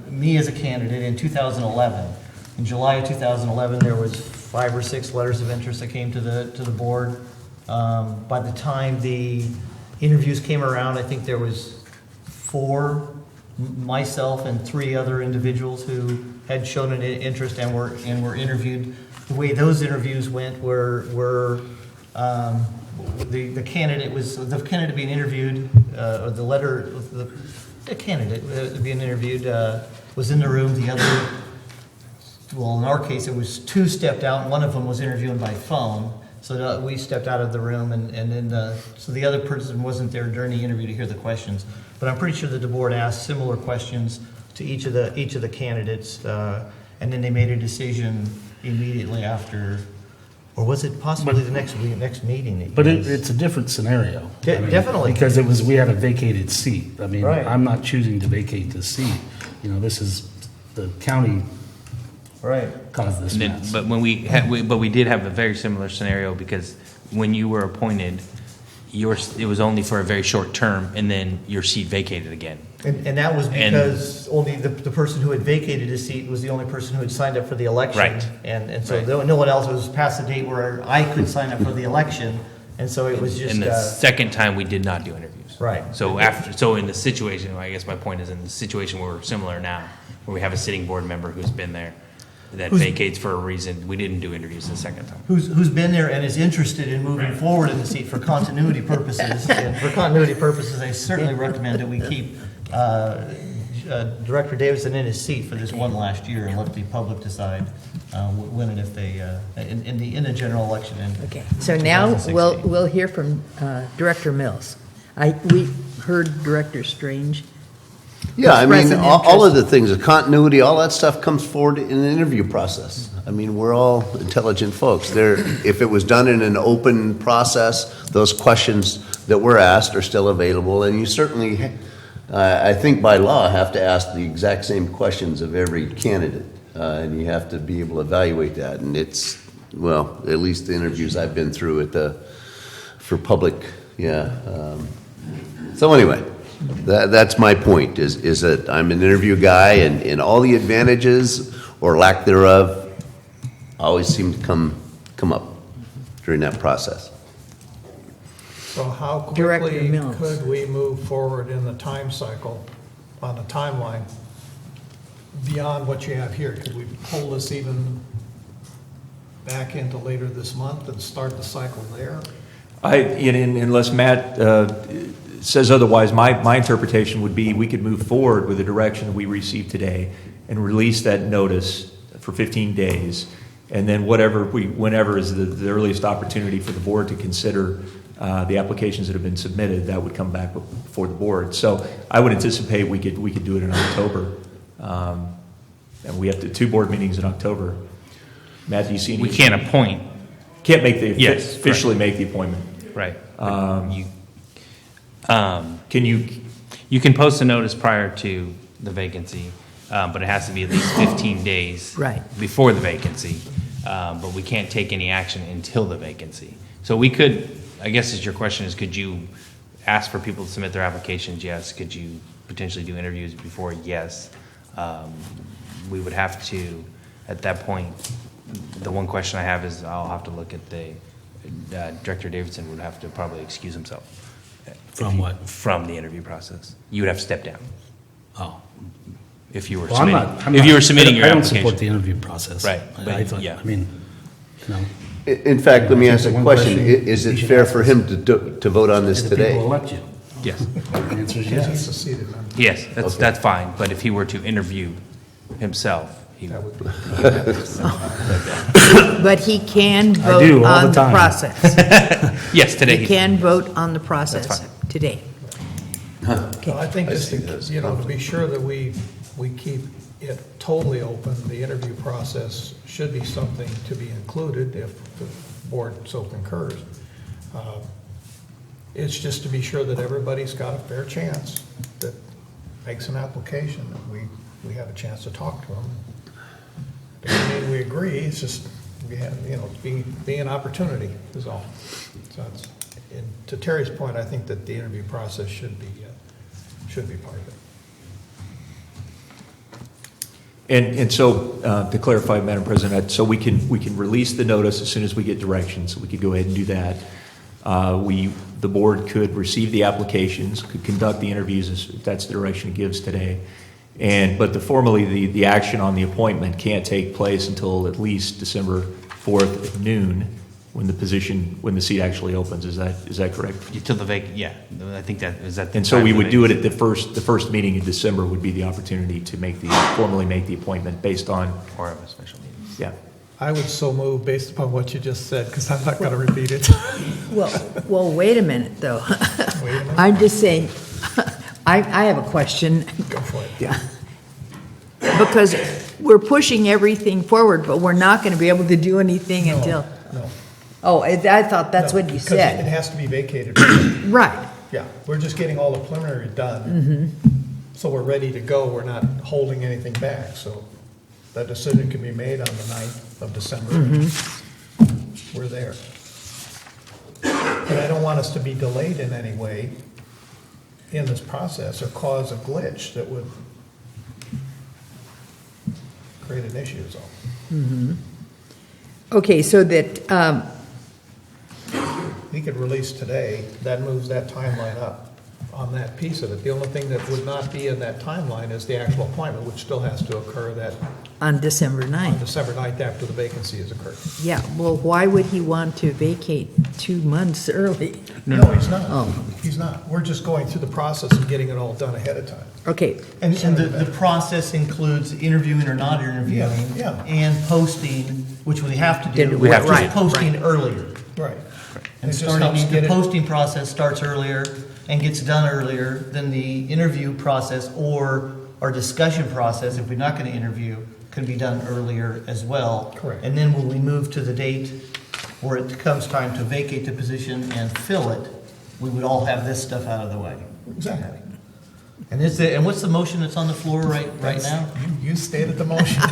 me as a candidate in 2011. In July of 2011, there was 5 or 6 letters of interest that came to the board. By the time the interviews came around, I think there was 4 myself and 3 other individuals who had shown an interest and were interviewed. The way those interviews went were the candidate being interviewed, or the candidate being interviewed was in the room. The other, well, in our case, it was 2 stepped out, and one of them was interviewing by phone. So we stepped out of the room, and then so the other person wasn't there during the interview to hear the questions. But I'm pretty sure that the board asked similar questions to each of the candidates, and then they made a decision immediately after, or was it possibly the next meeting? that you But guys- it's a different scenario. Definitely. Because we had a vacated seat. I mean, Right. I'm not choosing to vacate the seat. You know, this is, the county Right. caused this And then- mess. But but we did have a very similar scenario, because when you were appointed, it was only for a very short term, and then your seat vacated again. And that was And- because only the person who had vacated his seat was the only person who had signed up for the election. Right. And so Right. no one else was past the date where I could sign up for the election, and so it was just, And the second time, we did not do interviews. right. So in the situation, I guess my point is, in the situation where we're similar now, where we have a sitting board member who's been there, that vacates for a reason, we didn't do interviews the second time. Who's been there and is interested in moving forward in the seat for continuity purposes. And for continuity purposes, I certainly recommend that we keep Director Davidson in his seat for this one last year and let the public decide when and if they, in the general election. Okay, so now 2016. we'll hear from Director Mills. We heard Director Strange. Yeah, I mean, express an all of interest. the things, the continuity, all that stuff comes forward in the interview process. I mean, we're all intelligent folks. If it was done in an open process, those questions that were asked are still available, and you certainly, I think by law, have to ask the exact same questions of every candidate, and you have to be able to evaluate that, and it's, well, at least the interviews I've been through for public, yeah. So anyway, that's my point, is that I'm an interview guy, and all the advantages, or lack thereof, always seem to come up during that process. So how Director quickly Mills. could we move forward in the time cycle, on the timeline, beyond what you have here? Could we pull this even back into later this month and start the cycle there? Unless Matt says otherwise, my interpretation would be we could move forward with the direction that we received today and release that notice for 15 days, and then whenever is the earliest opportunity for the board to consider the applications that have been submitted, that would come back before the board. So I would anticipate we could do it in October, and we have 2 board meetings in October. Matt, do you see any? We can't appoint, Can't Yes, officially make the appointment. right? Can you? You can post a notice prior to the vacancy, but it has to be at least 15 days Right. before the vacancy. But we can't take any action until the vacancy. So we could, I guess is your question is, could you ask for people to submit their applications? Yes. Could you potentially do interviews before? Yes. We would have to, at that point, the one question I have is I'll have to look at Director Davidson would have to probably excuse himself. From what? From the interview process. You would have to step down Oh. if you were Well, I'm submitting, not. if you were submitting your I don't application. support the interview process. Right, I but, thought, yeah. I mean, you know. In fact, let me I ask think a the one question. question Is you it should fair ask for is- him to vote on this Do the people today? elect you? Yes, The answer is Because he's a yes. seated member. yes, Okay. that's fine, but if he were to interview himself, he That would. would But he can do vote all the on the time. process. Yes, today. He he- can vote on the process That's fine. today. Well, I think just see to, this. to be sure that we keep it totally open, the interview process should be something to be included if the board so concurs. It's just to be sure that everybody's got a fair chance that makes an application, that we have a chance to talk to them. Doesn't mean we agree, it's just, we have, be an opportunity is all. So it's, and to Terry's point, I think that the interview process should be part of it. And so, to clarify, Madam President, so we can release the notice as soon as we get direction, so we could go ahead and do that. The board could receive the applications, could conduct the interviews if that's the direction it gives today. But formally, the action on the appointment can't take place until at least December 4th at noon, when the seat actually opens. Is that correct? Till the yeah, I think that, is that the And so time we for would the- do it at the first meeting in December would be the opportunity to formally make the appointment based on, Or have a special meeting. yeah. I would so move based upon what you just said, because I'm not going to repeat it. Well, wait a minute, though. Wait a minute. I'm just saying, I have a question. Go for it. Yeah. Because we're pushing everything forward, but we're not going to be able to do anything until, No. oh, I thought that's No, what you because it said. has to be vacated. Right. Yeah, we're just getting all the preliminary done. So we're ready to go. We're not holding anything back. So that decision can be made on the 9th of December. We're there. But I don't want us to be delayed in any way in this process or cause a glitch that would create an issue, so. Okay, so that, We could release today, that moves that timeline up on that piece of it. The only thing that would not be in that timeline is the actual appointment, which still has to occur on December on 9th. December 9th after the vacancy has occurred. Yeah, well, why would he want to vacate 2 months early? No, he's not. Oh. He's not. We're just going through the process of getting it all done ahead of time. Okay, And the process includes interviewing or not interviewing. Yeah. And posting, which we have to do. We have to. Just Right, posting earlier. Right. And It just helps get the it- posting process starts earlier and gets done earlier than the interview process, or our discussion process, if we're not going to interview, can be done earlier as well. Correct. And then when we move to the date where it comes time to vacate the position and fill it, we would all have this stuff out of the way. Exactly. And what's the motion that's on the floor right now? You stated the motion.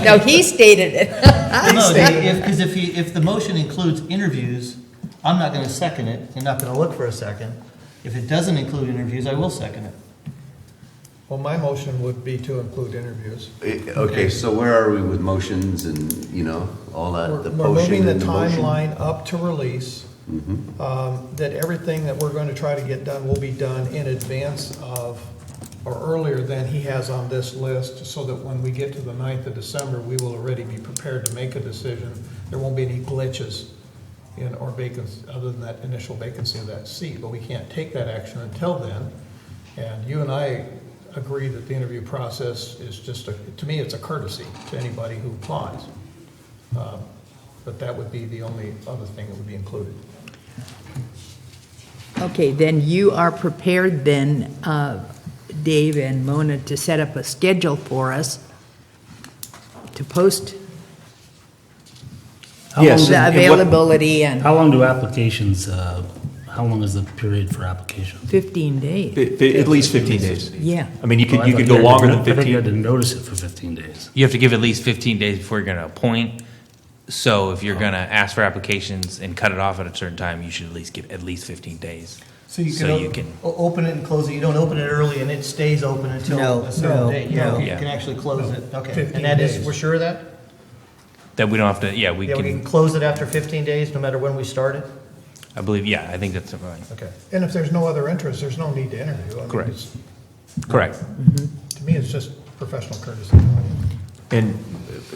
no, he stated it. No, because if the motion includes interviews, I'm not going to second it, and not going to look for a second. If it doesn't include interviews, I will second it. Well, my motion would be to include interviews. Okay, so where are we with motions and, all that, the We're moving potion the and the motion? timeline up to release, that everything that we're going to try to get done will be done in advance of, or earlier than he has on this list, so that when we get to the 9th of December, we will already be prepared to make a decision. There won't be any glitches in or vacancy, other than that initial vacancy of that seat, but we can't take that action until then. And you and I agree that the interview process is just, to me, it's a courtesy to anybody who applies. But that would be the only other thing that would be included. Okay, then you are prepared then, Dave and Mona, to set up a schedule for us to post Yes, the and what- availability and How long do applications, how long is the period for application? 15 days. At least 15 days. Yeah. I mean, you Well, I could thought go had to longer no- than I think you had 15. to notice it for 15 days. You have to give at least 15 days before you're going to appoint. So if you're going to ask for applications and cut it off at a certain time, you should at least give at least 15 days. So you So you can can- open it and close it. You don't open it early and it stays open until No, a certain no, date. no. You Yeah. can actually close it. Okay. 15 And that is, days. we're sure of that? That we don't have to, we Yeah, we can can, close it after 15 days, no matter when we start it? I believe, I think that's right. Okay. And if there's no other interest, there's no need to interview. I mean, Correct. it's- Correct. To me, it's just professional courtesy. And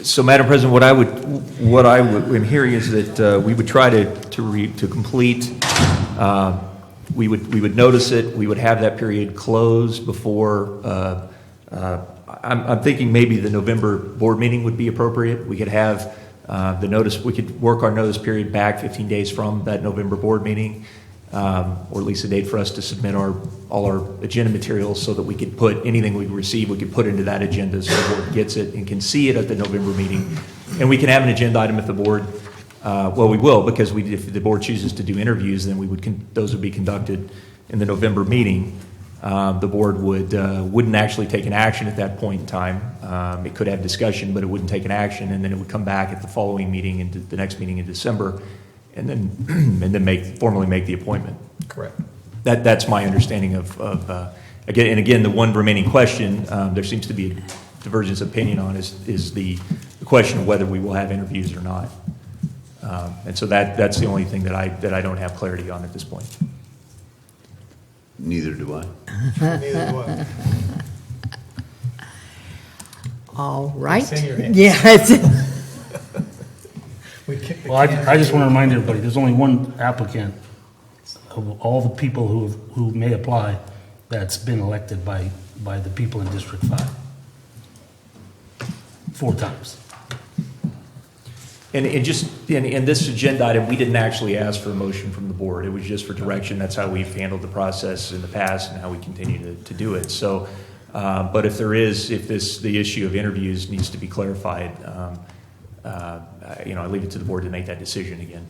so, Madam President, what I am hearing is that we would try to complete, we would notice it, we would have that period closed before, I'm thinking maybe the November board meeting would be appropriate. We could have the notice, we could work our notice period back 15 days from that November board meeting, or at least a date for us to submit all our agenda materials so that we could put anything we receive, we could put into that agenda so the board gets it and can see it at the November meeting. And we can have an agenda item if the board, well, we will, because if the board chooses to do interviews, then those would be conducted in the November meeting. The board wouldn't actually take an action at that point in time. It could have discussion, but it wouldn't take an action, and then it would come back at the following meeting, into the next meeting in December, and then formally make the appointment. Correct. That's my understanding of again, the one remaining question, there seems to be a divergence of opinion on is the question of whether we will have interviews or not. And so that's the only thing that I don't have clarity on at this point. Neither do I. Neither do I. All right. It's in your hands. Yeah, We kicked the Well, can. I just want to remind everybody, there's only one applicant of all the people who may apply that's been elected by the people in District 5. 4 times. And this agenda item, we didn't actually ask for a motion from the board. It was just for direction. That's how we've handled the process in the past and how we continue to do it. So, but if the issue of interviews needs to be clarified, I leave it to the board to make that decision again.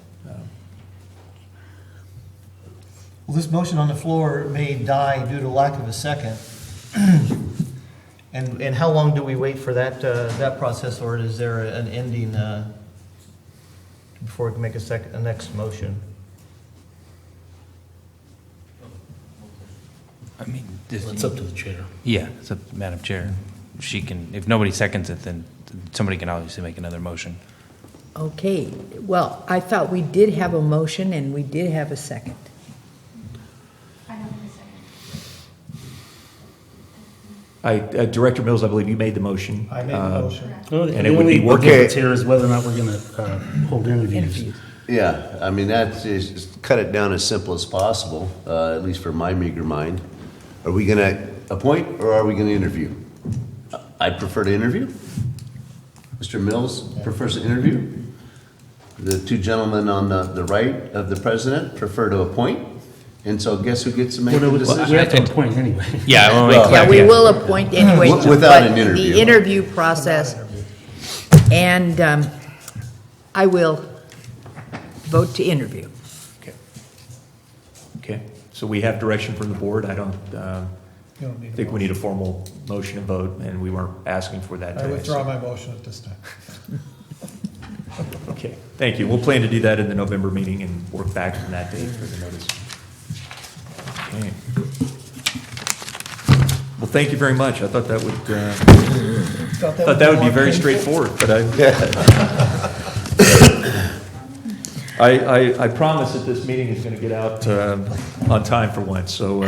Well, this motion on the floor may die due to lack of a second. And how long do we wait for that process, or is there an ending before we can make a next motion? I mean, It's up to the chair. yeah, it's up to Madam Chair. She can, if nobody seconds it, then somebody can obviously make another motion. okay. Well, I thought we did have a motion and we did have a second. I don't think a second. Director Mills, I believe you made the motion. I made the motion. Well, And the it would be only working- difference here is whether or not we're going to hold interviews. Interviews. Yeah, I mean, that's just cut it down as simple as possible, at least for my meager mind. Are we going to appoint or are we going to interview? I prefer to interview. Mr. Mills prefers to interview. The 2 gentlemen on the right of the president prefer to appoint. And so guess who gets to make the We decision? have to appoint anyway. Yeah, I want Well, to Yeah, make we clear. will appoint anyway. Without but an interview. The interview process, and I will vote to interview. Okay, so we have direction from the board. I don't You don't need a think we motion. need a formal motion and vote, and we weren't asking for that I today. withdraw my motion at this time. Okay, thank you. We'll plan to do that in the November meeting and work back from that date for the notice. Okay. Well, thank you very much. I thought that would, thought that would be very straightforward, but I promise that this meeting is going to get out on time for once, so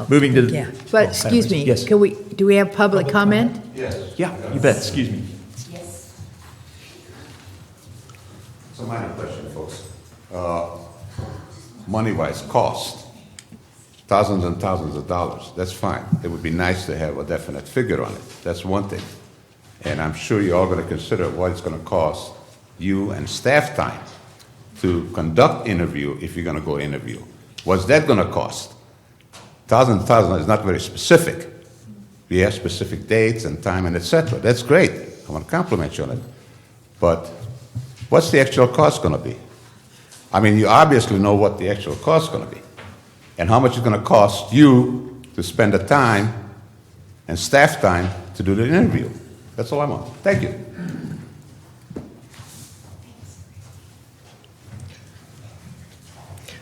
moving to. Yeah, but excuse me, Yes. do we have public comment? Yeah, you bet, excuse me. Yes. It's a minor question, folks. Money-wise, cost, thousands and thousands of dollars, that's fine. It would be nice to have a definite figure on it. That's one thing. And I'm sure you're all going to consider what it's going to cost you and staff time to conduct interview if you're going to go interview. What's that going to cost? Thousand is not very specific. We have specific dates and time and et cetera. That's great. I want to compliment you on it. But what's the actual cost going to be? I mean, you obviously know what the actual cost is going to be and how much it's going to cost you to spend the time and staff time to do the interview. That's all I want. Thank you.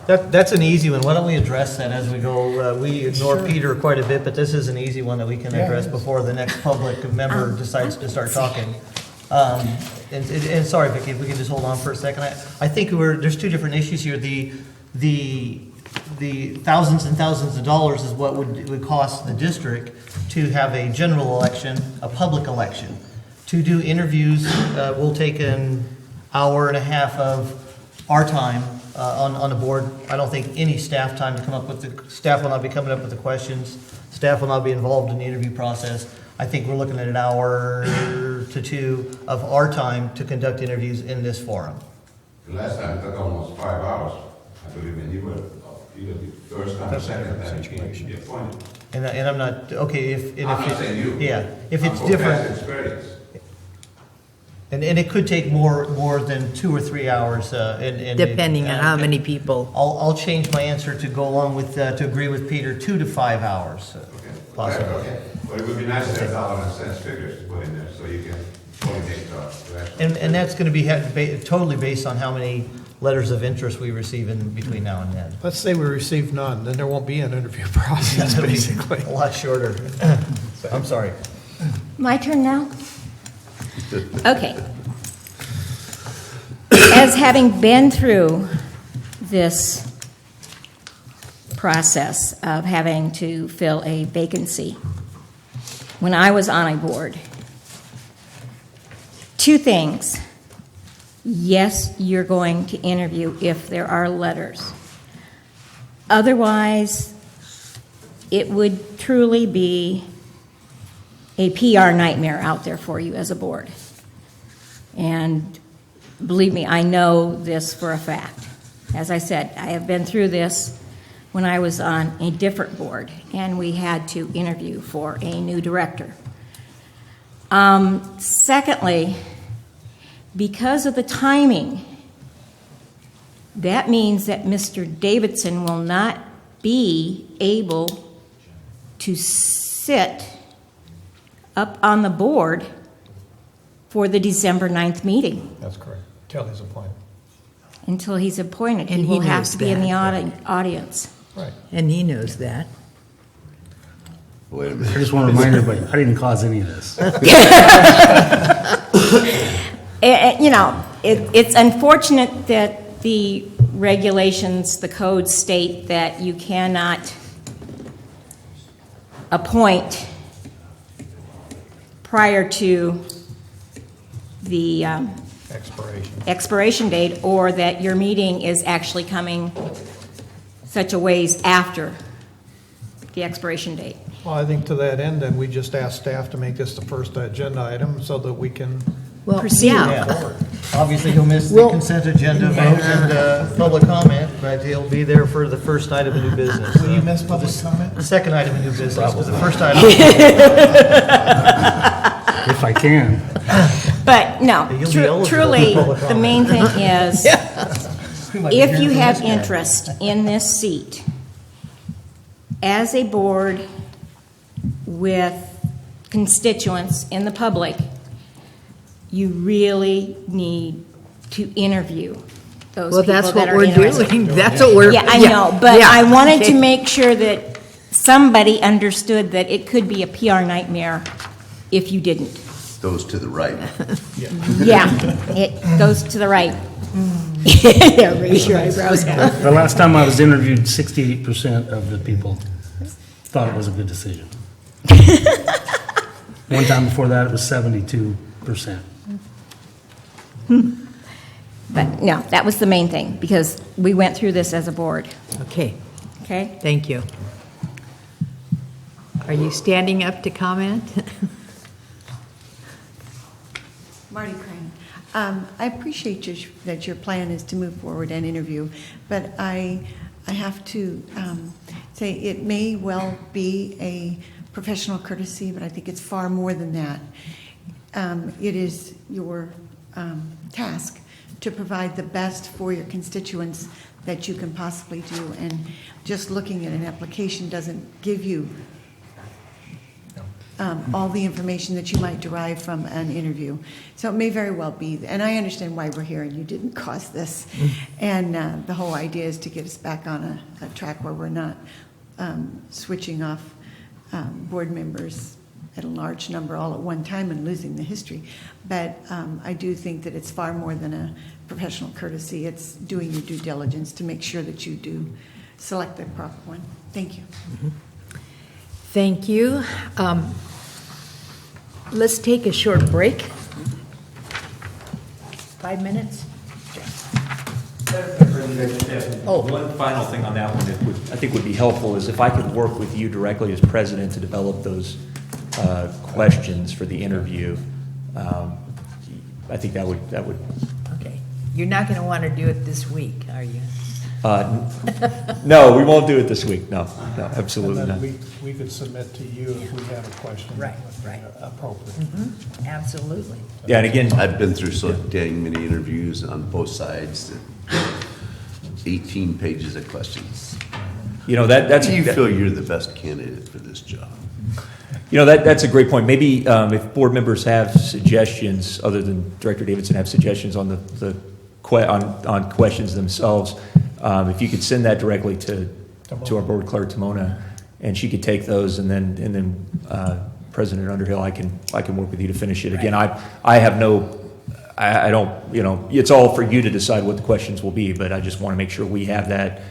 That's an easy one. Why don't we address that as we go? We ignore Peter quite a bit, but this is an easy one that we can address before the next public member decides to start talking. And sorry, Vicki, if we can just hold on for a second. I think there's 2 different issues here. The thousands and thousands of dollars is what would cost the district to have a general election, a public election. To do interviews will take an hour and a half of our time on the board. I don't think any staff time to come up with staff will not be coming up with the questions. Staff will not be involved in the interview process. I think we're looking at an hour to 2 of our time to conduct interviews in this forum. The last time it took almost 5 hours. I believe in you were either the first time or second time you came to be appointed. And I'm not, okay, I'm not saying you. Yeah, if it's I'm from different, past experience. and it could take more than 2 or 3 hours. Depending on how many people. I'll change my answer to go along with, to agree with Peter, 2 to 5 hours, possibly. Okay. But it would be nice to have dollar and cents figures to put in there so you can fully make the And that's gonna be totally based on how many letters of interest we receive in between now and then. Let's say we receive none, then there won't be an interview process, It'll be basically. A lot shorter. I'm sorry. My turn now? Okay. as having been through this process of having to fill a vacancy when I was on a board, two things. Yes, you're going to interview if there are letters. Otherwise, it would truly be a PR nightmare out there for you as a board. And believe me, I know this for a fact. As I said, I have been through this when I was on a different board, and we had to interview for a new director. Secondly, because of the timing, that means that Mr. Davidson will not be able to sit up on the board for the December 9th meeting That's correct, till his appointment. until he's appointed. And He he will have knows to be in the that. audience. Right. And he knows that. Wait a I minute. just want to remind everybody, I didn't cause any of this. It's unfortunate that the regulations, the codes state that you cannot appoint prior to the expiration date, or that your meeting is actually coming such a ways after the expiration date. Well, I think to that end, then, we just ask staff to make this the first agenda item so that we can Well, Proceed. yeah. Yeah. Obviously, he'll miss the Well- consent agenda vote and public comment, but he'll be there for the first item of new business. Will you miss public comment? The second item of new business, because the first item. If I can. But no, You'll be eligible truly, for public the comment. main thing is, We might be if hearing you from have this guy. interest in this seat, as a board with constituents in the public, you really need to interview those Well, people that's that what are we're interested. doing. That's what we're. Yeah, I know, but yeah, I wanted okay. to make sure that somebody understood that it could be a PR nightmare if you didn't. Those to the right. Yeah, it goes to the right. Yeah, raise your eyebrows. The last time I was interviewed, 68% of the people thought it was a good decision. One time before that, it was 72%. But no, that was the main thing, because we went through this as a board, Okay, okay? thank you. Are you standing up to comment? Marty Crane. I appreciate that your plan is to move forward and interview, but I have to say it may well be a professional courtesy, but I think it's far more than that. It is your task to provide the best for your constituents that you can possibly do, and just looking at an application doesn't give you all the information that you might derive from an interview. So it may very well be, and I understand why we're here and you didn't cause this. And the whole idea is to get us back on a track where we're not switching off board members at a large number all at one time and losing the history. But I do think that it's far more than a professional courtesy. It's doing your due diligence to make sure that you do select the proper one. Thank you. Thank you. Let's take a short break. 5 minutes? Oh, one final thing on that one that I think would be helpful is if I could work with you directly as president to develop those questions for the interview. I think that would. Okay. You're not going to want to do it this week, are you? No, we won't do it this week. No, absolutely And not. then we could submit to you if we have a question. Right. Appropriate. Absolutely. Yeah, and again, I've been through so dang many interviews on both sides, 18 pages of questions. That's. Do you feel you're the best candidate for this job? That's a great point. Maybe if board members have suggestions, other than Director Davidson, have suggestions on on questions themselves, if you could send that directly to our board clerk, Timona, and she could take those, and then President Underhill, I can work with you to finish it. Again, I I don't, it's all for you to decide what the questions will be, but I just want to make sure we have that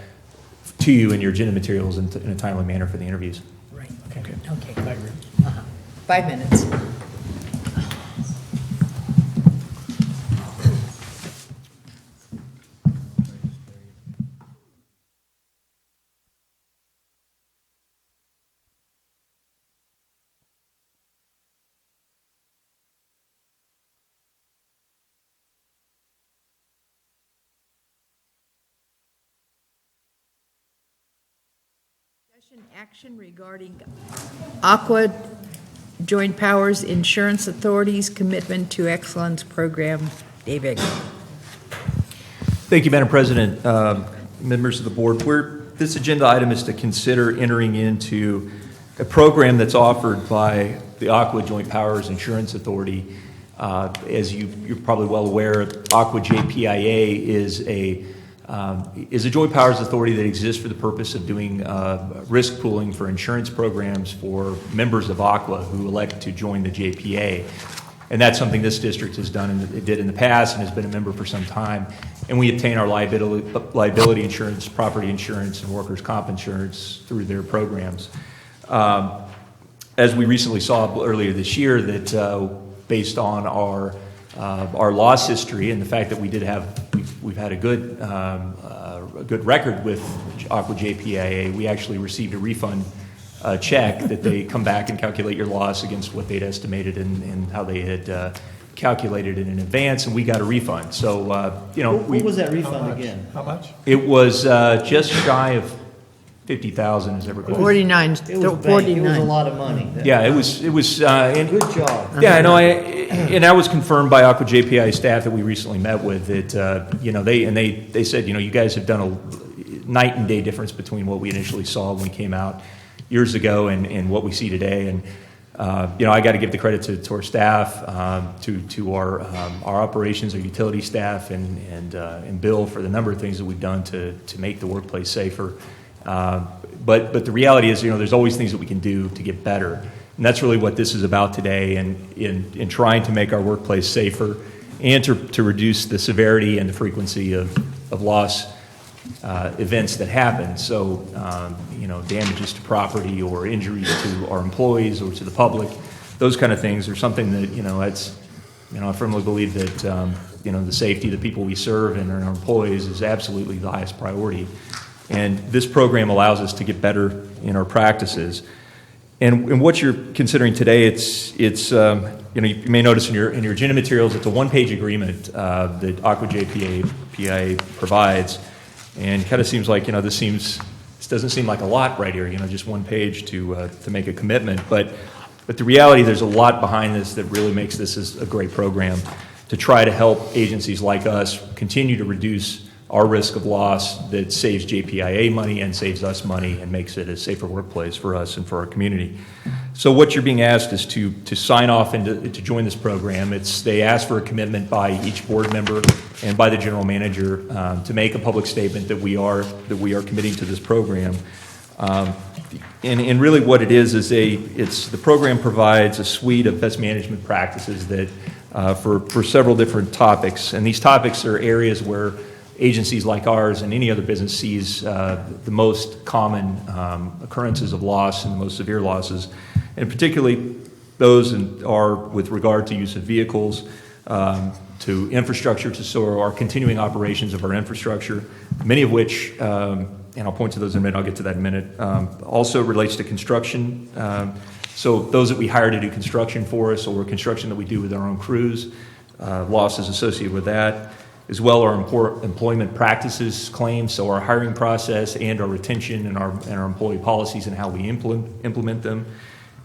to you in your agenda materials in a timely manner for the interviews. Right. Okay. Okay. 5 minutes. Action regarding Aqua Joint Powers Insurance Authority's Commitment to Excellence Program. David. Thank you, Madam President, members of the board. This agenda item is to consider entering into a program that's offered by the Aqua Joint Powers Insurance Authority. As you're probably well aware, Aqua JPIA is a joint powers authority that exists for the purpose of doing risk pooling for insurance programs for members of Aqua who elect to join the JPA. And that's something this district has done and it did in the past and has been a member for some time. And we obtain our liability insurance, property insurance, and workers' comp insurance through their programs. As we recently saw earlier this year, that based on our loss history and the fact that we've had a good record with Aqua JPIA, we actually received a refund check that they come back and calculate your loss against what they'd estimated and how they had calculated it in advance, and we got a refund. So, What was that refund again? How much? it was just shy of 50,000, as I recall. 49. It was a lot of money. Yeah, it was, and Good job. yeah, I know. And that was confirmed by Aqua JPI staff that we recently met with. That they said, you guys have done a night and day difference between what we initially saw when we came out years ago and what we see today. And I got to give the credit to our staff, to our operations, our utility staff, and Bill for the number of things that we've done to make the workplace safer. But the reality is, there's always things that we can do to get better. And that's really what this is about today, and in trying to make our workplace safer and to reduce the severity and the frequency of loss events that happen. So, damages to property or injuries to our employees or to the public, those kind of things are something that, I firmly believe that, the safety of the people we serve and our employees is absolutely the highest priority. And this program allows us to get better in our practices. And what you're considering today, it's you may notice in your agenda materials, it's a one-page agreement that Aqua JPA provides, and kind of seems like this doesn't seem like a lot right here, just one page to make a commitment. But the reality, there's a lot behind this that really makes this a great program to try to help agencies like us continue to reduce our risk of loss that saves JPIA money and saves us money and makes it a safer workplace for us and for our community. So what you're being asked is to sign off and to join this program. They ask for a commitment by each board member and by the general manager to make a public statement that we are committing to this program. And really what it is the program provides a suite of best management practices that for several different topics. And these topics are areas where agencies like ours and any other business sees the most common occurrences of loss and the most severe losses. And particularly those are with regard to use of vehicles, to infrastructure, so our continuing operations of our infrastructure, many of which, and I'll point to those in a minute, I'll get to that in a minute, also relates to construction. So those that we hire to do construction for us or construction that we do with our own crews, losses associated with that, as well our employment practices claims, so our hiring process and our retention and our employee policies and how we implement them.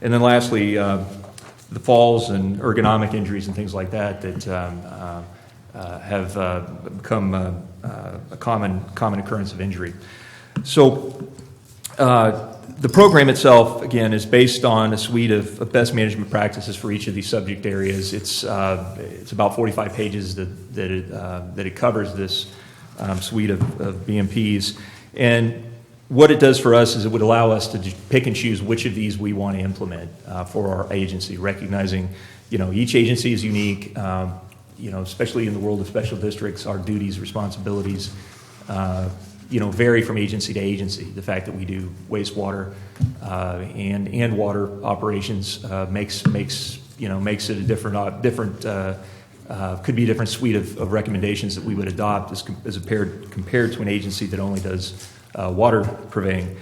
And then lastly, the falls and ergonomic injuries and things like that have become a common occurrence of injury. So the program itself, again, is based on a suite of best management practices for each of these subject areas. It's about 45 pages that it covers this suite of BMPs. And what it does for us is it would allow us to pick and choose which of these we want to implement for our agency, recognizing, each agency is unique. especially in the world of special districts, our duties, responsibilities, vary from agency to agency. The fact that we do wastewater and water operations makes it a different could be a different suite of recommendations that we would adopt as compared to an agency that only does water purveying.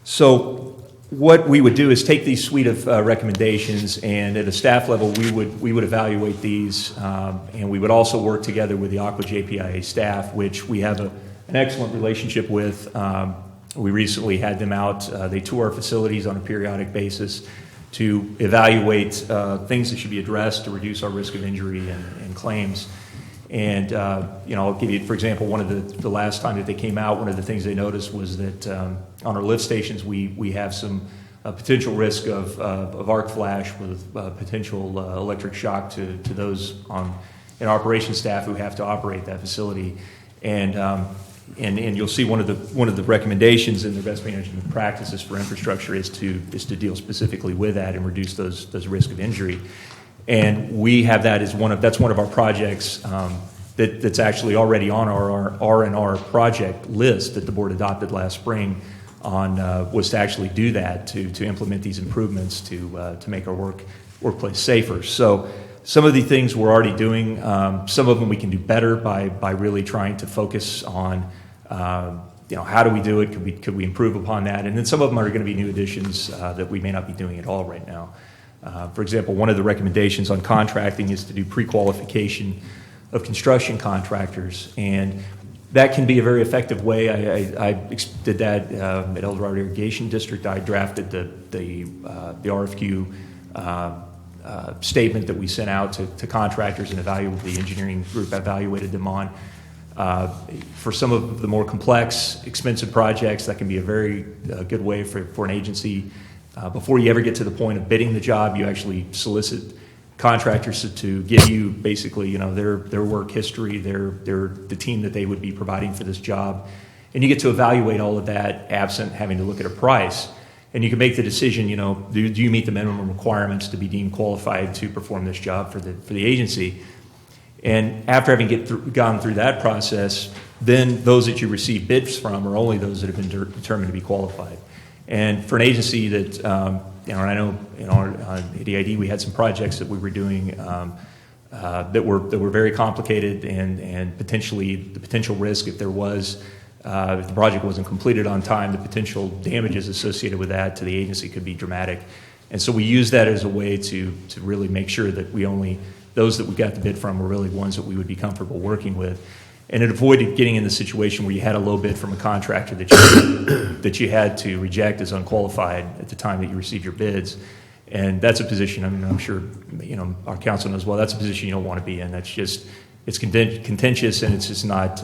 So what we would do is take these suite of recommendations, and at a staff level, we would evaluate these, and we would also work together with the Aqua JPIA staff, which we have an excellent relationship with. We recently had them out. They tour our facilities on a periodic basis to evaluate things that should be addressed to reduce our risk of injury and claims. And, I'll give you, for example, one of the last time that they came out, one of the things they noticed was that on our lift stations, we have some potential risk of arc flash with potential electric shock to those in operations staff who have to operate that facility. And you'll see one of the recommendations in the best management practices for infrastructure is to deal specifically with that and reduce those risk of injury. And we have that as that's one of our projects that's actually already on our R&R project list that the board adopted last spring was to actually do that, to implement these improvements to make our workplace safer. So some of the things we're already doing, some of them we can do better by really trying to focus on how do we do it, could we improve upon that, and then some of them are going to be new additions that we may not be doing at all right now. For example, one of the recommendations on contracting is to do pre-qualification of construction contractors, and that can be a very effective way. I did that at El Dorado Irrigation District. I drafted the RFQ statement that we sent out to contractors, and the engineering group evaluated them on. For some of the more complex, expensive projects, that can be a very good way for an agency. Before you ever get to the point of bidding the job, you actually solicit contractors to give you basically, their work history, the team that they would be providing for this job, and you get to evaluate all of that absent having to look at a price, and you can make the decision. Do you meet the minimum requirements to be deemed qualified to perform this job for the agency? And after having gone through that process, then those that you receive bids from are only those that have been determined to be qualified. And for an agency that, and I know at EID we had some projects that we were doing that were very complicated, and the potential risk if the project wasn't completed on time, the potential damages associated with that to the agency could be dramatic. And so we use that as a way to really make sure that those that we got the bid from were really ones that we would be comfortable working with. And it avoided getting in the situation where you had a low bid from a contractor that you had to reject as unqualified at the time that you received your bids. And that's a position, I'm sure our council knows well, that's a position you don't want to be in. It's contentious, and it's just not,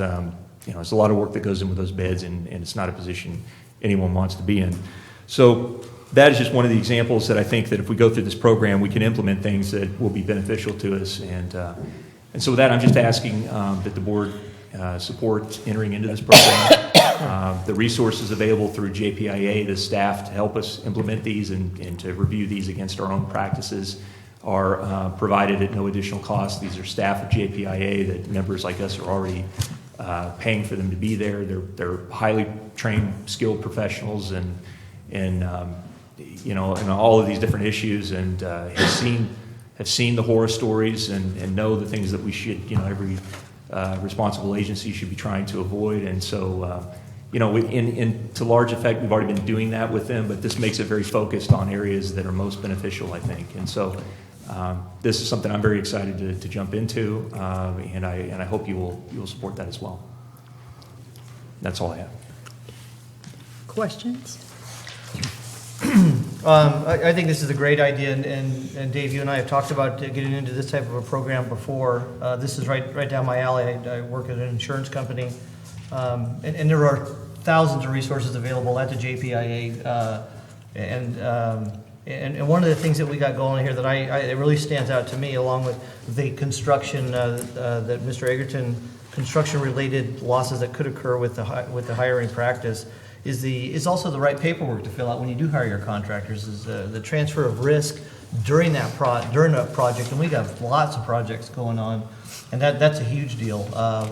it's a lot of work that goes in with those bids, and it's not a position anyone wants to be in. So that is just one of the examples that I think that if we go through this program, we can implement things that will be beneficial to us. And so with that, I'm just asking that the board support entering into this program. The resources available through JPIA, the staff to help us implement these and to review these against our own practices are provided at no additional cost. These are staff of JPIA that members like us are already paying for them to be there. They're highly trained, skilled professionals, and all of these different issues, and have seen the horror stories and know the things that we should, every responsible agency should be trying to avoid. And so, to large effect, we've already been doing that with them, but this makes it very focused on areas that are most beneficial, I think. And so this is something I'm very excited to jump into, and I hope you will support that as well. That's all I have. Questions? I think this is a great idea, and Dave, you and I have talked about getting into this type of a program before. This is right down my alley. I work at an insurance company, and there are thousands of resources available at the JPIA, and one of the things that we got going here that it really stands out to me, along with the construction that Mr. Egerton, construction-related losses that could occur with the hiring practice, is also the right paperwork to fill out when you do hire your contractors, is the transfer of risk during a project. And we got lots of projects going on And that's a huge deal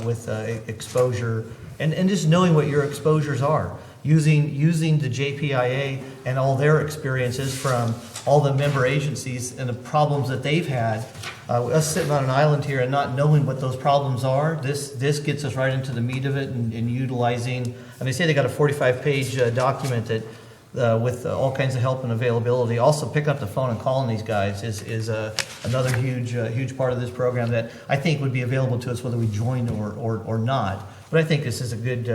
with exposure and just knowing what your exposures are. Using the JPIA and all their experiences from all the member agencies and the problems that they've had. Us sitting on an island here and not knowing what those problems are, this gets us right into the meat of it and utilizing. I mean, say they got a 45-page document that with all kinds of help and availability. Also, pick up the phone and calling these guys is another huge part of this program that I think would be available to us whether we join or not. But I think this is a good,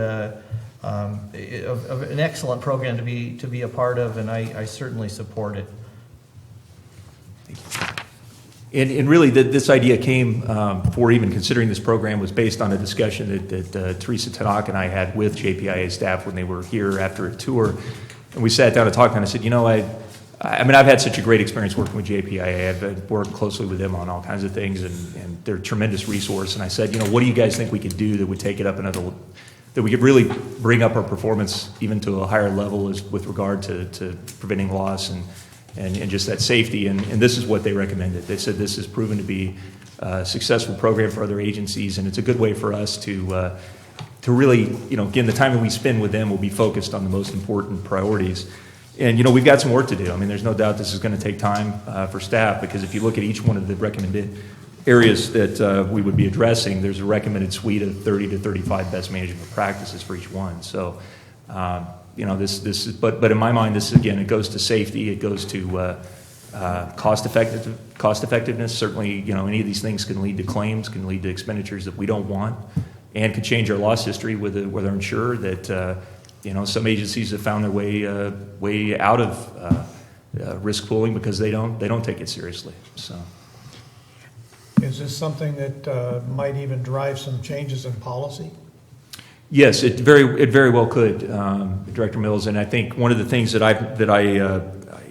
an excellent program to be a part of, and I certainly support it. And really, this idea came before even considering this program was based on a discussion that Teresa Tanaka and I had with JPIA staff when they were here after a tour. And we sat down and talked, and I said, you know, I mean, I've had such a great experience working with JPIA. I've worked closely with them on all kinds of things, and they're a tremendous resource. And I said, you know, what do you guys think we could do that would take it up another, that we could really bring up our performance even to a higher level as with regard to preventing loss and just that safety. And this is what they recommended. They said this has proven to be a successful program for other agencies, and it's a good way for us to really, you know, again, the time that we spend with them will be focused on the most important priorities. And, you know, we've got some work to do. I mean, there's no doubt this is going to take time for staff, because if you look at each one of the recommended areas that we would be addressing, there's a recommended suite of 30 to 35 best management practices for each one. So, you know, this is, but in my mind, this, again, it goes to safety, it goes to cost effectiveness. Certainly, you know, any of these things can lead to claims, can lead to expenditures that we don't want, and could change our loss history with our insurer that, you know, some agencies have found their way out of risk pooling because they don't take it seriously. So, Is this something that might even drive some changes in policy? yes, it very well could, Director Mills. And I think one of the things that I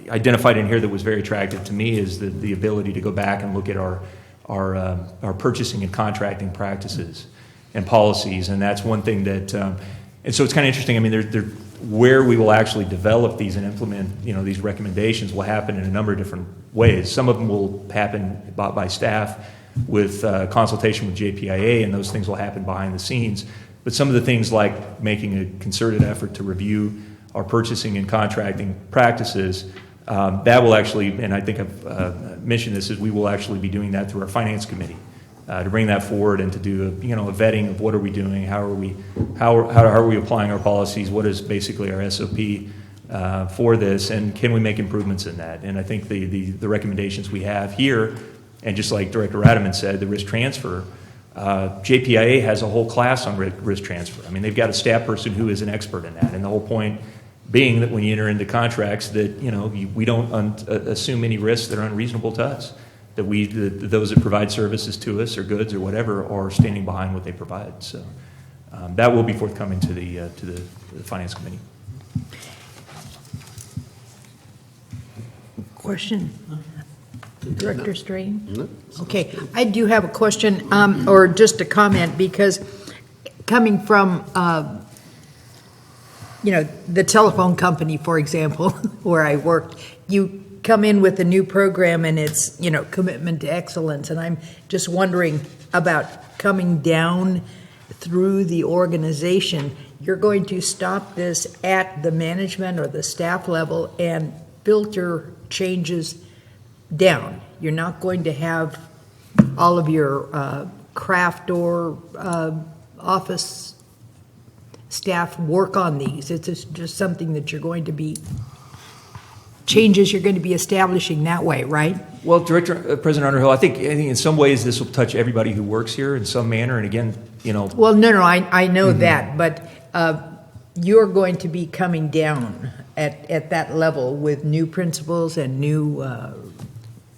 identified in here that was very attractive to me is the ability to go back and look at our purchasing and contracting practices and policies. And that's one thing that. And so it's kind of interesting. I mean, where we will actually develop these and implement, you know, these recommendations will happen in a number of different ways. Some of them will happen by staff with consultation with JPIA, and those things will happen behind the scenes. But some of the things like making a concerted effort to review our purchasing and contracting practices, that will actually, and I think I've mentioned this, is we will actually be doing that through our finance committee. To bring that forward and to do a vetting of what are we doing, how are we applying our policies, what is basically our SOP for this, and can we make improvements in that? And I think the recommendations we have here, and just like Director Rademan said, the risk transfer, JPIA has a whole class on risk transfer. I mean, they've got a staff person who is an expert in that, and the whole point being that when you enter into contracts that, you know, we don't assume any risks that are unreasonable to us. That those that provide services to us or goods or whatever are standing behind what they provide. So that will be forthcoming to the Finance Committee. Question? Director Strain? Okay, I do have a question, or just a comment, because coming from, you know, the telephone company, for example, where I worked, you come in with a new program and it's, you know, commitment to excellence, and I'm just wondering about coming down through the organization. You're going to stop this at the management or the staff level and filter changes down. You're not going to have all of your craft or office staff work on these. It's just something that you're going to be changes you're going to be establishing that way, right? Well, President Underhill, I think in some ways this will touch everybody who works here in some manner. And again, you know. Well, no, I know that, but you're going to be coming down at that level with new principles and new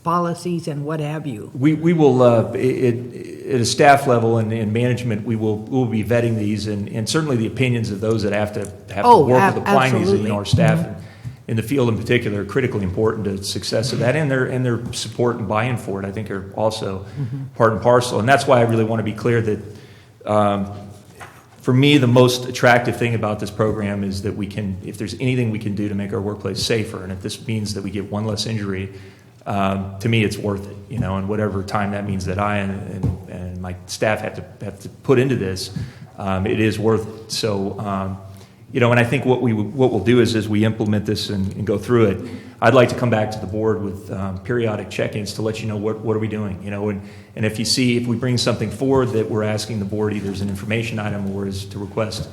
policies and what have you. We will, at a staff level and management, we'll be vetting these and certainly the opinions of those that have to work with applying absolutely. these in our staff. In the field in particular, are critically important to the success of that, and their support and buy-in for it, I think, are also part and parcel. And that's why I really want to be clear that, for me, the most attractive thing about this program is that we can, if there's anything we can do to make our workplace safer, and if this means that we get one less injury, to me, it's worth it, and whatever time that means that I and my staff have to put into this, it is worth it. So, and I think what we'll do is as we implement this and go through it, I'd like to come back to the board with periodic check-ins to let you know what are we doing, and if if we bring something forward that we're asking the board either as an information item or is to request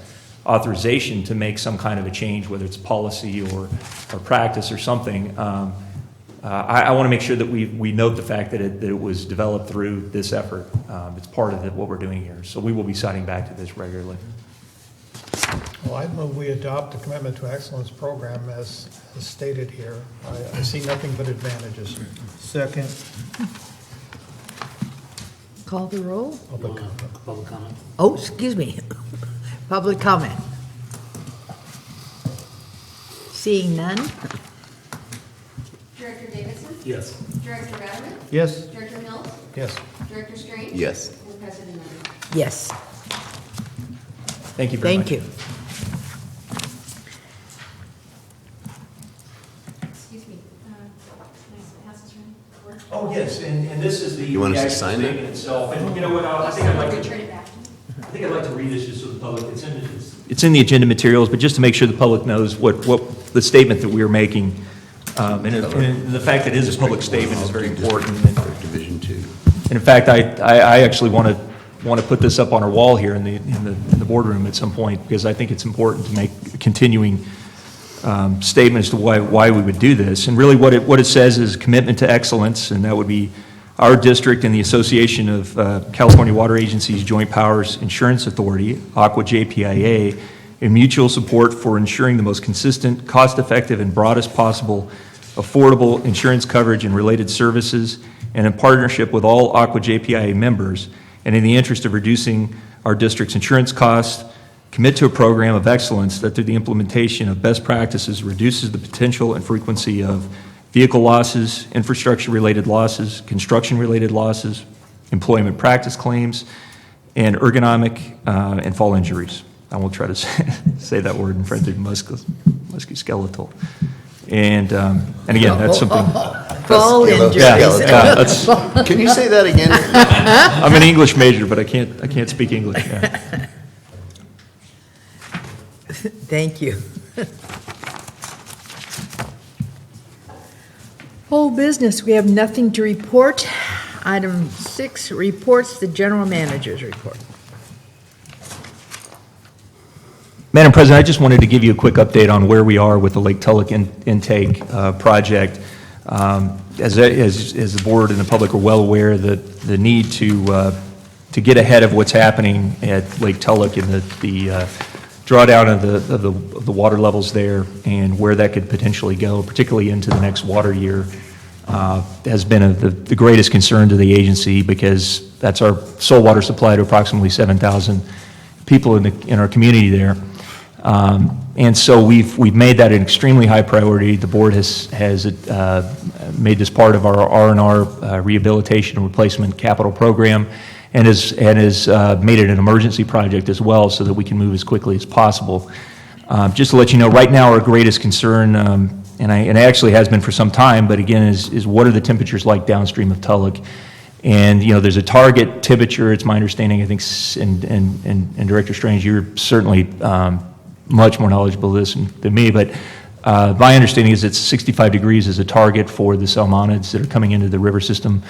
authorization to make some kind of a change, whether it's policy or practice or something, I want to make sure that we note the fact that it was developed through this effort. It's part of what we're doing here. So we will be citing back to this regularly. Well, I move we adopt the Commitment to Excellence program as stated here. I see nothing but advantages. Second. Call the roll. Public comment. Oh, excuse me. Public comment. Seeing none? Director Davidson? Yes. Director Rattler? Yes. Director Mills? Yes. Director Strange? Yes. And President Miller? Yes. Thank you very much. Thank you. Excuse me, can I pass this around? Oh, yes, and this is the. You want us to actual sign it? statement itself, and you know what, I think I'd like to. Return it back to me. I think I'd like to read this just so the public, it's in the agenda materials, but just to make sure the public knows what the statement that we are making. And the fact that it is a public statement is very important. Division 2. And in fact, I actually want to put this up on our wall here in the boardroom at some point, because I think it's important to make a continuing statement as to why we would do this. And really what it says is commitment to excellence, and that would be our district and the Association of California Water Agencies Joint Powers Insurance Authority, Aqua JPIA, in mutual support for ensuring the most consistent, cost-effective, and broadest possible affordable insurance coverage and related services, and in partnership with all Aqua JPIA members, and in the interest of reducing our district's insurance costs, commit to a program of excellence that through the implementation of best practices reduces the potential and frequency of vehicle losses, infrastructure-related losses, construction-related losses, employment practice claims, and ergonomic and fall injuries. I won't try to say that word in front of musculoskeletal. And again, that's something. Fall injuries. Yeah, that's, Can you say that again? I'm an English major, but I can't speak English. Yeah. Thank you. Whole business, we have nothing to report. Item 6, reports, the general manager's report. Madam President, I just wanted to give you a quick update on where we are with the Lake Tulloch intake project. As the board and the public are well aware, the need to get ahead of what's happening at Lake Tulloch and the drawdown of the water levels there and where that could potentially go, particularly into the next water year, has been the greatest concern to the agency, because that's our sole water supply to approximately 7,000 people in our community there. And so we've made that an extremely high priority. The board has made this part of our R&R rehabilitation and replacement capital program, and has made it an emergency project as well, so that we can move as quickly as possible. Just to let you know, right now our greatest concern, and it actually has been for some time, but again, is what are the temperatures like downstream of Tulloch? And there's a target temperature. It's my understanding, I think, and Director Strange, you're certainly much more knowledgeable of this than me, but my understanding is it's 65 degrees is a target for the salmonids that are coming into the river system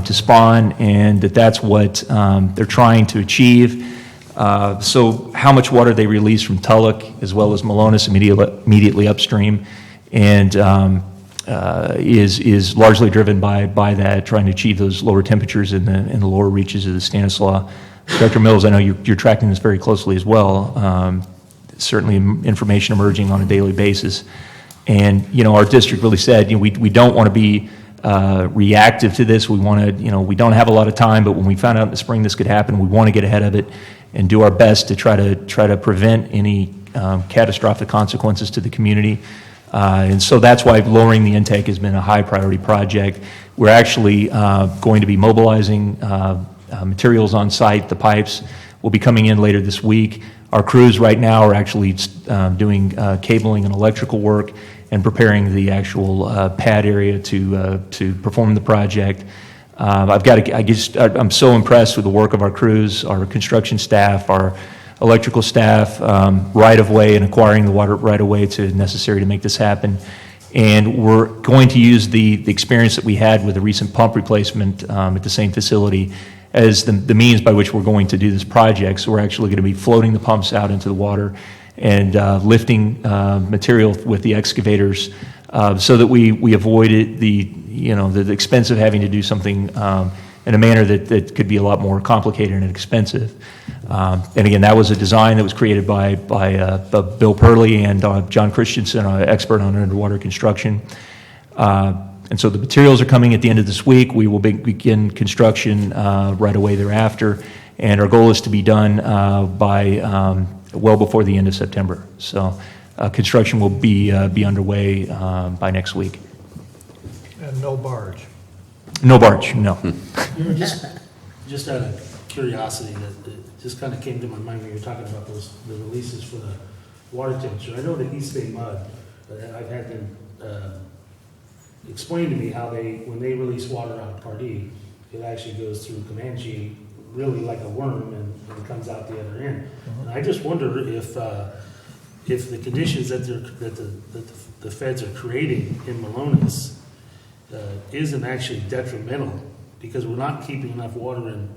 to spawn, and that's what they're trying to achieve. So how much water they release from Tulloch as well as Malonis immediately upstream, and is largely driven by that, trying to achieve those lower temperatures in the lower reaches of the Stanislaus. Dr. Mills, I know you're tracking this very closely as well. Certainly information emerging on a daily basis. And, our district really said, we don't want to be reactive to this. We want to, we don't have a lot of time, but when we found out in the spring this could happen, we want to get ahead of it and do our best to try to prevent any catastrophic consequences to the community. And so that's why lowering the intake has been a high priority project. We're actually going to be mobilizing materials on site. The pipes will be coming in later this week. Our crews right now are actually doing cabling and electrical work, and preparing the actual pad area to perform the project. I'm so impressed with the work of our crews, our construction staff, our electrical staff, right of way and acquiring the water right of way necessary to make this happen. And we're going to use the experience that we had with the recent pump replacement at the same facility as the means by which we're going to do this project. So we're actually going to be floating the pumps out into the water and lifting material with the excavators so that we avoided the expense of having to do something in a manner that could be a lot more complicated and expensive. And again, that was a design that was created by Bill Purley and John Christensen, an expert on underwater construction. And so the materials are coming at the end of this week. We will begin construction right away thereafter, and our goal is to be done by well before the end of September. So construction will be underway by next week. And no barge. No barge, no. You know, just out of curiosity, that just kind of came to my mind when you were talking about the releases for the water temperature. I know the East Bay mud, I've had them explain to me how when they release water out of Pardee, it actually goes through Comanche really like a worm and comes out the other end. And I just wonder if the conditions that the feds are creating in Malones isn't actually detrimental, because we're not keeping enough water in.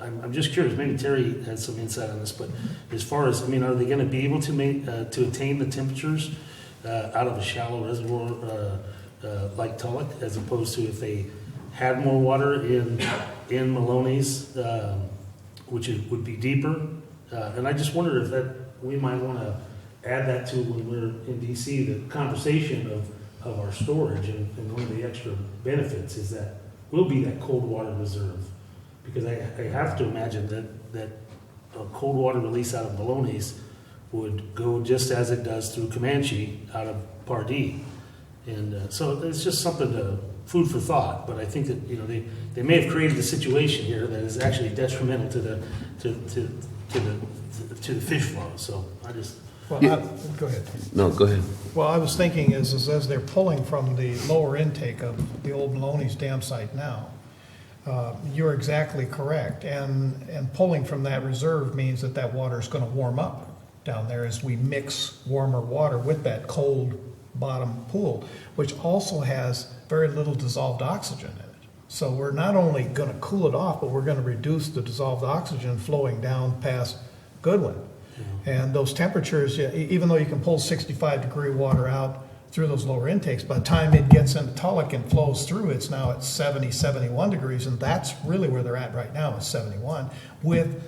I'm just curious, maybe Terry has some insight on this, but as far as, are they going to be able to attain the temperatures out of a shallow reservoir like Tulloch, as opposed to if they had more water in Malones, which would be deeper? And I just wonder if that we might want to add that to when we're in DC, the conversation of our storage, and one of the extra benefits is that we'll be that cold water reserve, because I have to imagine that a cold water release out of Malones would go just as it does through Comanche out of Pardee. And so it's just something food for thought. But I think that they may have created a situation here that is actually detrimental to the fish flow. So I just Go ahead. No, go ahead. Well, I was thinking is as they're pulling from the lower intake of the old Maloney's dam site now, you're exactly correct. And pulling from that reserve means that water is going to warm up down there as we mix warmer water with that cold bottom pool, which also has very little dissolved oxygen in it. So we're not only going to cool it off, but we're going to reduce the dissolved oxygen flowing down past Goodwin. And those temperatures, even though you can pull 65-degree water out through those lower intakes, by the time it gets into Tulloch and flows through, it's now at 70, 71 degrees, and that's really where they're at right now, is 71, with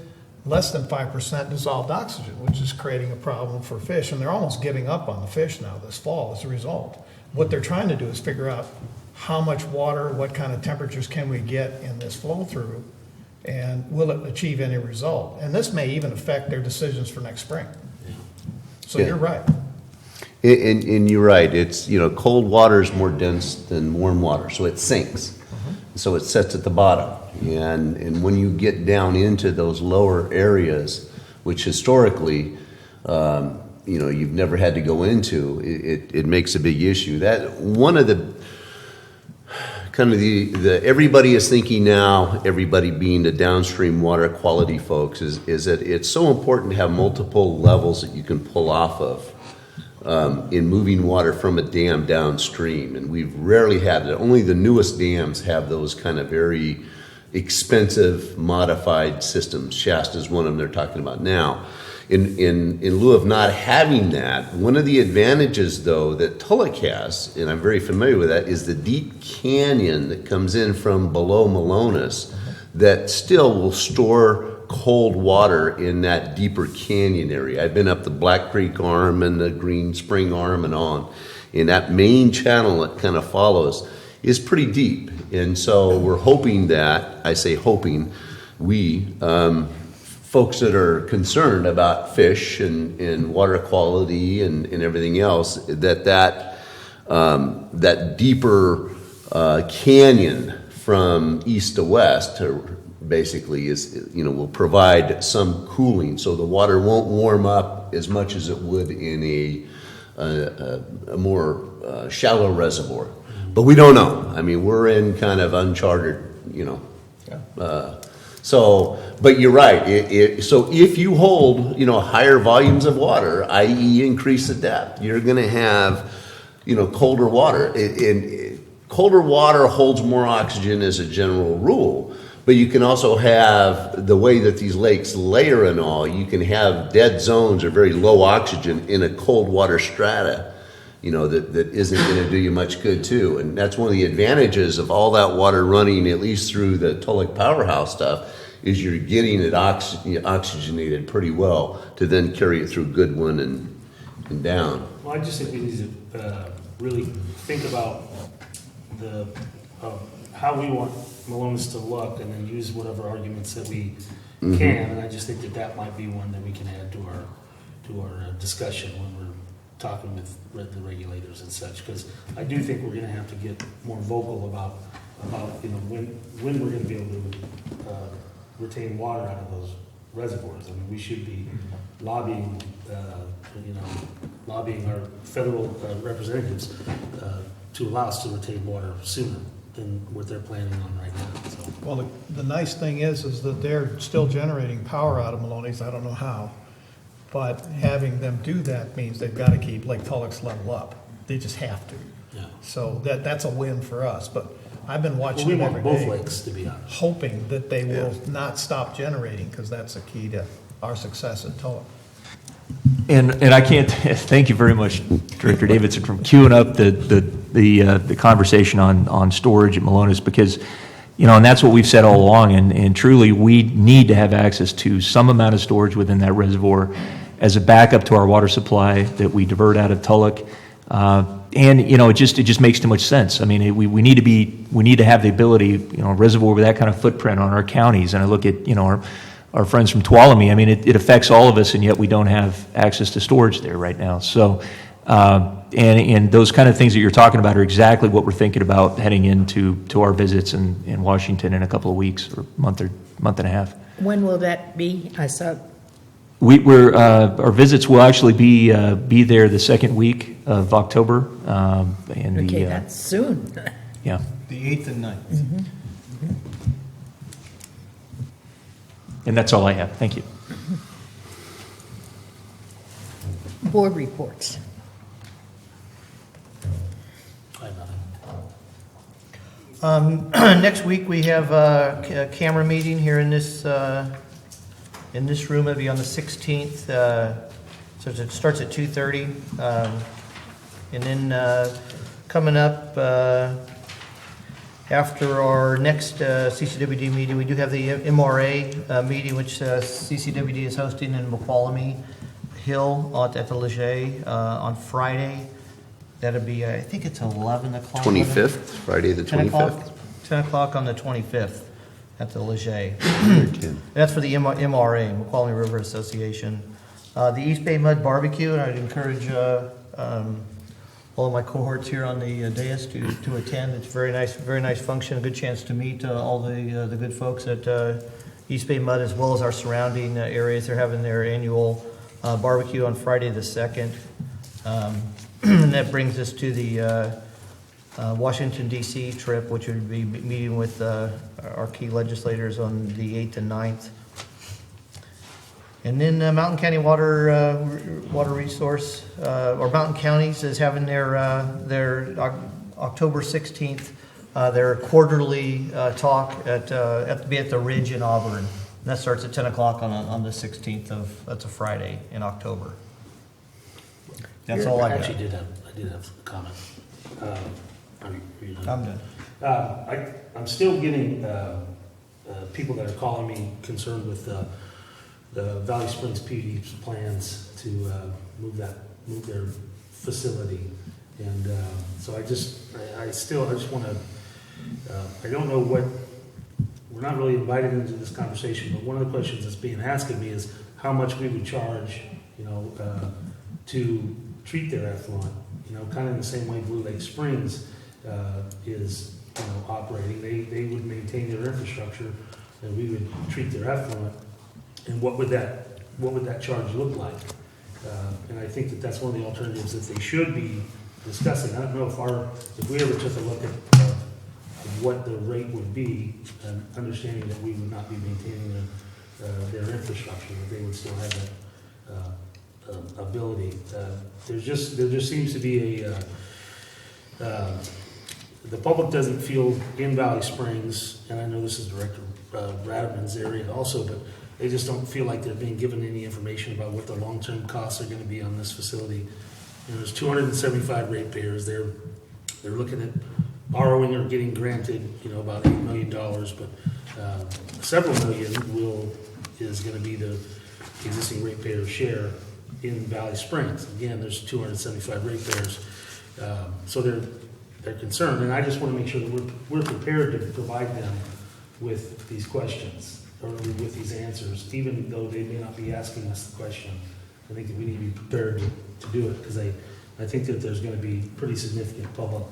less than 5% dissolved oxygen, which is creating a problem for fish. And they're almost giving up on the fish now this fall as a result. What they're trying to do is figure out how much water, what kind of temperatures can we get in this flow through, and will it achieve any result? And this may even affect their decisions for next spring. So Yeah. you're right. And you're right, it's, cold water is more dense than warm water, so it sinks. So it sets at the bottom. And when you get down into those lower areas, which historically, you've never had to go into, it makes a big issue. That one of the everybody is thinking now, everybody being the downstream water quality folks, is that it's so important to have multiple levels that you can pull off of in moving water from a dam downstream. And we've rarely had it. Only the newest dams have those kind of very expensive modified systems. Shasta is one of them they're talking about now. In lieu of not having that, one of the advantages, though, that Tulloch has, and I'm very familiar with that, is the deep canyon that comes in from below Malones that still will store cold water in that deeper canyon area. I've been up the Black Creek Arm and the Green Spring Arm and on. And that main channel that kind of follows is pretty deep. And so we're hoping that, I say hoping, folks that are concerned about fish and water quality and everything else, that deeper canyon from east to west basically will provide some cooling, so the water won't warm up as much as it would in a more shallow reservoir. But we don't know. I mean, we're in kind of uncharted, so, but you're right. So if you hold, higher volumes of water, i.e. increase the depth, you're going to have, colder water. Colder water holds more oxygen as a general rule, but you can also have the way that these lakes layer and all, you can have dead zones or very low oxygen in a cold water strata, that isn't going to do you much good too. And that's one of the advantages of all that water running, at least through the Tulloch Powerhouse stuff, is you're getting it oxygenated pretty well to then carry it through Goodwin and down. Well, I just think we need to really think about how we want Malones to look, and then use whatever arguments that we can. And I just think that might be one that we can add to our discussion when we're talking with the regulators and such. Because I do think we're going to have to get more vocal about when we're going to be able to retain water out of those reservoirs. I mean, we should be lobbying our federal representatives to allow us to retain water sooner than what they're planning on right now. So. Well, the nice thing is that they're still generating power out of Maloney's. I don't know how. But having them do that means they've got to keep Lake Tulloch's level up. They just have to. Yeah. So that's a win for us. But I've been watching we them want every both day, lakes to be honest, hoping that they will not stop generating, because that's the key to our success at Tulloch. And I can't, thank you very much, Director Davidson, for queuing up the conversation on storage at Malones, because, and that's what we've said all along, and truly, we need to have access to some amount of storage within that reservoir as a backup to our water supply that we divert out of Tulloch. And, it just makes too much sense. I mean, we need to have the ability, a reservoir with that kind of footprint on our counties. And I look at, our friends from Tuolumne. I mean, it affects all of us, and yet we don't have access to storage there right now. So, and those kind of things that you're talking about are exactly what we're thinking about heading into our visits in Washington in a couple of weeks or month and a half. When will that be? I saw. Our visits will actually be there the second week of October. Okay, that's soon. Yeah. The 8th and 9th. And that's all I have. Thank you. Board reports. I have nothing. Next week, we have a camera meeting here in this room. It'll be on the 16th. So it starts at 2:30. And then coming up after our next CCWD meeting, we do have the MRA meeting, which CCWD is hosting in Moqualamy Hill at the Leger on Friday. That'll be, I think it's 11 o'clock. 25th, Friday the 10 o'clock, 25th. 10 o'clock on the 25th at the Leger. That's for the MRA, Moqualamy River Association. The East Bay Mud Barbecue, and I'd encourage all of my cohorts here on the dais to attend. It's very nice function, a good chance to meet all the good folks at East Bay Mud, as well as our surrounding areas. They're having their annual barbecue on Friday the 2nd. And that brings us to the Washington, D.C. trip, which would be meeting with our key legislators on the 8th and 9th. And then Mountain County Water Resource, or Mountain Counties, is having their October 16th, their quarterly talk at the Ridge in Auburn. And that starts at 10 o'clock on the 16th that's a Friday in October. That's all I got. I did have a comment. Are you done? I'm done. I'm still getting people that are calling me concerned with the Valley Springs PUD's plans to move their facility, and so I just want to. I don't know what. We're not really invited into this conversation, but one of the questions that's being asked of me is how much we would charge, to treat their effluent. Kind of in the same way Blue Lake Springs is operating. They would maintain their infrastructure, and we would treat their effluent. And what would that charge look like? And I think that that's one of the alternatives that they should be discussing. I don't know if we ever took a look at what the rate would be, understanding that we would not be maintaining their infrastructure, that they would still have that ability. There just seems to be the public doesn't feel in Valley Springs, and I know this is Director Radman's area also, but they just don't feel like they're being given any information about what the long-term costs are going to be on this facility. And there's 275 ratepayers. They're looking at borrowing or getting granted, about $8 million, but several million is going to be the existing ratepayer share in Valley Springs. Again, there's 275 ratepayers, so they're concerned, and I just want to make sure that we're prepared to provide them with these questions or with these answers, even though they may not be asking us the question. I think that we need to be prepared to do it, because I think that there's going to be pretty significant public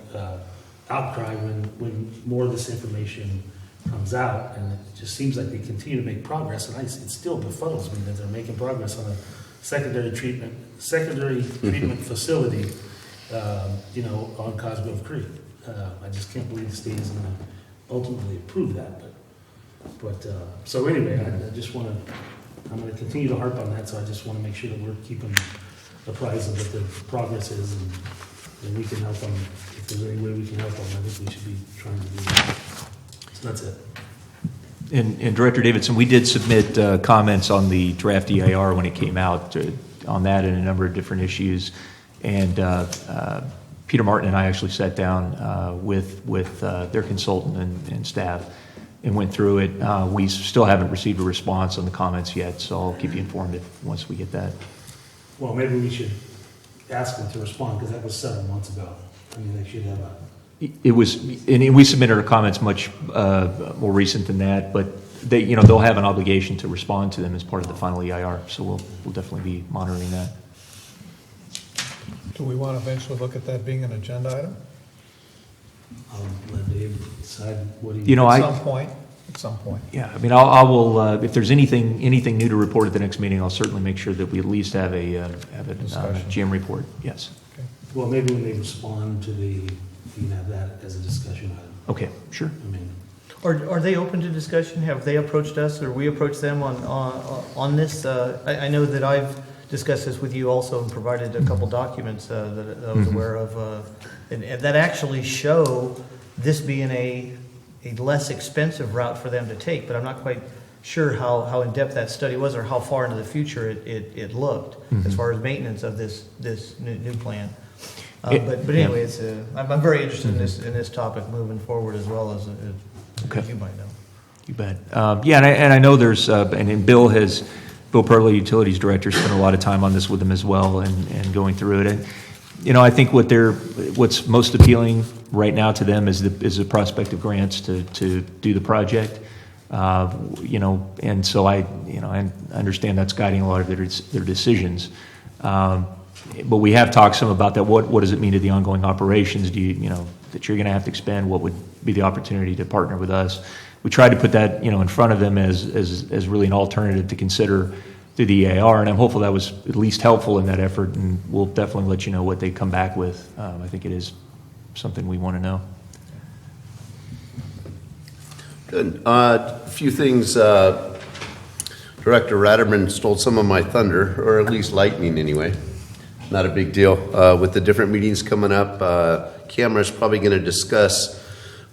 outcry when more of this information comes out, and it just seems like they continue to make progress, and it still befuddles me that they're making progress on a secondary treatment facility, on Cosgrove Creek. I just can't believe the state is going to ultimately approve that, but so anyway, I'm going to continue to harp on that, so I just want to make sure that we're keeping apprised of what the progress is, and we can help them. If there's any way we can help them, I think we should be trying to do that. So that's it. And Director Davidson, we did submit comments on the draft EIR when it came out on that and a number of different issues. And Peter Martin and I actually sat down with their consultant and staff and went through it. We still haven't received a response on the comments yet, so I'll keep you informed once we get that. Well, maybe we should ask them to respond, because that was 7 months ago. I mean, they should have It was, and we submitted our comments much more recent than that, but they'll have an obligation to respond to them as part of the final EIR, so we'll definitely be monitoring that. Do we want to eventually look at that being an agenda item? I'll let Dave decide what he. At some point. Yeah, I mean, I will. If there's anything new to report at the next meeting, I'll certainly make sure that we at least have a GM report. Yes. Okay. Well, maybe when they respond to you can have that as a discussion item. Okay. Sure. I mean, Are they open to discussion? Have they approached us, or we approached them on this? I know that I've discussed this with you also and provided a couple documents that I was aware of, and that actually show this being a less expensive route for them to take, but I'm not quite sure how in-depth that study was or how far into the future it looked as far as maintenance of this new plan. But anyway, I'm very interested in this topic moving forward as well as you might know. You bet. And I know there's and Bill Perley, Utilities Director, spent a lot of time on this with them as well and going through it. And I think what's most appealing right now to them is the prospect of grants to do the project. And so I understand that's guiding a lot of their decisions. But we have talked some about that. What does it mean to the ongoing operations? Do that you're going to have to expend? What would be the opportunity to partner with us? We tried to put that in front of them as really an alternative to consider through the EIR, and I'm hopeful that was at least helpful in that effort. And we'll definitely let you know what they come back with. I think it is something we want to know. Good. A few things. Director Ratterman stole some of my thunder, or at least lightning anyway. Not a big deal. With the different meetings coming up, Cameron's probably going to discuss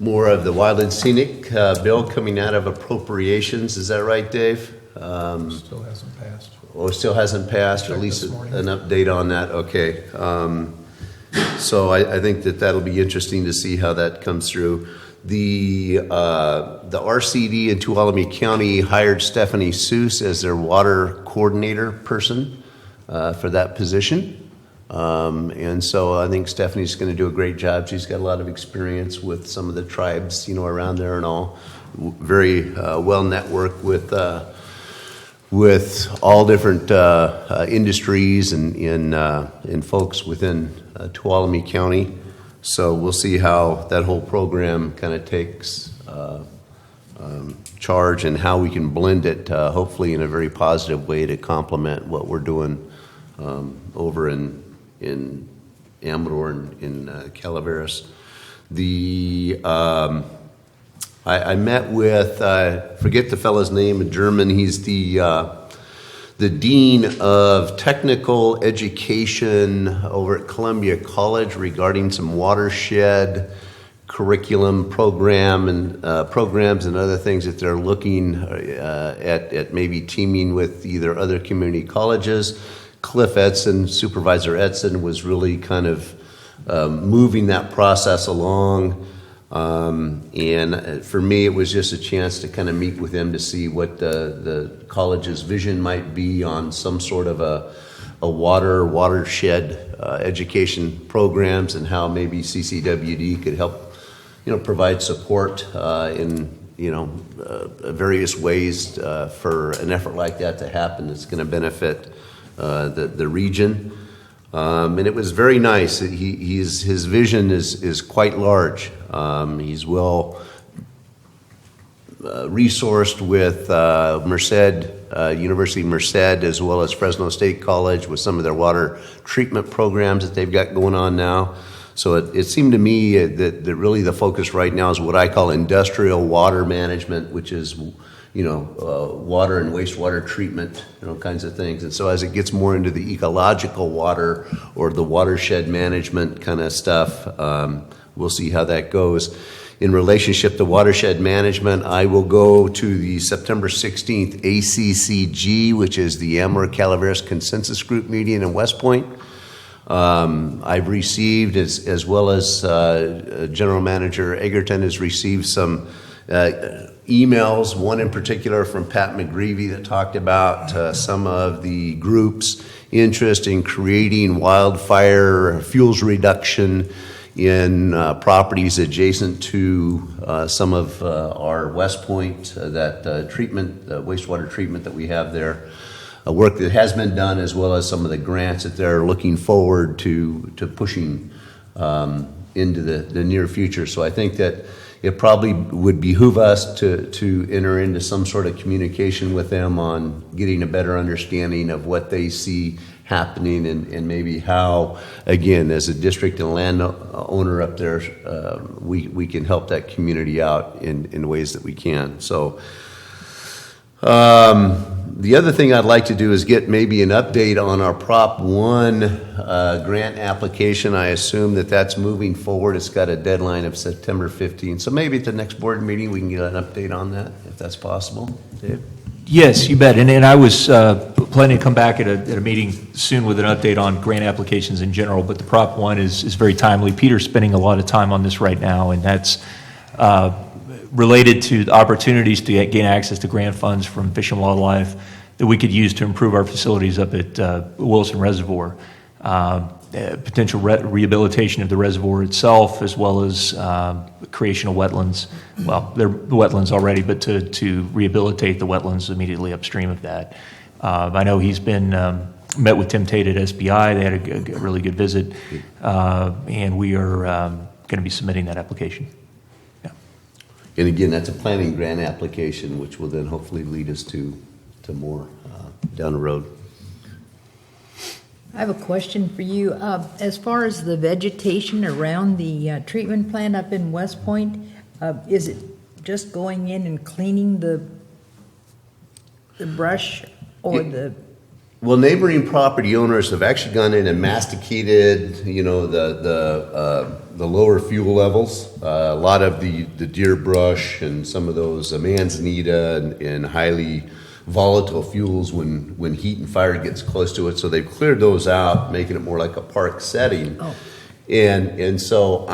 more of the Wild and Scenic bill coming out of appropriations. Is that right, Dave? Still hasn't passed. Or still hasn't passed, or at least an update on that. Okay. So I think that'll be interesting to see how that comes through. The RCD in Tuolumne County hired Stephanie Seuss as their water coordinator person for that position. And so I think Stephanie's going to do a great job. She's got a lot of experience with some of the tribes, around there and all. Very well networked with all different industries and folks within Tuolumne County. So we'll see how that whole program kind of takes charge and how we can blend it, hopefully in a very positive way to complement what we're doing over in Amador and in Calaveras. I met with, forget the fellow's name, a German, he's the Dean of Technical Education over at Columbia College regarding some watershed curriculum programs and other things that they're looking at maybe teaming with either other community colleges. Cliff Edson, Supervisor Edson, was really kind of moving that process along. And for me, it was just a chance to kind of meet with him to see what the college's vision might be on some sort of a watershed education programs, and how maybe CCWD could help, provide support in, various ways for an effort like that to happen that's going to benefit the region. And it was very nice. His vision is quite large. He's well resourced with University of Merced, as well as Fresno State College, with some of their water treatment programs that they've got going on now. So it seemed to me that really the focus right now is what I call industrial water management, which is water and wastewater treatment, kinds of things. And so as it gets more into the ecological water or the watershed management kind of stuff, we'll see how that goes. In relationship to watershed management, I will go to the September 16th ACCG, which is the Amador Calaveras Consensus Group meeting in West Point. I've received, as well as General Manager Egerton has received some emails, one in particular from Pat McGreevy that talked about some of the group's interest in creating wildfire fuels reduction in properties adjacent to some of our West Point, that treatment, wastewater treatment that we have there. Work that has been done, as well as some of the grants that they're looking forward to pushing into the near future. So I think that it probably would behoove us to enter into some sort of communication with them on getting a better understanding of what they see happening, and maybe how, again, as a district and landowner up there, we can help that community out in ways that we can. So the other thing I'd like to do is get maybe an update on our Prop 1 grant application. I assume that's moving forward. It's got a deadline of September 15th. So maybe at the next board meeting we can get an update on that, if that's possible. Dave? Yes, you bet. And I was planning to come back at a meeting soon with an update on grant applications in general, but the Prop 1 is very timely. Peter's spending a lot of time on this right now, and that's related to the opportunities to gain access to grant funds from Fish and Wildlife that we could use to improve our facilities up at Wilson Reservoir. Potential rehabilitation of the reservoir itself, as well as creation of wetlands. Well, they're wetlands already, but to rehabilitate the wetlands immediately upstream of that. I know he's been met with Tim Tate at SBI. They had a really good visit, and we are going to be submitting that application. Yeah. And again, that's a planning grant application, which will then hopefully lead us to more down the road. I have a question for you. As far as the vegetation around the treatment plant up in West Point, is it just going in and cleaning the brush or the... Well, neighboring property owners have actually gone in and masticated, the lower fuel levels. A lot of the deer brush and some of those manzanita and highly volatile fuels when heat and fire gets close to it. So they've cleared those out, making it more like a park setting. Oh. And so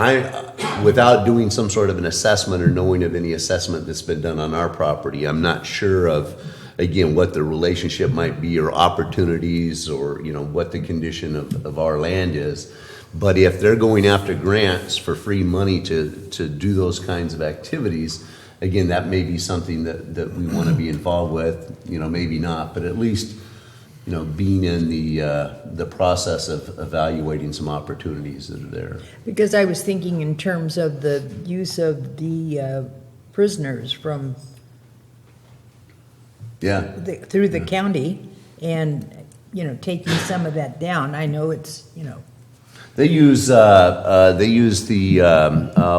without doing some sort of an assessment or knowing of any assessment that's been done on our property, I'm not sure of, again, what the relationship might be or opportunities or, what the condition of our land is. But if they're going after grants for free money to do those kinds of activities, again, that may be something that we want to be involved with, maybe not, but at least, being in the process of evaluating some opportunities that are there. Because I was thinking in terms of the use of the prisoners from through the county, and taking some of that down. I know it's, They use the,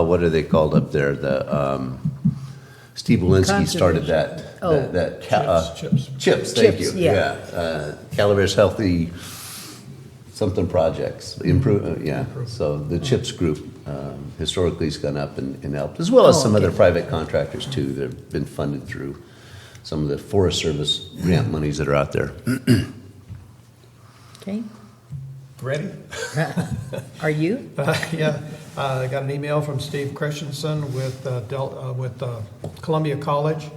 what are they called up there? Steve Walensky started that. Oh. Chips, thank you. Chips, yeah. Calaveras Healthy something projects, So the CHIPS group historically has gone up and helped, as well as some other private contractors too that have been funded through some of the Forest Service grant monies that are out there. okay. Ready? Are you? Yeah, I got an email from Steve Christensen with Columbia College.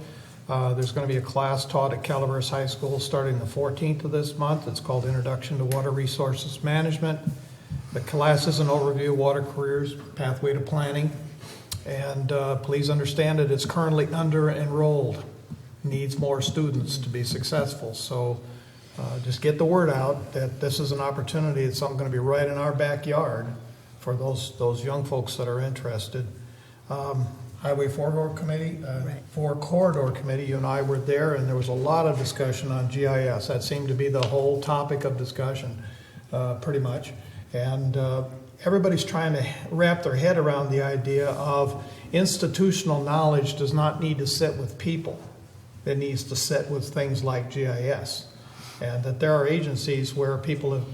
There's going to be a class taught at Calaveras High School starting the 14th of this month. It's called Introduction to Water Resources Management. The class is an overview of water careers, pathway to planning. And please understand that it's currently under-enrolled. Needs more students to be successful. So just get the word out that this is an opportunity. It's something going to be right in our backyard for those young folks that are interested. Highway 4 Corridor Committee, you and I were there, and there was a lot of discussion on GIS. That seemed to be the whole topic of discussion, pretty much. And everybody's trying to wrap their head around the idea of institutional knowledge does not need to sit with people. It needs to sit with things like GIS. And that there are agencies where people have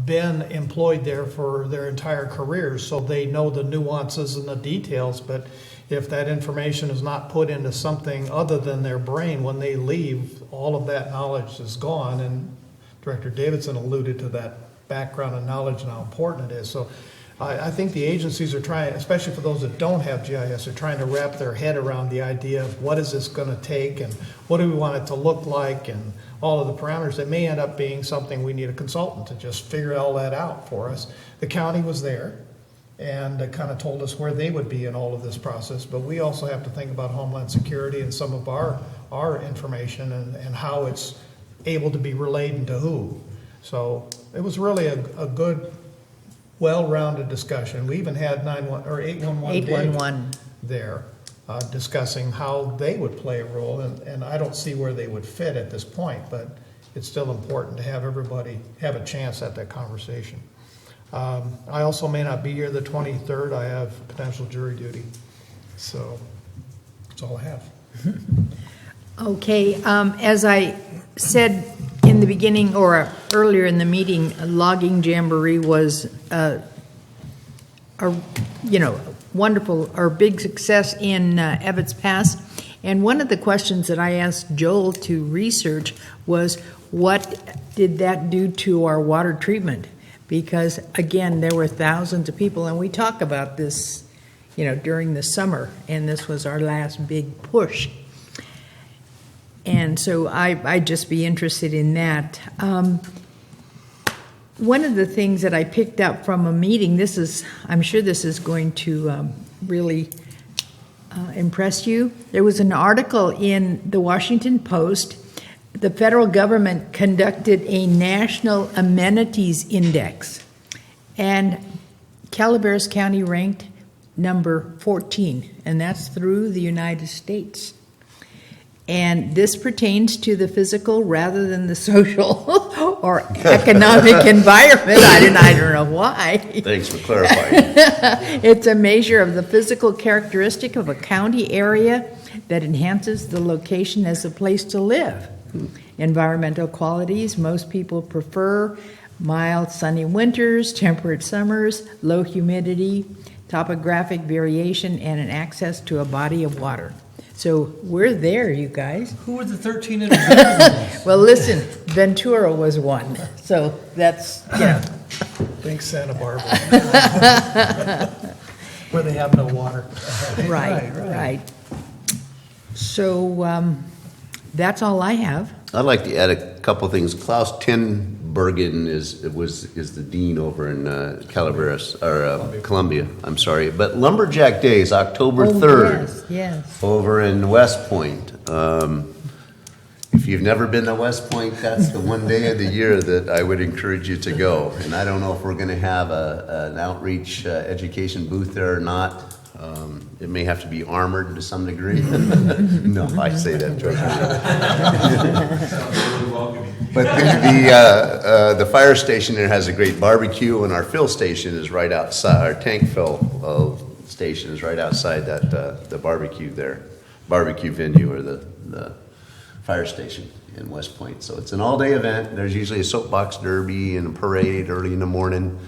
been employed there for their entire careers, so they know the nuances and the details, but if that information is not put into something other than their brain when they leave, all of that knowledge is gone. And Director Davidson alluded to that background and knowledge and how important it is. So I think the agencies are trying, especially for those that don't have GIS, are trying to wrap their head around the idea of what is this going to take and what do we want it to look like and all of the parameters. That may end up being something we need a consultant to just figure all that out for us. The county was there and kind of told us where they would be in all of this process, but we also have to think about Homeland Security and some of our information and how it's able to be relayed to who. So it was really a good, well-rounded discussion. We even had 811 there discussing how they would play a role, and I don't see where they would fit at this point, but it's still important to have everybody have a chance at that conversation. I also may not be here the 23rd. I have potential jury duty. So that's all I have. Okay, as I said in the beginning or earlier in the meeting, logging jamboree was wonderful or big success in Ebbets Pass. And one of the questions that I asked Joel to research was, what did that do to our water treatment? Because again, there were thousands of people, and we talk about this, during the summer, and this was our last big push. And so I'd just be interested in that. One of the things that I picked up from a meeting, I'm sure this is going to really impress you. There was an article in the Washington Post. The federal government conducted a national amenities index, and Calaveras County ranked number 14, and that's through the United States. And this pertains to the physical rather than the social or economic environment. I don't know why. Thanks for clarifying. It's a measure of the physical characteristic of a county area that enhances the location as a place to live. Environmental qualities: most people prefer mild sunny winters, temperate summers, low humidity, topographic variation, and an access to a body of water. So we're there, you guys. Who were the 13 individuals? Well, listen, Ventura was one. So that's, Thanks, Santa Barbara. Where they have no water. Right. So that's all I have. I'd like to add a couple things. Klaus Tinbergen is the dean over in Calaveras, or Columbia, I'm sorry. But Lumberjack Day is October 3rd. Yes. Over in West Point. If you've never been to West Point, that's the one day of the year that I would encourage you to go. And I don't know if we're going to have an outreach education booth there or not. It may have to be armored to some degree. No, I say that jokingly. But the fire station there has a great barbecue, and our fill station is right outside, our tank fill station is right outside that, the barbecue there, barbecue venue, or the fire station in West Point. So it's an all-day event. There's usually a soapbox derby and a parade early in the morning.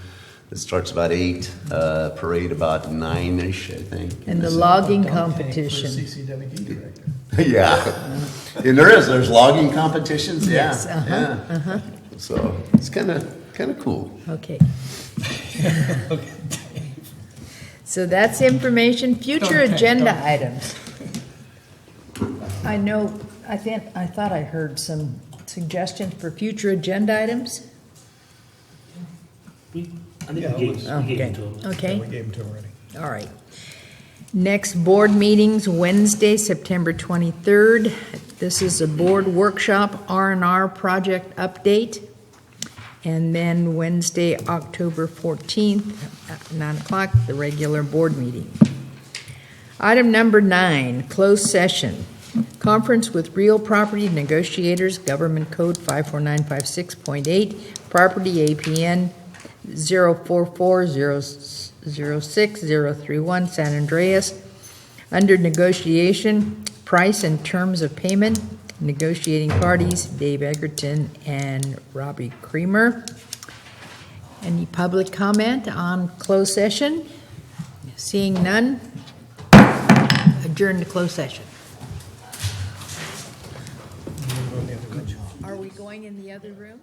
It starts about 8, parade about 9-ish, I think. And the logging competition. CCWD director. Yeah, and there's logging competitions, yeah, Yes, yeah. So it's kind of cool. Okay. So that's information, future agenda items. I know, I thought I heard some suggestions for future agenda items. I think we gave it to him. Okay, We gave them to him already. all right. Next board meetings, Wednesday, September 23rd. This is a board workshop, R&R project update. And then Wednesday, October 14th, at 9 o'clock, the regular board meeting. Item number 9, closed session. Conference with real property negotiators, Government Code 54956.8, property APN 044006031, San Andreas. Under negotiation, price and terms of payment, negotiating parties, Dave Egerton and Robbie Creamer. Any public comment on closed session? Seeing none, adjourn to closed session. Are we going in the other room?